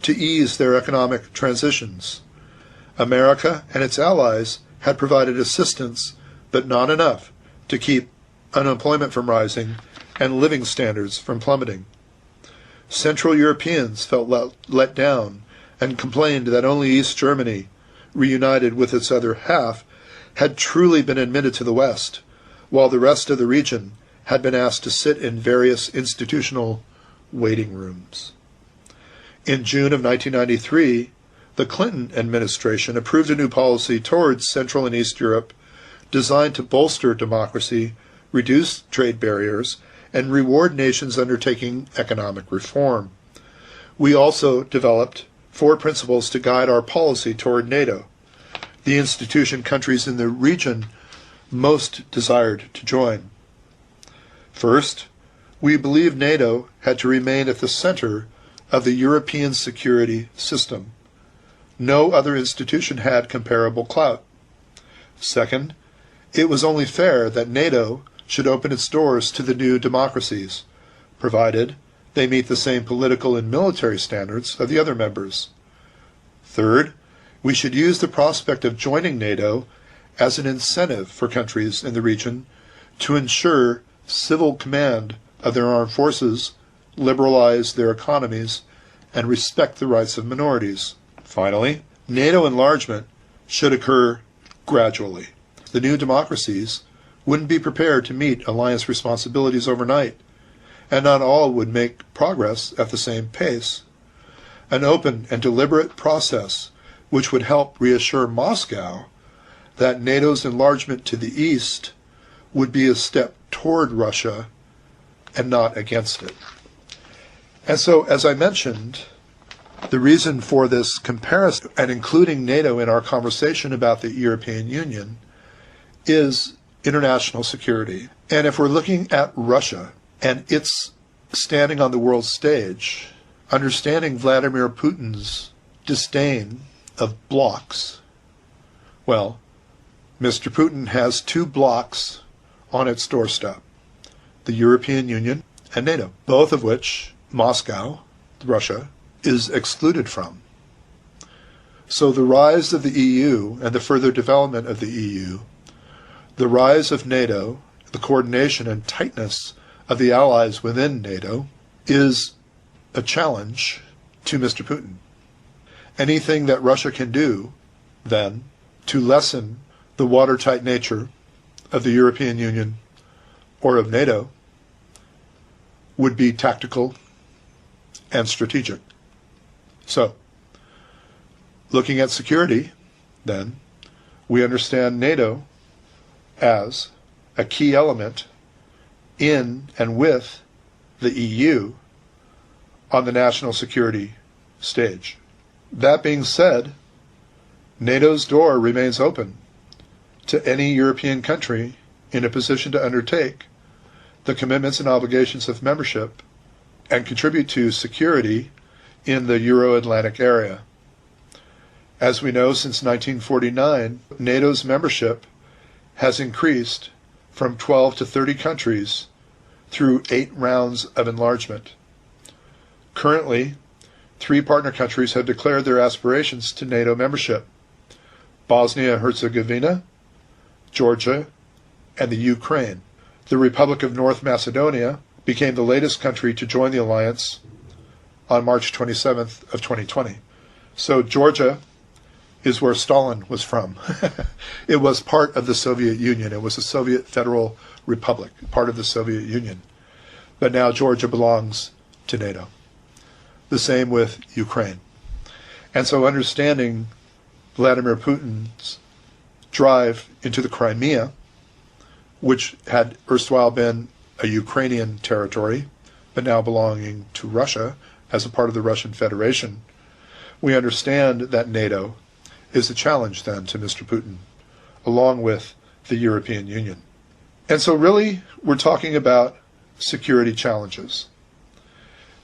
to ease their economic transitions. America and its allies had provided assistance, but not enough to keep unemployment from rising, and living standards from plummeting. Central Europeans felt let down and complained that only East Germany, reunited with its other half, had truly been admitted to the West, while the rest of the region had been asked to sit in various institutional waiting rooms. In June of 1993, the Clinton administration approved a new policy towards Central and East Europe designed to bolster democracy, reduce trade barriers, and reward nations undertaking economic reform. We also developed 4 principles to guide our policy toward NATO, the institution countries in the region most desired to join. First, we believe NATO had to remain at the center of the European security system. No other institution had comparable clout. Second, it was only fair that NATO should open its doors to the new democracies, provided they meet the same political and military standards of the other members. Third, we should use the prospect of joining NATO as an incentive for countries in the region to ensure civil command of their armed forces, liberalize their economies, and respect the rights of minorities. Finally, NATO enlargement should occur gradually. The new democracies wouldn't be prepared to meet alliance responsibilities overnight, and not all would make progress at the same pace. An open and deliberate process which would help reassure Moscow that NATO's enlargement to the east would be a step toward Russia and not against it. And so, as I mentioned, the reason for this comparison and including NATO in our conversation about the European Union is international security. And if we're looking at Russia and its standing on the world stage, understanding Vladimir Putin's disdain of blocks, well, Mr. Putin has 2 blocks on its doorstep, the European Union and NATO, both of which Moscow, Russia, is excluded from. So the rise of the EU and the further development of the EU, the rise of NATO, the coordination and tightness of the allies within NATO is a challenge to Mr. Putin. Anything that Russia can do, then, to lessen the watertight nature of the European Union or of NATO would be tactical and strategic. So, looking at security, then, we understand NATO as a key element in and with the EU on the national security stage. That being said, NATO's door remains open to any European country in a position to undertake the commitments and obligations of membership and contribute to security in the Euro-Atlantic area. As we know, since 1949, NATO's membership has increased from 12 to 30 countries through 8 rounds of enlargement. Currently, 3 partner countries have declared their aspirations to NATO membership: Bosnia and Herzegovina, Georgia, and the Ukraine. The Republic of North Macedonia became the latest country to join the alliance on March 27th of 2020. So Georgia is where Stalin was from. It was part of the Soviet Union. It was a Soviet Federal Republic, part of the Soviet Union. But now Georgia belongs to NATO. The same with Ukraine. And so understanding Vladimir Putin's drive into the Crimea, which had erstwhile been a Ukrainian territory, but now belonging to Russia as a part of the Russian Federation, we understand that NATO is a challenge then to Mr. Putin, along with the European Union. And so really, we're talking about security challenges.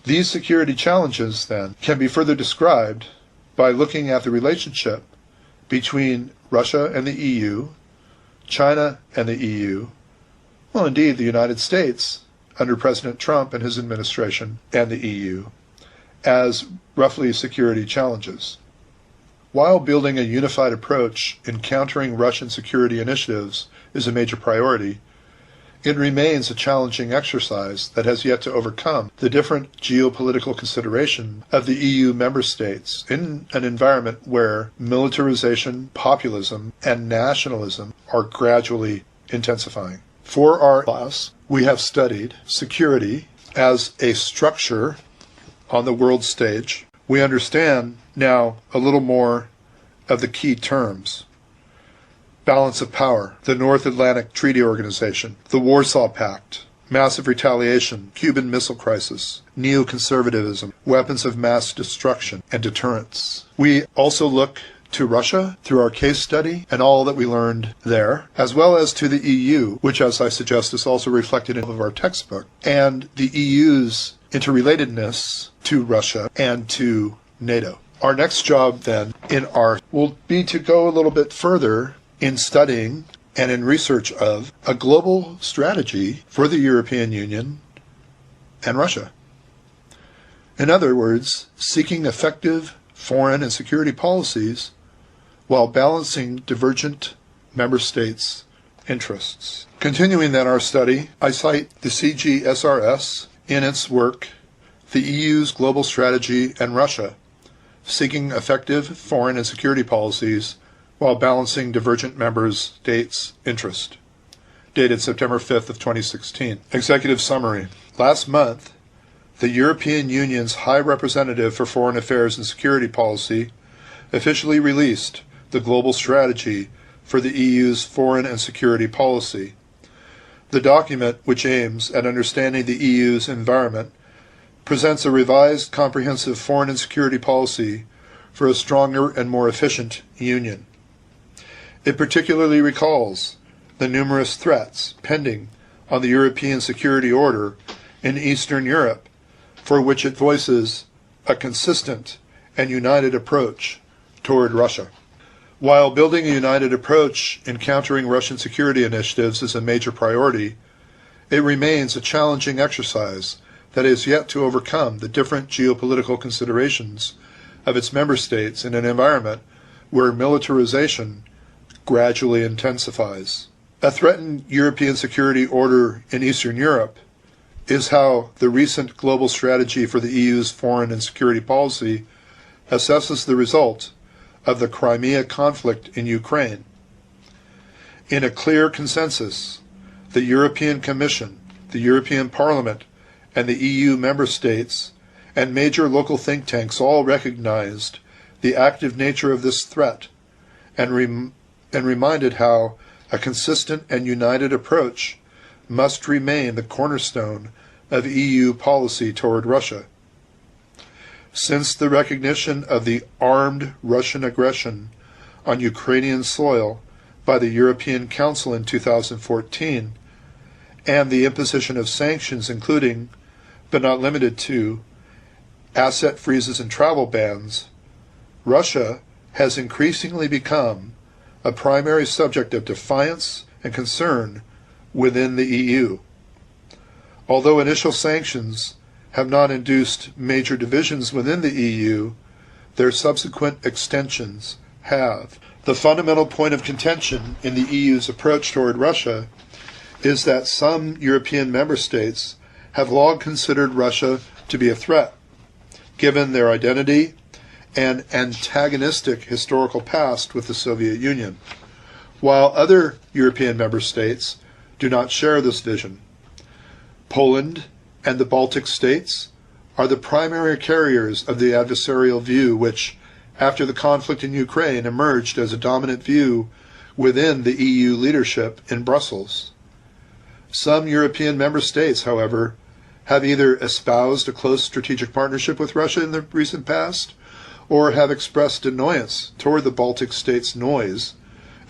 These security challenges, then, can be further described by looking at the relationship between Russia and the EU, China and the EU, well, indeed, the United States, under President Trump and his administration, and the EU, as roughly security challenges. While building a unified approach in countering Russian security initiatives is a major priority, It remains a challenging exercise that has yet to overcome the different geopolitical consideration of the EU member states in an environment where militarization, populism, and nationalism are gradually intensifying. For our class, we have studied security as a structure on the world stage. We understand now a little more of the key terms. Balance of power, the North Atlantic Treaty Organization, the Warsaw Pact, massive retaliation, Cuban Missile Crisis, neoconservatism, weapons of mass destruction, and deterrence. We also look to Russia through our case study and all that we learned there, as well as to the EU, which, as I suggest, is also reflected in our textbook, and the EU's interrelatedness to Russia and to NATO. Our next job then will be to go a little bit further in studying and in research of a global strategy for the European Union and Russia. In other words, seeking effective foreign and security policies while balancing divergent member states' interests. Continuing then our study, I cite the CGSRS in its work, The EU's Global Strategy and Russia, Seeking Effective Foreign and Security Policies while balancing divergent member states' interest, dated September 5th of 2016. Executive summary. Last month, the European Union's High Representative for Foreign Affairs and Security Policy officially released the global strategy for the EU's foreign and security policy. The document, which aims at understanding the EU's environment, presents a revised comprehensive foreign and security policy for a stronger and more efficient union. It particularly recalls the numerous threats pending on the European security order in Eastern Europe, for which it voices a consistent and united approach toward Russia. While building a united approach in countering Russian security initiatives is a major priority, it remains a challenging exercise that is yet to overcome the different geopolitical considerations of its member states in an environment where militarization gradually intensifies. A threatened European security order in Eastern Europe is how the recent global strategy for the EU's foreign and security policy assesses the result of the Crimea conflict in Ukraine. In a clear consensus, the European Commission, the European Parliament, and the EU member states and major local think tanks all recognized the active nature of this threat and reminded how a consistent and united approach must remain the cornerstone of EU policy toward Russia. Since the recognition of the armed Russian aggression on Ukrainian soil by the European Council in 2014 and the imposition of sanctions including, but not limited to, asset freezes and travel bans, Russia has increasingly become a primary subject of defiance and concern within the EU. Although initial sanctions have not induced major divisions within the EU, their subsequent extensions have. The fundamental point of contention in the EU's approach toward Russia is that some European member states have long considered Russia to be a threat, given their identity and antagonistic historical past with the Soviet Union, while other European member states do not share this vision. Poland and the Baltic states are the primary carriers of the adversarial view which, after the conflict in Ukraine, emerged as a dominant view within the EU leadership in Brussels. Some European member states, however, have either espoused a close strategic partnership with Russia in the recent past, or have expressed annoyance toward the Baltic states' noise,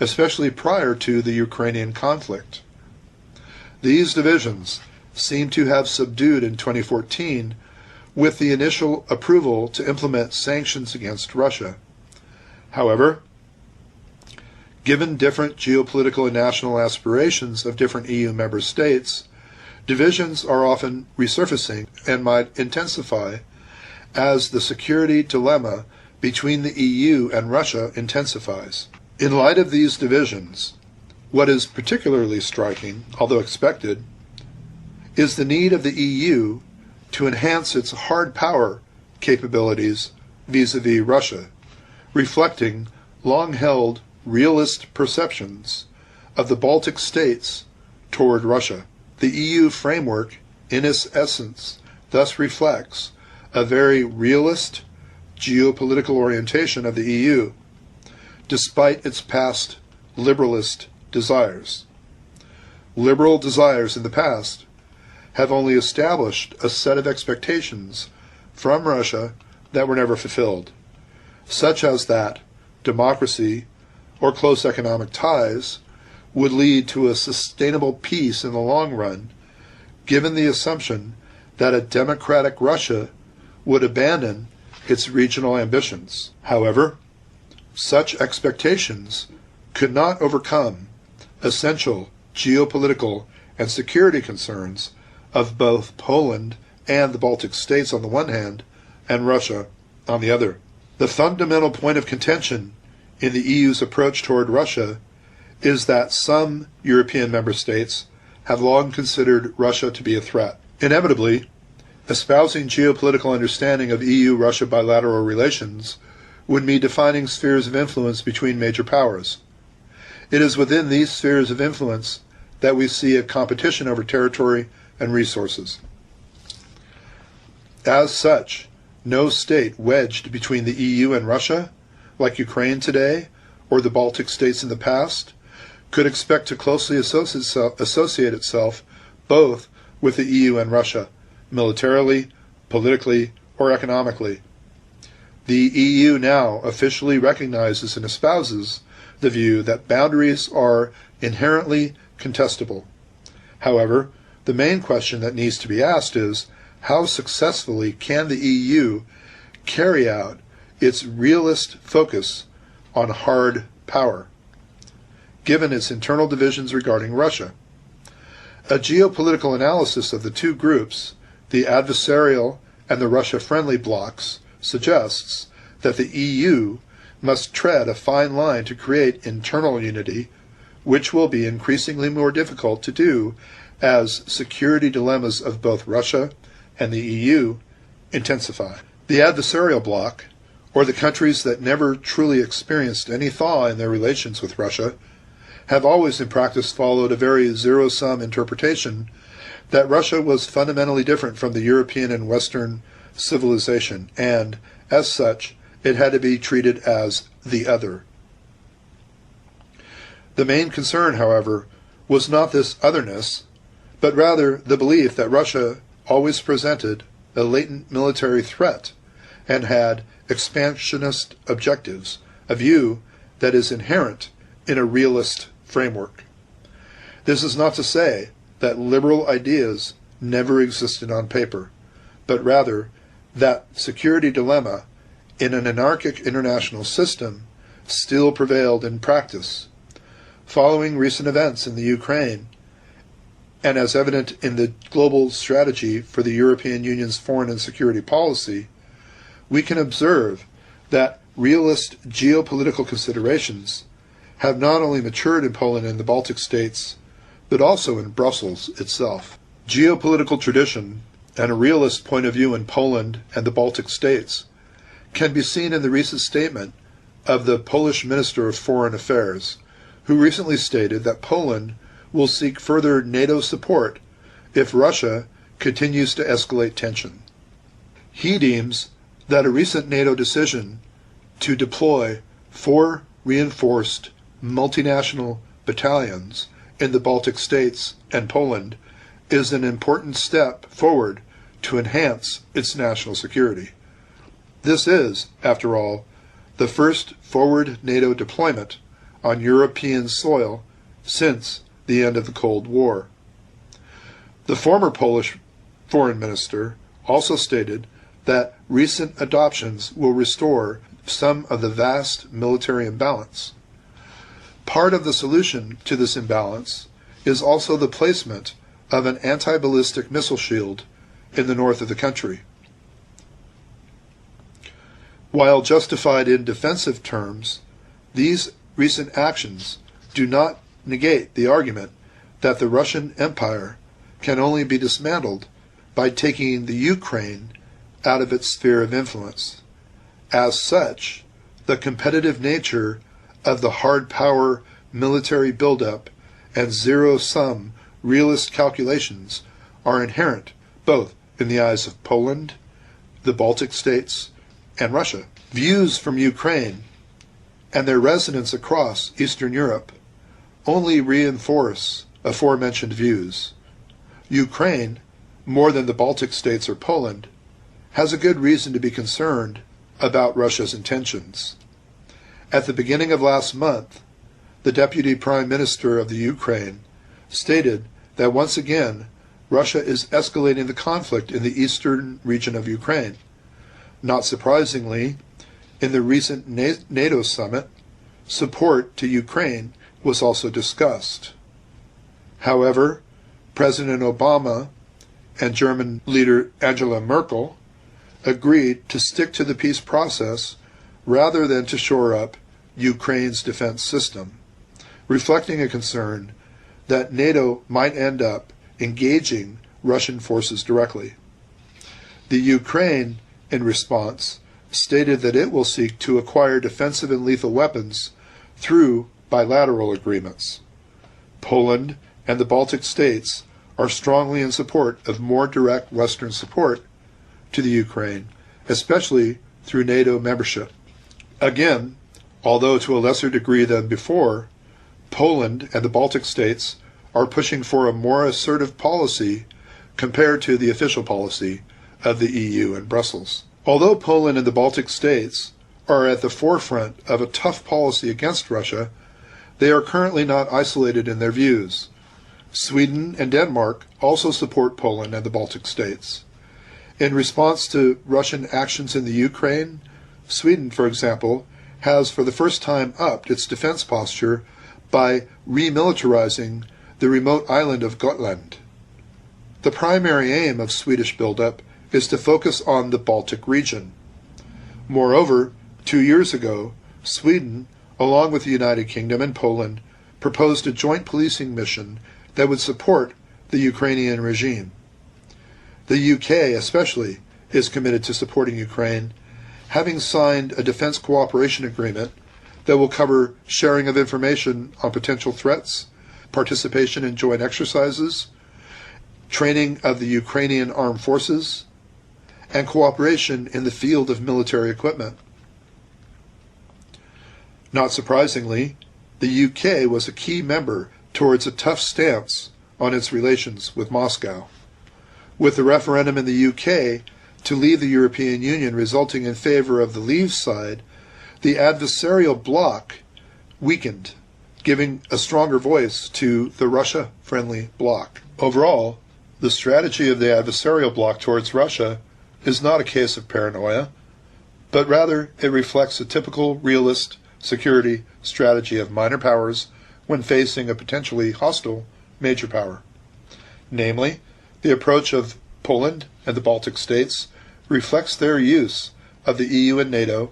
especially prior to the Ukrainian conflict. These divisions seem to have subdued in 2014 with the initial approval to implement sanctions against Russia. However, given different geopolitical and national aspirations of different EU member states, divisions are often resurfacing and might intensify as the security dilemma between the EU and Russia intensifies. In light of these divisions, What is particularly striking, although expected, is the need of the EU to enhance its hard power capabilities vis-à-vis Russia, reflecting long-held realist perceptions of the Baltic states toward Russia. The EU framework, in its essence, thus reflects a very realist geopolitical orientation of the EU, despite its past liberalist desires. Liberal desires in the past have only established a set of expectations from Russia that were never fulfilled, such as that democracy or close economic ties would lead to a sustainable peace in the long run, given the assumption that a democratic Russia would abandon its regional ambitions. However, such expectations could not overcome essential geopolitical and security concerns of both Poland and the Baltic states on the one hand, and Russia on the other. The fundamental point of contention in the EU's approach toward Russia is that some European member states have long considered Russia to be a threat. Inevitably, espousing geopolitical understanding of EU-Russia bilateral relations would mean defining spheres of influence between major powers. It is within these spheres of influence that we see a competition over territory and resources. As such, no state wedged between the EU and Russia, like Ukraine today or the Baltic states in the past, could expect to closely associate itself both with the EU and Russia, militarily, politically, or economically. The EU now officially recognizes and espouses the view that boundaries are inherently contestable. However, the main question that needs to be asked is, how successfully can the EU carry out its realist focus on hard power, given its internal divisions regarding Russia? A geopolitical analysis of the two groups, the adversarial and the Russia-friendly blocs, suggests that the EU must tread a fine line to create internal unity, which will be increasingly more difficult to do as security dilemmas of both Russia and the EU intensify. The adversarial bloc, or the countries that never truly experienced any thaw in their relations with Russia, have always in practice followed a very zero-sum interpretation that Russia was fundamentally different from the European and Western civilization, and, as such, it had to be treated as the other. The main concern, however, was not this otherness, but rather the belief that Russia always presented a latent military threat and had expansionist objectives, a view that is inherent in a realist framework. This is not to say that liberal ideas never existed on paper, but rather that security dilemma in an anarchic international system still prevailed in practice. Following recent events in the Ukraine, and as evident in the global strategy for the European Union's foreign and security policy, we can observe that realist geopolitical considerations have not only matured in Poland and the Baltic states, but also in Brussels itself. Geopolitical tradition and a realist point of view in Poland and the Baltic states can be seen in the recent statement of the Polish Minister of Foreign Affairs, who recently stated that Poland will seek further NATO support if Russia continues to escalate tension. He deems that a recent NATO decision to deploy 4 reinforced multinational battalions in the Baltic states and Poland is an important step forward to enhance its national security. This is, after all, the first forward NATO deployment on European soil since the end of the Cold War. The former Polish foreign minister also stated that recent adoptions will restore some of the vast military imbalance. Part of the solution to this imbalance is also the placement of an anti-ballistic missile shield in the north of the country. While justified in defensive terms, these recent actions do not negate the argument that the Russian Empire can only be dismantled by taking the Ukraine out of its sphere of influence. As such, the competitive nature of the hard power military buildup and zero-sum realist calculations are inherent both in the eyes of Poland, the Baltic states, and Russia. Views from Ukraine and their resonance across Eastern Europe only reinforce aforementioned views. Ukraine, more than the Baltic states or Poland, has a good reason to be concerned about Russia's intentions. At the beginning of last month, the Deputy Prime Minister of the Ukraine stated that once again Russia is escalating the conflict in the eastern region of Ukraine. Not surprisingly, in the recent NATO summit, support to Ukraine was also discussed. However, President Obama and German leader Angela Merkel agreed to stick to the peace process rather than to shore up Ukraine's defense system, reflecting a concern that NATO might end up engaging Russian forces directly. The Ukraine, in response, stated that it will seek to acquire defensive and lethal weapons through bilateral agreements. Poland and the Baltic states are strongly in support of more direct Western support to the Ukraine, especially through NATO membership. Again, although to a lesser degree than before, Poland and the Baltic states are pushing for a more assertive policy compared to the official policy of the EU and Brussels. Although Poland and the Baltic states are at the forefront of a tough policy against Russia, they are currently not isolated in their views. Sweden and Denmark also support Poland and the Baltic states. In response to Russian actions in the Ukraine, Sweden, for example, has for the first time upped its defense posture by remilitarizing the remote island of Gotland. The primary aim of Swedish buildup is to focus on the Baltic region. Moreover, 2 years ago, Sweden, along with the United Kingdom and Poland, proposed a joint policing mission that would support the Ukrainian regime. The UK, especially, is committed to supporting Ukraine, having signed a defense cooperation agreement that will cover sharing of information on potential threats, participation in joint exercises, training of the Ukrainian armed forces, and cooperation in the field of military equipment. Not surprisingly, the UK was a key member towards a tough stance on its relations with Moscow. With the referendum in the UK to leave the European Union resulting in favor of the Leave side, the adversarial bloc weakened, giving a stronger voice to the Russia-friendly bloc. Overall, the strategy of the adversarial bloc towards Russia is not a case of paranoia, but rather it reflects a typical realist security strategy of minor powers when facing a potentially hostile major power. Namely, the approach of Poland and the Baltic states reflects their use of the EU and NATO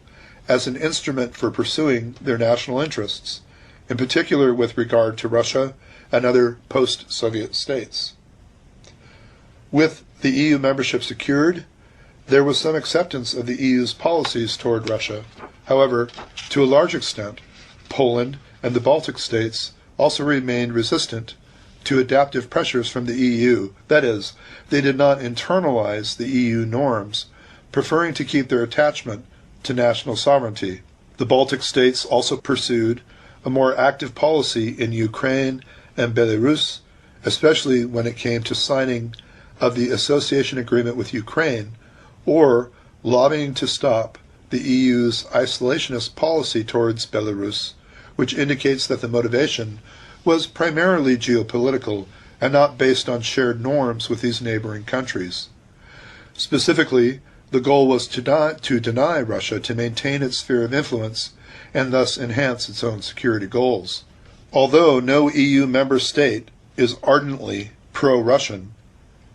as an instrument for pursuing their national interests, in particular with regard to Russia and other post-Soviet states. With the EU membership secured, there was some acceptance of the EU's policies toward Russia. However, to a large extent, Poland and the Baltic states also remained resistant to adaptive pressures from the EU. That is, they did not internalize the EU norms, preferring to keep their attachment to national sovereignty. The Baltic states also pursued a more active policy in Ukraine and Belarus, especially when it came to signing of the association agreement with Ukraine, or lobbying to stop the EU's isolationist policy towards Belarus, which indicates that the motivation was primarily geopolitical and not based on shared norms with these neighboring countries. Specifically, the goal was to deny Russia to maintain its sphere of influence and thus enhance its own security goals. Although no EU member state is ardently pro-Russian,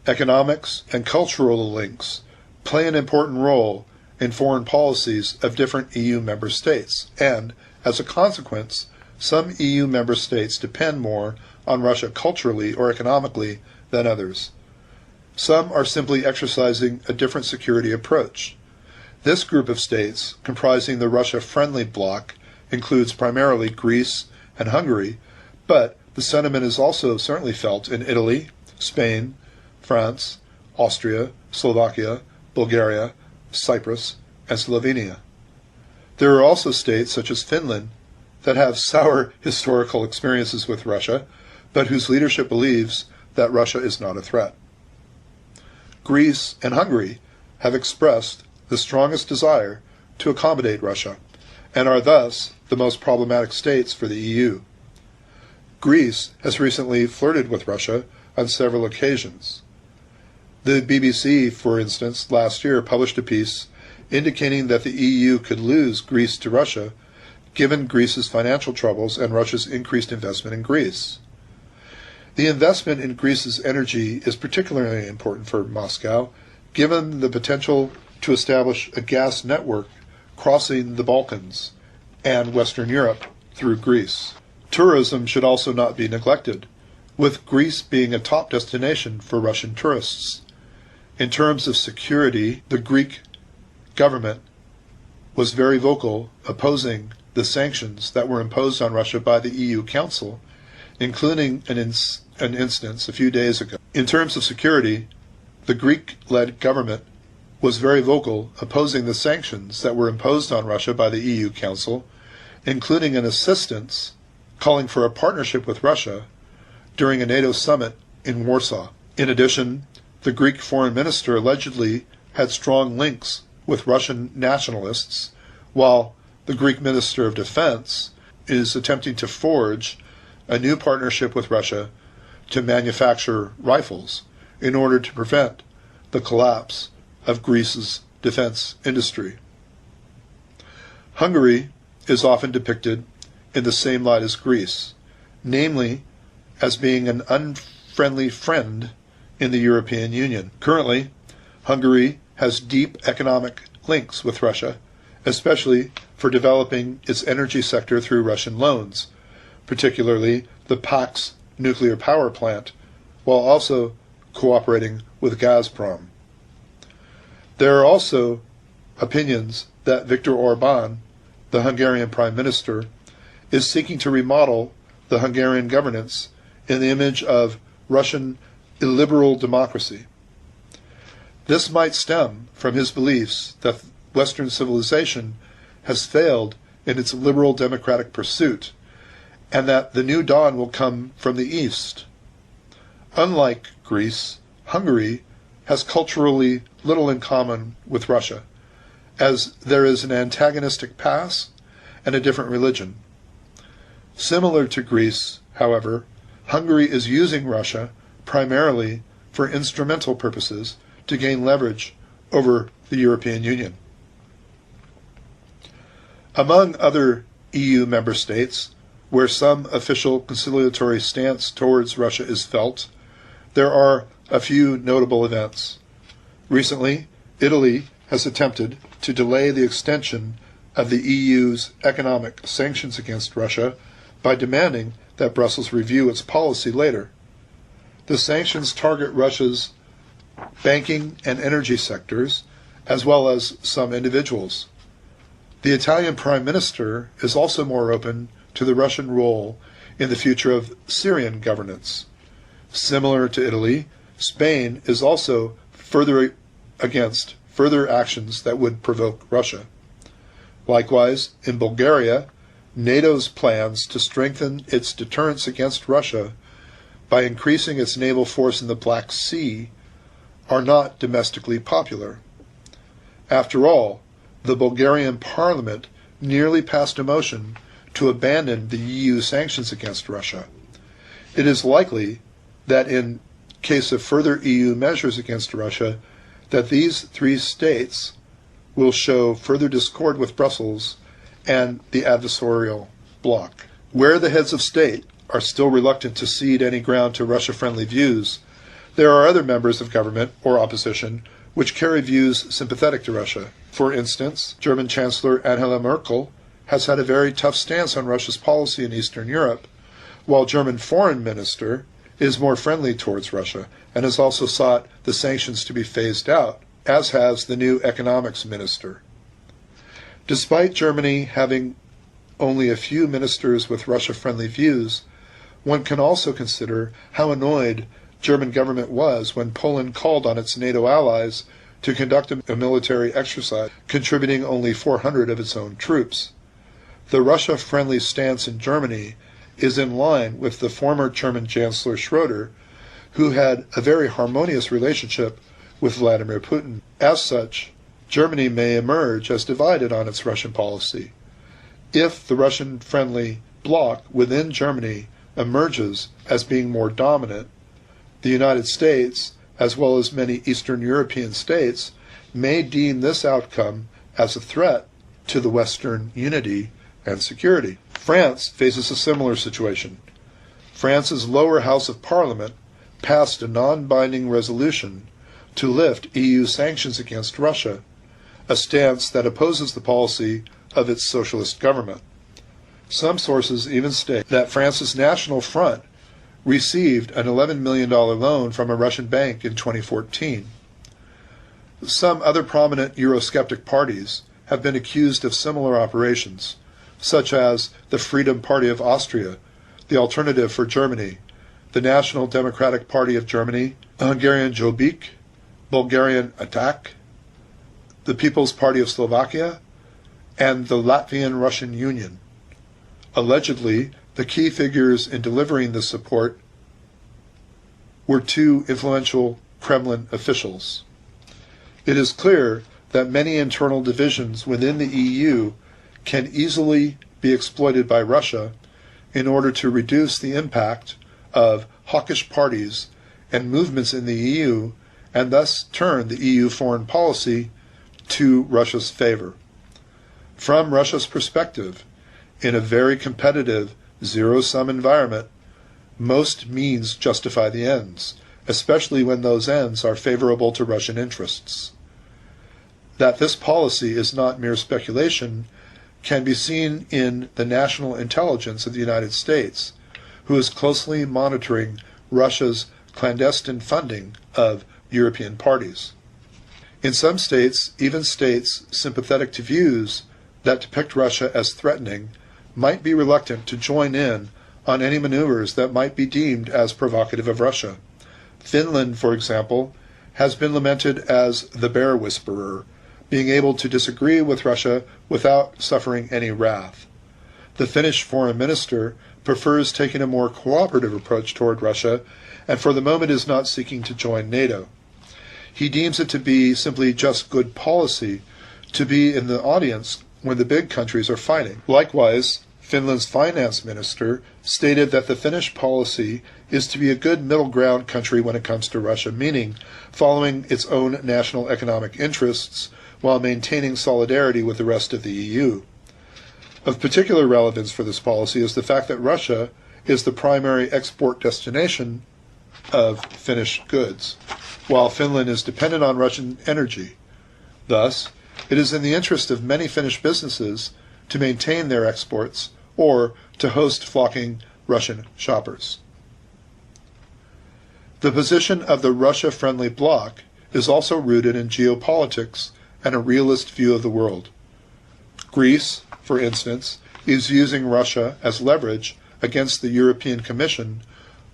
economics and cultural links play an important role in foreign policies of different EU member states, and, as a consequence, some EU member states depend more on Russia culturally or economically than others. Some are simply exercising a different security approach. This group of states, comprising the Russia-friendly bloc, includes primarily Greece and Hungary, but the sentiment is also certainly felt in Italy, Spain, France, Austria, Slovakia, Bulgaria, Cyprus, and Slovenia. There are also states such as Finland that have sour historical experiences with Russia, but whose leadership believes that Russia is not a threat. Greece and Hungary have expressed the strongest desire to accommodate Russia, and are thus the most problematic states for the EU. Greece has recently flirted with Russia on several occasions. The BBC, for instance, last year published a piece indicating that the EU could lose Greece to Russia, given Greece's financial troubles and Russia's increased investment in Greece. The investment in Greece's energy is particularly important for Moscow, given the potential to establish a gas network crossing the Balkans and Western Europe through Greece. Tourism should also not be neglected, with Greece being a top destination for Russian tourists. In terms of security, the Greek government was very vocal opposing the sanctions that were imposed on Russia by the EU Council, including an instance a few days ago. In terms of security, the Greek-led government was very vocal opposing the sanctions that were imposed on Russia by the EU Council, including an assistance calling for a partnership with Russia during a NATO summit in Warsaw. In addition, the Greek foreign minister allegedly had strong links with Russian nationalists, while the Greek Minister of Defense is attempting to forge a new partnership with Russia to manufacture rifles in order to prevent the collapse of Greece's defense industry. Hungary is often depicted in the same light as Greece, namely as being an unfriendly friend in the European Union. Currently, Hungary has deep economic links with Russia, especially for developing its energy sector through Russian loans, particularly the Pact's nuclear power plant, while also cooperating with Gazprom. There are also opinions that Viktor Orbán, the Hungarian Prime Minister, is seeking to remodel the Hungarian governance in the image of Russian illiberal democracy. This might stem from his beliefs that Western civilization has failed in its liberal democratic pursuit, and that the new dawn will come from the East. Unlike Greece, Hungary has culturally little in common with Russia, as there is an antagonistic past and a different religion. Similar to Greece, however, Hungary is using Russia primarily for instrumental purposes to gain leverage over the European Union. Among other EU member states, where some official conciliatory stance towards Russia is felt, there are a few notable events. Recently, Italy has attempted to delay the extension of the EU's economic sanctions against Russia by demanding that Brussels review its policy later. The sanctions target Russia's banking and energy sectors, as well as some individuals. The Italian Prime Minister is also more open to the Russian role in the future of Syrian governance. Similar to Italy, Spain is also further against further actions that would provoke Russia. Likewise, in Bulgaria, NATO's plans to strengthen its deterrence against Russia by increasing its naval force in the Black Sea are not domestically popular. After all, the Bulgarian parliament nearly passed a motion to abandon the EU sanctions against Russia. It is likely that in case of further EU measures against Russia, that these three states will show further discord with Brussels and the adversarial bloc. Where the heads of state are still reluctant to cede any ground to Russia-friendly views, there are other members of government or opposition which carry views sympathetic to Russia. For instance, German Chancellor Angela Merkel has had a very tough stance on Russia's policy in Eastern Europe, while German foreign minister is more friendly towards Russia and has also sought the sanctions to be phased out, as has the new economics minister. Despite Germany having only a few ministers with Russia-friendly views, one can also consider how annoyed German government was when Poland called on its NATO allies to conduct a military exercise, contributing only 400 of its own troops. The Russia-friendly stance in Germany is in line with the former German Chancellor Schroeder, who had a very harmonious relationship with Vladimir Putin. As such, Germany may emerge as divided on its Russian policy. If the Russian-friendly bloc within Germany emerges as being more dominant, the United States, as well as many Eastern European states, may deem this outcome as a threat to the Western unity and security. France faces a similar situation. France's lower house of parliament passed a non-binding resolution to lift EU sanctions against Russia, a stance that opposes the policy of its socialist government. Some sources even state that France's National Front received an $11 million loan from a Russian bank in 2014. Some other prominent Eurosceptic parties have been accused of similar operations, such as the Freedom Party of Austria, the Alternative for Germany, the National Democratic Party of Germany, Hungarian Jobbik, Bulgarian Attack, the People's Party of Slovakia, and the Latvian-Russian Union. Allegedly, the key figures in delivering this support were two influential Kremlin officials. It is clear that many internal divisions within the EU can easily be exploited by Russia in order to reduce the impact of hawkish parties and movements in the EU and thus turn the EU foreign policy to Russia's favor. From Russia's perspective, in a very competitive, zero-sum environment, most means justify the ends, especially when those ends are favorable to Russian interests. That this policy is not mere speculation can be seen in the national intelligence of the United States, who is closely monitoring Russia's clandestine funding of European parties. In some states, even states sympathetic to views that depict Russia as threatening might be reluctant to join in on any maneuvers that might be deemed as provocative of Russia. Finland, for example, has been lamented as the bear whisperer, being able to disagree with Russia without suffering any wrath. The Finnish foreign minister prefers taking a more cooperative approach toward Russia and for the moment is not seeking to join NATO. He deems it to be simply just good policy to be in the audience when the big countries are fighting. Likewise, Finland's finance minister stated that the Finnish policy is to be a good middle ground country when it comes to Russia, meaning following its own national economic interests while maintaining solidarity with the rest of the EU. Of particular relevance for this policy is the fact that Russia is the primary export destination of Finnish goods, while Finland is dependent on Russian energy. Thus, it is in the interest of many Finnish businesses to maintain their exports or to host flocking Russian shoppers. The position of the Russia-friendly bloc is also rooted in geopolitics and a realist view of the world. Greece, for instance, is using Russia as leverage against the European Commission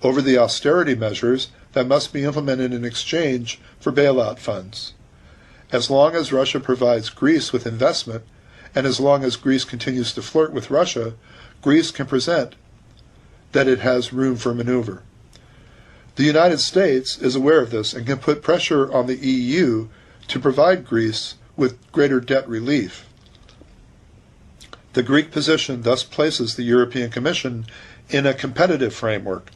over the austerity measures that must be implemented in exchange for bailout funds. As long as Russia provides Greece with investment, and as long as Greece continues to flirt with Russia, Greece can present that it has room for maneuver. The United States is aware of this and can put pressure on the EU to provide Greece with greater debt relief. The Greek position thus places the European Commission in a competitive framework,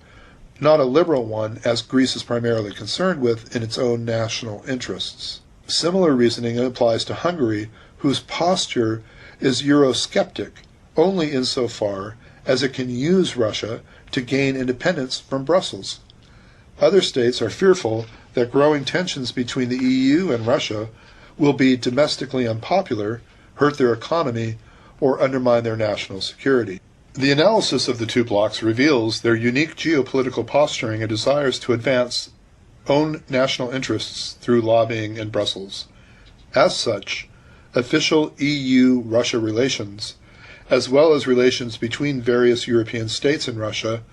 not a liberal one as Greece is primarily concerned with in its own national interests. Similar reasoning applies to Hungary, whose posture is Eurosceptic only insofar as it can use Russia to gain independence from Brussels. Other states are fearful that growing tensions between the EU and Russia will be domestically unpopular, hurt their economy, or undermine their national security. The analysis of the two blocs reveals their unique geopolitical posturing and desires to advance own national interests through lobbying in Brussels. As such, official EU-Russia relations, as well as relations between various European states and Russia,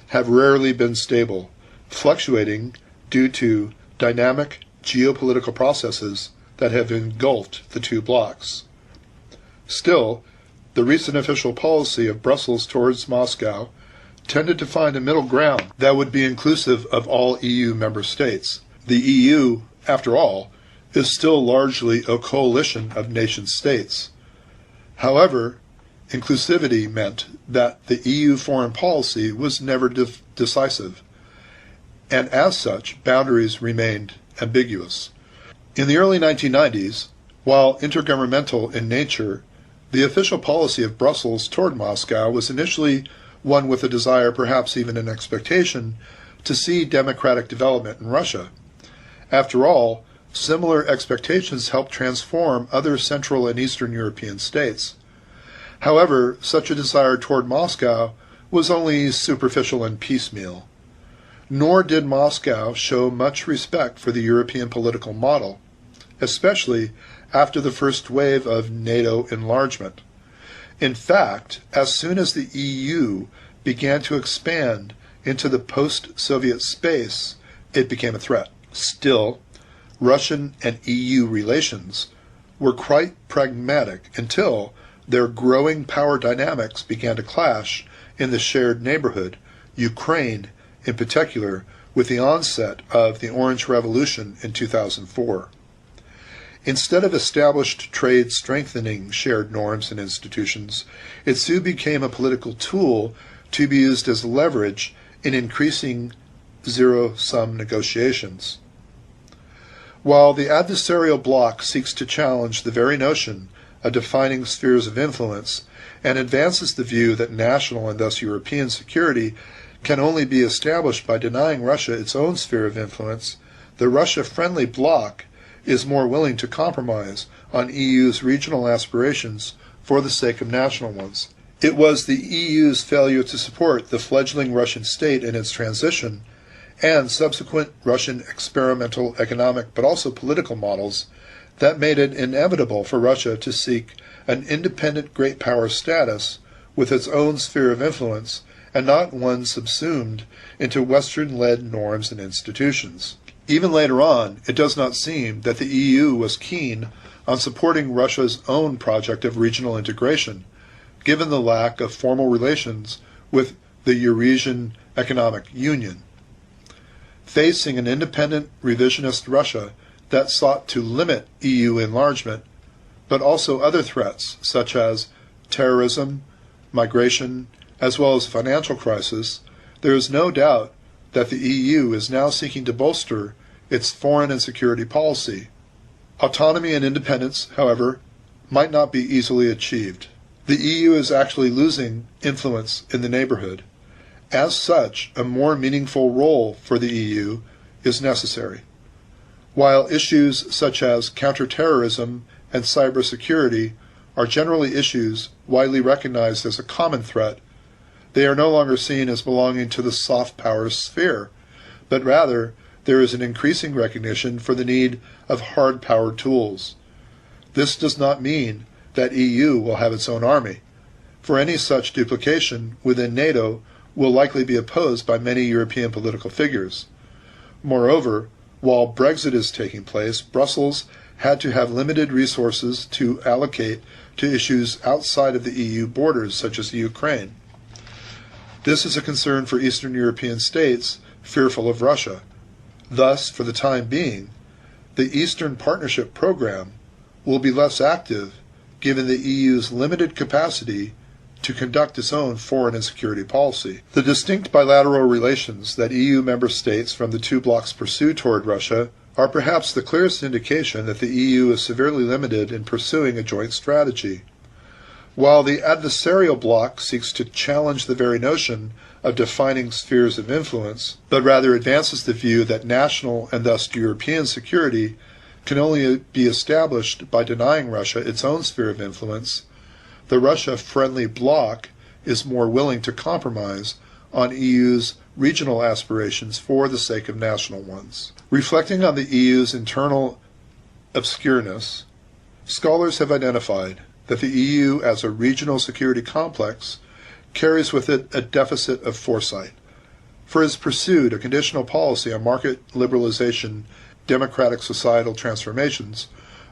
have rarely been stable, fluctuating due to dynamic geopolitical processes that have engulfed the two blocs. Still, the recent official policy of Brussels towards Moscow tended to find a middle ground that would be inclusive of all EU member states. The EU, after all, is still largely a coalition of nation-states. However, inclusivity meant that the EU foreign policy was never decisive, and as such, boundaries remained ambiguous. In the early 1990s, while intergovernmental in nature, the official policy of Brussels toward Moscow was initially one with a desire, perhaps even an expectation, to see democratic development in Russia. After all, similar expectations helped transform other Central and Eastern European states. However, such a desire toward Moscow was only superficial and piecemeal. Nor did Moscow show much respect for the European political model, especially after the first wave of NATO enlargement. In fact, as soon as the EU began to expand into the post-Soviet space, it became a threat. Still, Russian and EU relations were quite pragmatic until their growing power dynamics began to clash in the shared neighborhood, Ukraine in particular, with the onset of the Orange Revolution in 2004. Instead of established trade strengthening shared norms and institutions, it soon became a political tool to be used as leverage in increasing zero-sum negotiations. While the adversarial bloc seeks to challenge the very notion of defining spheres of influence and advances the view that national and thus European security can only be established by denying Russia its own sphere of influence, the Russia-friendly bloc is more willing to compromise on EU's regional aspirations for the sake of national ones. It was the EU's failure to support the fledgling Russian state in its transition and subsequent Russian experimental economic but also political models that made it inevitable for Russia to seek an independent great power status with its own sphere of influence and not one subsumed into Western-led norms and institutions. Even later on, it does not seem that the EU was keen on supporting Russia's own project of regional integration, given the lack of formal relations with the Eurasian Economic Union. Facing an independent revisionist Russia that sought to limit EU enlargement, but also other threats such as terrorism, migration, as well as financial crisis, there is no doubt that the EU is now seeking to bolster its foreign and security policy. Autonomy and independence, however, might not be easily achieved. The EU is actually losing influence in the neighborhood. As such, a more meaningful role for the EU is necessary. While issues such as counterterrorism and cybersecurity are generally issues widely recognized as a common threat, they are no longer seen as belonging to the soft power sphere, but rather there is an increasing recognition for the need of hard power tools. This does not mean that EU will have its own army, for any such duplication within NATO will likely be opposed by many European political figures. Moreover, while Brexit is taking place, Brussels had to have limited resources to allocate to issues outside of the EU borders, such as Ukraine. This is a concern for Eastern European states fearful of Russia. Thus, for the time being, the Eastern Partnership Program will be less active given the EU's limited capacity to conduct its own foreign and security policy. The distinct bilateral relations that EU member states from the two blocs pursue toward Russia are perhaps the clearest indication that the EU is severely limited in pursuing a joint strategy. While the adversarial bloc seeks to challenge the very notion of defining spheres of influence, but rather advances the view that national and thus European security can only be established by denying Russia its own sphere of influence, the Russia-friendly bloc is more willing to compromise on EU's regional aspirations for the sake of national ones. Reflecting on the EU's internal obscureness, scholars have identified that the EU as a regional security complex carries with it a deficit of foresight, for it has pursued a conditional policy on market liberalization, democratic societal transformations,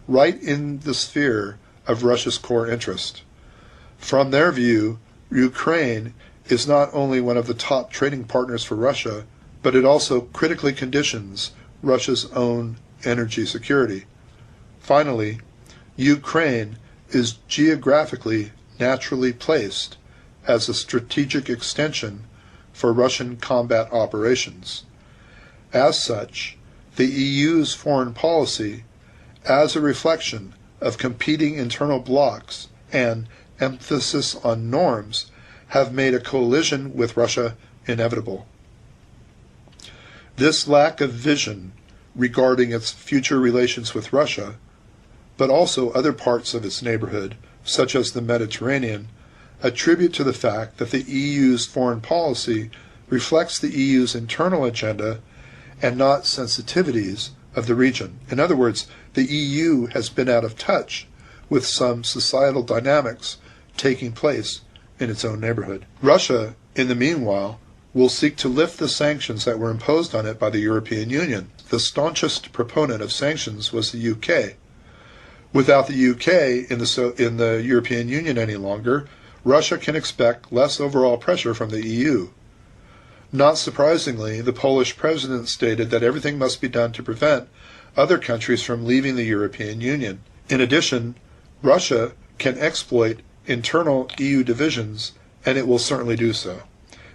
right in the sphere of Russia's core interest. From their view, Ukraine is not only one of the top trading partners for Russia, but it also critically conditions Russia's own energy security. Finally, Ukraine is geographically naturally placed as a strategic extension for Russian combat operations. As such, the EU's foreign policy, as a reflection of competing internal blocs and emphasis on norms, have made a collision with Russia inevitable. This lack of vision regarding its future relations with Russia, but also other parts of its neighborhood, such as the Mediterranean, attribute to the fact that the EU's foreign policy reflects the EU's internal agenda and not sensitivities of the region. In other words, the EU has been out of touch with some societal dynamics taking place in its own neighborhood. Russia, in the meanwhile, will seek to lift the sanctions that were imposed on it by the European Union. The staunchest proponent of sanctions was the UK. Without the UK in the European Union any longer, Russia can expect less overall pressure from the EU. Not surprisingly, the Polish president stated that everything must be done to prevent other countries from leaving the European Union. In addition, Russia can exploit internal EU divisions, and it will certainly do so,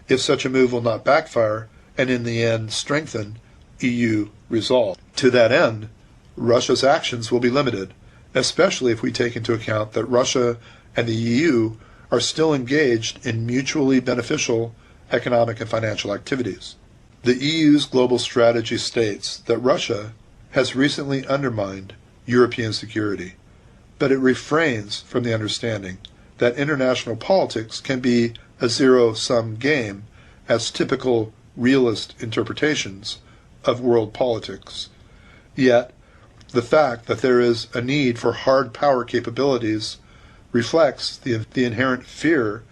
if such a move will not backfire and in the end strengthen EU resolve. To that end, Russia's actions will be limited, especially if we take into account that Russia and the EU are still engaged in mutually beneficial economic and financial activities. The EU's global strategy states that Russia has recently undermined European security, but it refrains from the understanding that international politics can be a zero-sum game as typical realist interpretations of world politics. Yet, the fact that there is a need for hard power capabilities reflects the inherent fear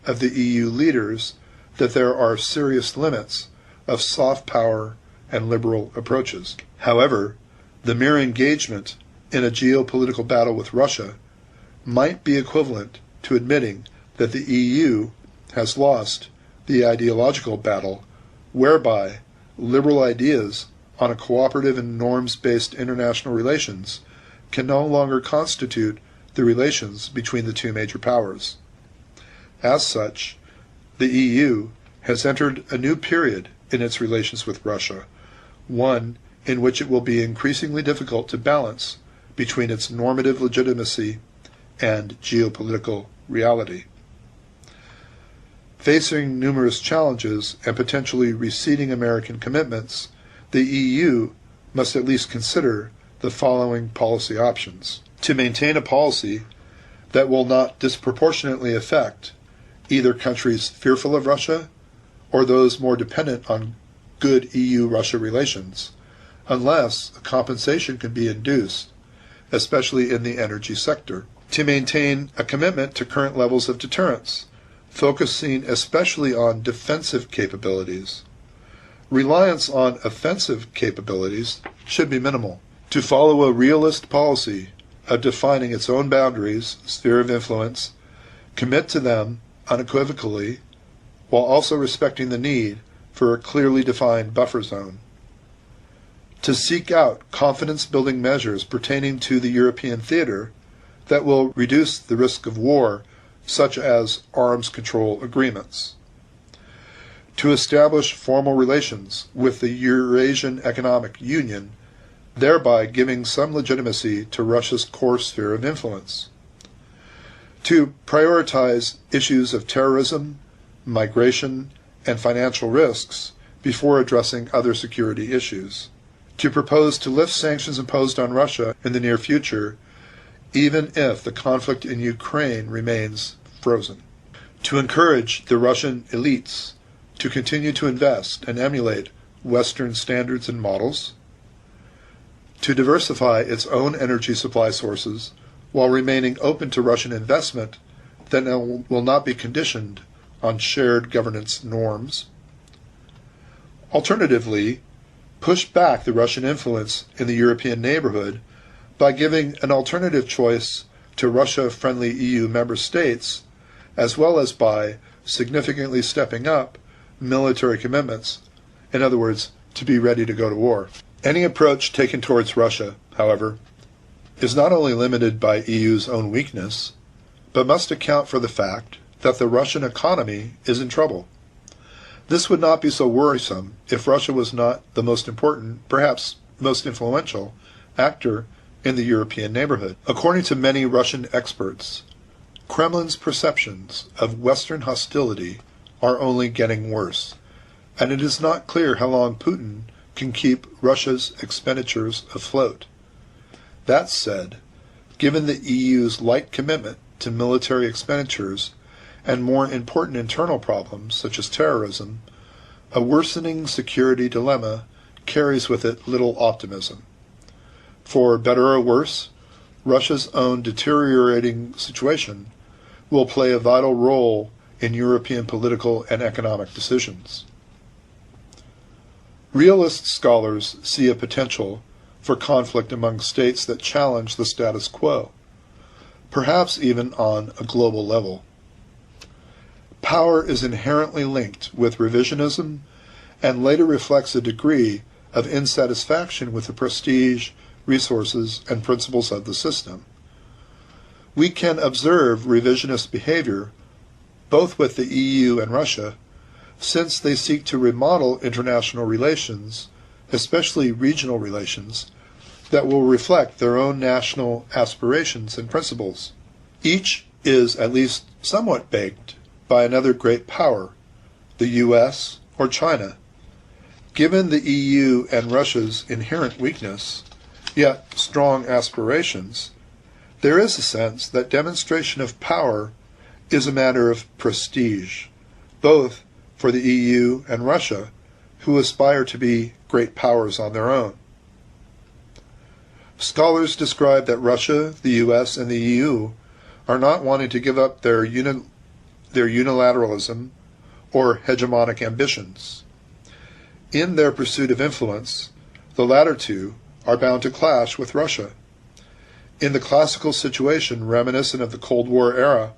of the EU leaders that there are serious limits of soft power and liberal approaches. However, the mere engagement in a geopolitical battle with Russia might be equivalent to admitting that the EU has lost the ideological battle whereby liberal ideas on a cooperative and norms-based international relations can no longer constitute the relations between the two major powers. As such, the EU has entered a new period in its relations with Russia, one in which it will be increasingly difficult to balance between its normative legitimacy and geopolitical reality. Facing numerous challenges and potentially receding American commitments, the EU must at least consider the following policy options. To maintain a policy that will not disproportionately affect either countries fearful of Russia or those more dependent on good EU-Russia relations, unless a compensation can be induced, especially in the energy sector. To maintain a commitment to current levels of deterrence, focusing especially on defensive capabilities. Reliance on offensive capabilities should be minimal. To follow a realist policy of defining its own boundaries, sphere of influence, commit to them unequivocally, while also respecting the need for a clearly defined buffer zone. To seek out confidence-building measures pertaining to the European theater that will reduce the risk of war, such as arms control agreements. To establish formal relations with the Eurasian Economic Union, thereby giving some legitimacy to Russia's core sphere of influence. To prioritize issues of terrorism, migration, and financial risks before addressing other security issues. To propose to lift sanctions imposed on Russia in the near future even if the conflict in Ukraine remains frozen. To encourage the Russian elites to continue to invest and emulate Western standards and models, to diversify its own energy supply sources while remaining open to Russian investment that will not be conditioned on shared governance norms. Alternatively, push back the Russian influence in the European neighborhood by giving an alternative choice to Russia-friendly EU member states, as well as by significantly stepping up military commitments, in other words, to be ready to go to war. Any approach taken towards Russia, however, is not only limited by EU's own weakness, but must account for the fact that the Russian economy is in trouble. This would not be so worrisome if Russia was not the most important, perhaps most influential, actor in the European neighborhood. According to many Russian experts, Kremlin's perceptions of Western hostility are only getting worse, and it is not clear how long Putin can keep Russia's expenditures afloat. That said, given the EU's light commitment to military expenditures and more important internal problems such as terrorism, a worsening security dilemma carries with it little optimism. For better or worse, Russia's own deteriorating situation will play a vital role in European political and economic decisions. Realist scholars see a potential for conflict among states that challenge the status quo, perhaps even on a global level. Power is inherently linked with revisionism and later reflects a degree of insatisfaction with the prestige, resources, and principles of the system. We can observe revisionist behavior both with the EU and Russia, since they seek to remodel international relations, especially regional relations, that will reflect their own national aspirations and principles. Each is at least somewhat baked by another great power, the US or China. Given the EU and Russia's inherent weakness, yet strong aspirations, there is a sense that demonstration of power is a matter of prestige, both for the EU and Russia, who aspire to be great powers on their own. Scholars describe that Russia, the US, and the EU are not wanting to give up their unilateralism or hegemonic ambitions. In their pursuit of influence, the latter two are bound to clash with Russia. In the classical situation reminiscent of the Cold War era,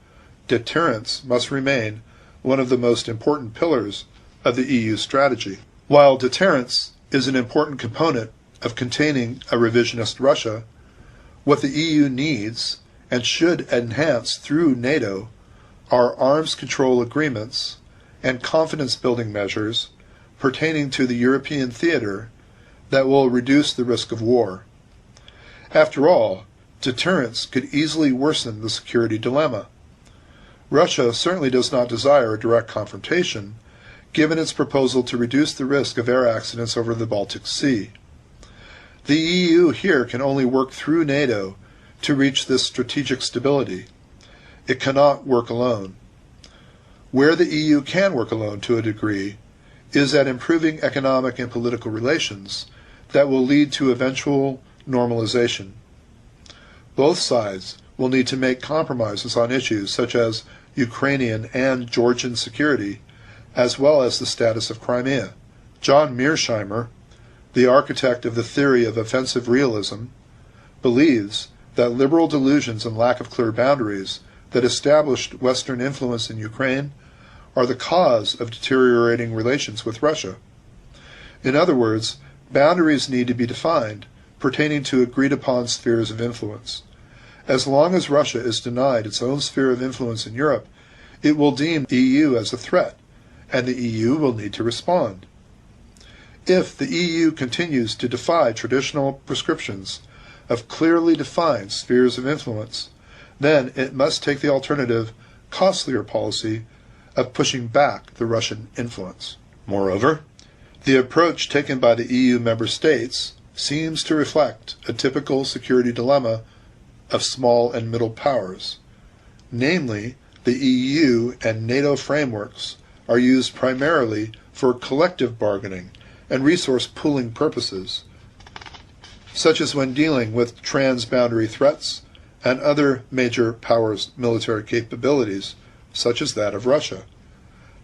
deterrence must remain one of the most important pillars of the EU strategy. While deterrence is an important component of containing a revisionist Russia, what the EU needs and should enhance through NATO are arms control agreements and confidence-building measures pertaining to the European theater that will reduce the risk of war. After all, deterrence could easily worsen the security dilemma. Russia certainly does not desire a direct confrontation, given its proposal to reduce the risk of air accidents over the Baltic Sea. The EU here can only work through NATO to reach this strategic stability. It cannot work alone. Where the EU can work alone to a degree is at improving economic and political relations that will lead to eventual normalization. Both sides will need to make compromises on issues such as Ukrainian and Georgian security, as well as the status of Crimea. John Mearsheimer, the architect of the theory of offensive realism, believes that liberal delusions and lack of clear boundaries that established Western influence in Ukraine are the cause of deteriorating relations with Russia. In other words, boundaries need to be defined pertaining to agreed-upon spheres of influence. As long as Russia is denied its own sphere of influence in Europe, it will deem the EU as a threat, and the EU will need to respond. If the EU continues to defy traditional prescriptions of clearly defined spheres of influence, then it must take the alternative, costlier policy of pushing back the Russian influence. Moreover, the approach taken by the EU member states seems to reflect a typical security dilemma of small and middle powers. Namely, the EU and NATO frameworks are used primarily for collective bargaining and resource pooling purposes, such as when dealing with transboundary threats and other major powers' military capabilities, such as that of Russia.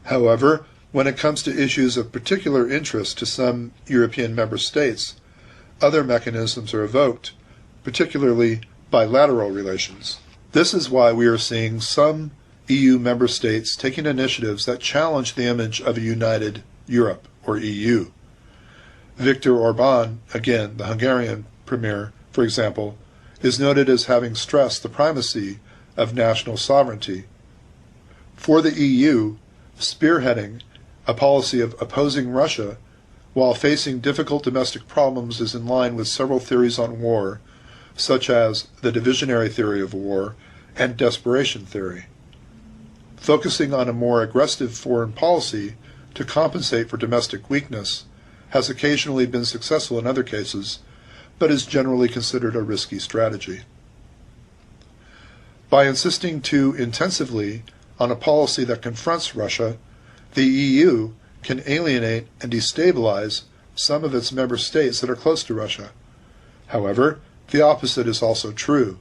However, when it comes to issues of particular interest to some European member states, other mechanisms are evoked, particularly bilateral relations. This is why we are seeing some EU member states taking initiatives that challenge the image of a united Europe, or EU. Viktor Orban, again the Hungarian premier, for example, is noted as having stressed the primacy of national sovereignty. For the EU, spearheading a policy of opposing Russia while facing difficult domestic problems is in line with several theories on war, such as the divisionary theory of war and desperation theory. Focusing on a more aggressive foreign policy to compensate for domestic weakness has occasionally been successful in other cases, but is generally considered a risky strategy. By insisting too intensively on a policy that confronts Russia, the EU can alienate and destabilize some of its member states that are close to Russia. However, the opposite is also true.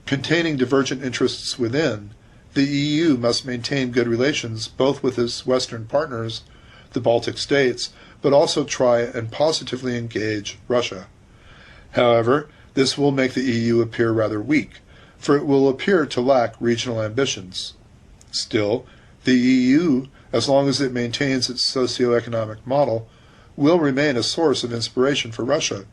Containing divergent interests within, the EU must maintain good relations both with its Western partners, the Baltic states, but also try and positively engage Russia. However, this will make the EU appear rather weak, for it will appear to lack regional ambitions. Still, the EU, as long as it maintains its socio-economic model, will remain a source of inspiration for Russia.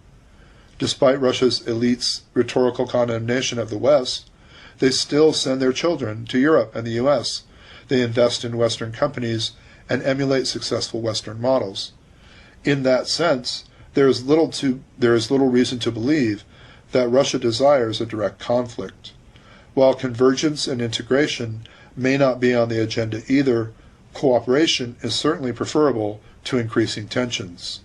Despite Russia's elites' rhetorical condemnation of the West, they still send their children to Europe and the US. They invest in Western companies and emulate successful Western models. In that sense, there is little reason to believe that Russia desires a direct conflict. While convergence and integration may not be on the agenda either, cooperation is certainly preferable to increasing tensions.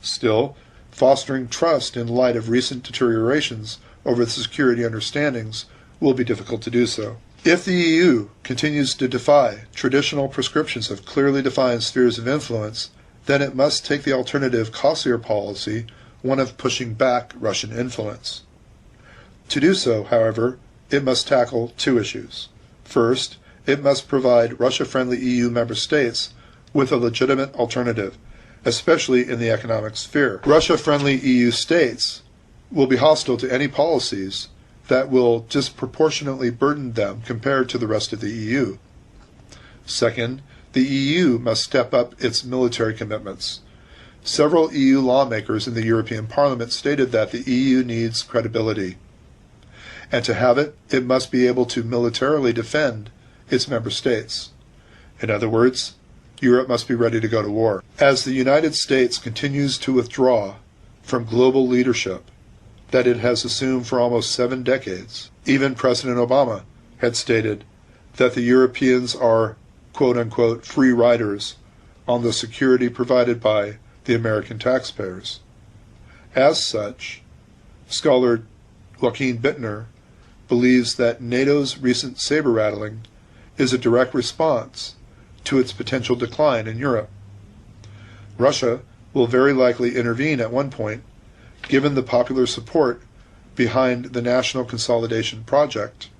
Still, fostering trust in light of recent deteriorations over the security understandings will be difficult to do so. If the EU continues to defy traditional prescriptions of clearly defined spheres of influence, then it must take the alternative, costlier policy, one of pushing back Russian influence. To do so, however, it must tackle two issues. First, it must provide Russia-friendly EU member states with a legitimate alternative, especially in the economic sphere. Russia-friendly EU states will be hostile to any policies that will disproportionately burden them compared to the rest of the EU. Second, the EU must step up its military commitments. Several EU lawmakers in the European Parliament stated that the EU needs credibility. And to have it, it must be able to militarily defend its member states. In other words, Europe must be ready to go to war. As the United States continues to withdraw from global leadership that it has assumed for almost 7 decades, even President Obama had stated that the Europeans are, quote-unquote, free riders on the security provided by the American taxpayers. As such, scholar Joachim Bittner believes that NATO's recent saber-rattling is a direct response to its potential decline in Europe. Russia will very likely intervene at one point, given the popular support behind the National Consolidation Project,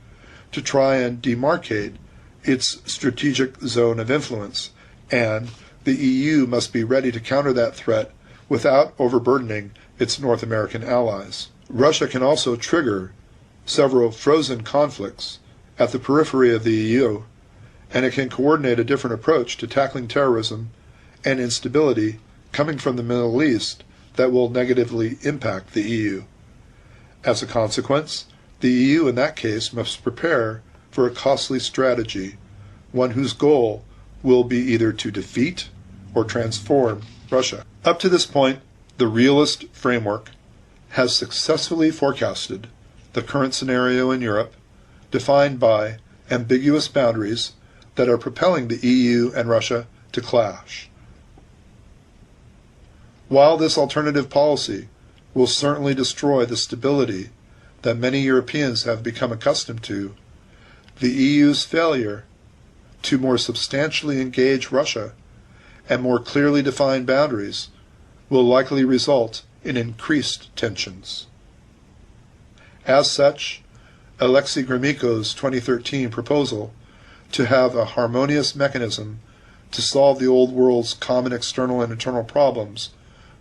to try and demarcate its strategic zone of influence, and the EU must be ready to counter that threat without overburdening its North American allies. Russia can also trigger several frozen conflicts at the periphery of the EU, and it can coordinate a different approach to tackling terrorism and instability coming from the Middle East that will negatively impact the EU. As a consequence, the EU in that case must prepare for a costly strategy, one whose goal will be either to defeat or transform Russia. Up to this point, the realist framework has successfully forecasted the current scenario in Europe, defined by ambiguous boundaries that are propelling the EU and Russia to clash. While this alternative policy will certainly destroy the stability that many Europeans have become accustomed to, the EU's failure to more substantially engage Russia and more clearly define boundaries will likely result in increased tensions. As such, Alexei Gromyko's 2013 proposal to have a harmonious mechanism to solve the old world's common external and internal problems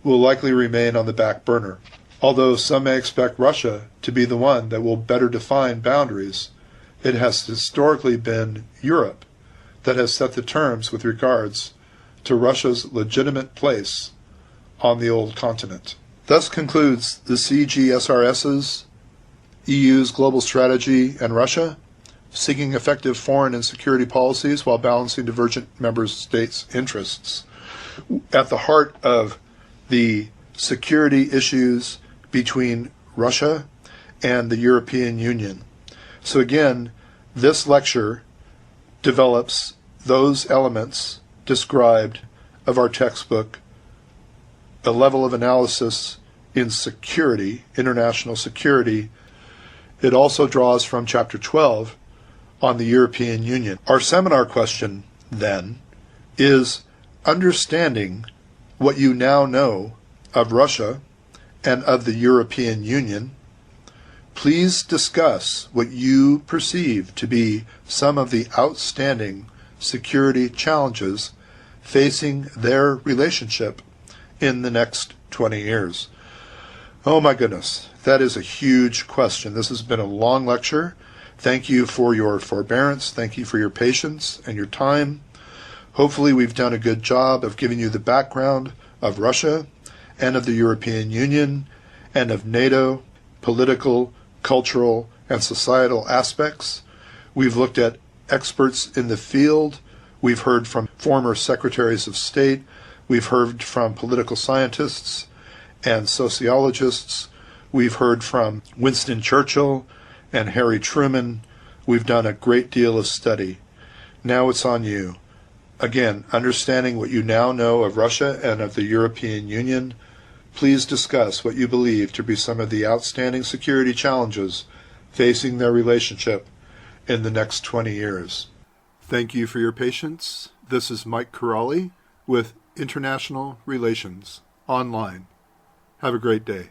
will likely remain on the back burner. Although some may expect Russia to be the one that will better define boundaries, it has historically been Europe that has set the terms with regards to Russia's legitimate place on the old continent. Thus concludes the CGSRS's EU's global strategy and Russia, seeking effective foreign and security policies while balancing divergent member states' interests. At the heart of the security issues between Russia and the European Union. So again, this lecture develops those elements described of our textbook, a level of analysis in security, international security. It also draws from Chapter 12 on the European Union. Our seminar question, then, is understanding what you now know of Russia and of the European Union. Please discuss what you perceive to be some of the outstanding security challenges facing their relationship in the next 20 years. Oh my goodness, that is a huge question. This has been a long lecture. Thank you for your forbearance. Thank you for your patience and your time. Hopefully we've done a good job of giving you the background of Russia and of the European Union and of NATO, political, cultural, and societal aspects. We've looked at experts in the field. We've heard from former secretaries of state. We've heard from political scientists and sociologists. We've heard from Winston Churchill and Harry Truman. We've done a great deal of study. Now it's on you. Again, understanding what you now know of Russia and of the European Union, please discuss what you believe to be some of the outstanding security challenges facing their relationship in the next 20 years. Thank you for your patience. This is Mike Corrali with International Relations Online. Have a great day.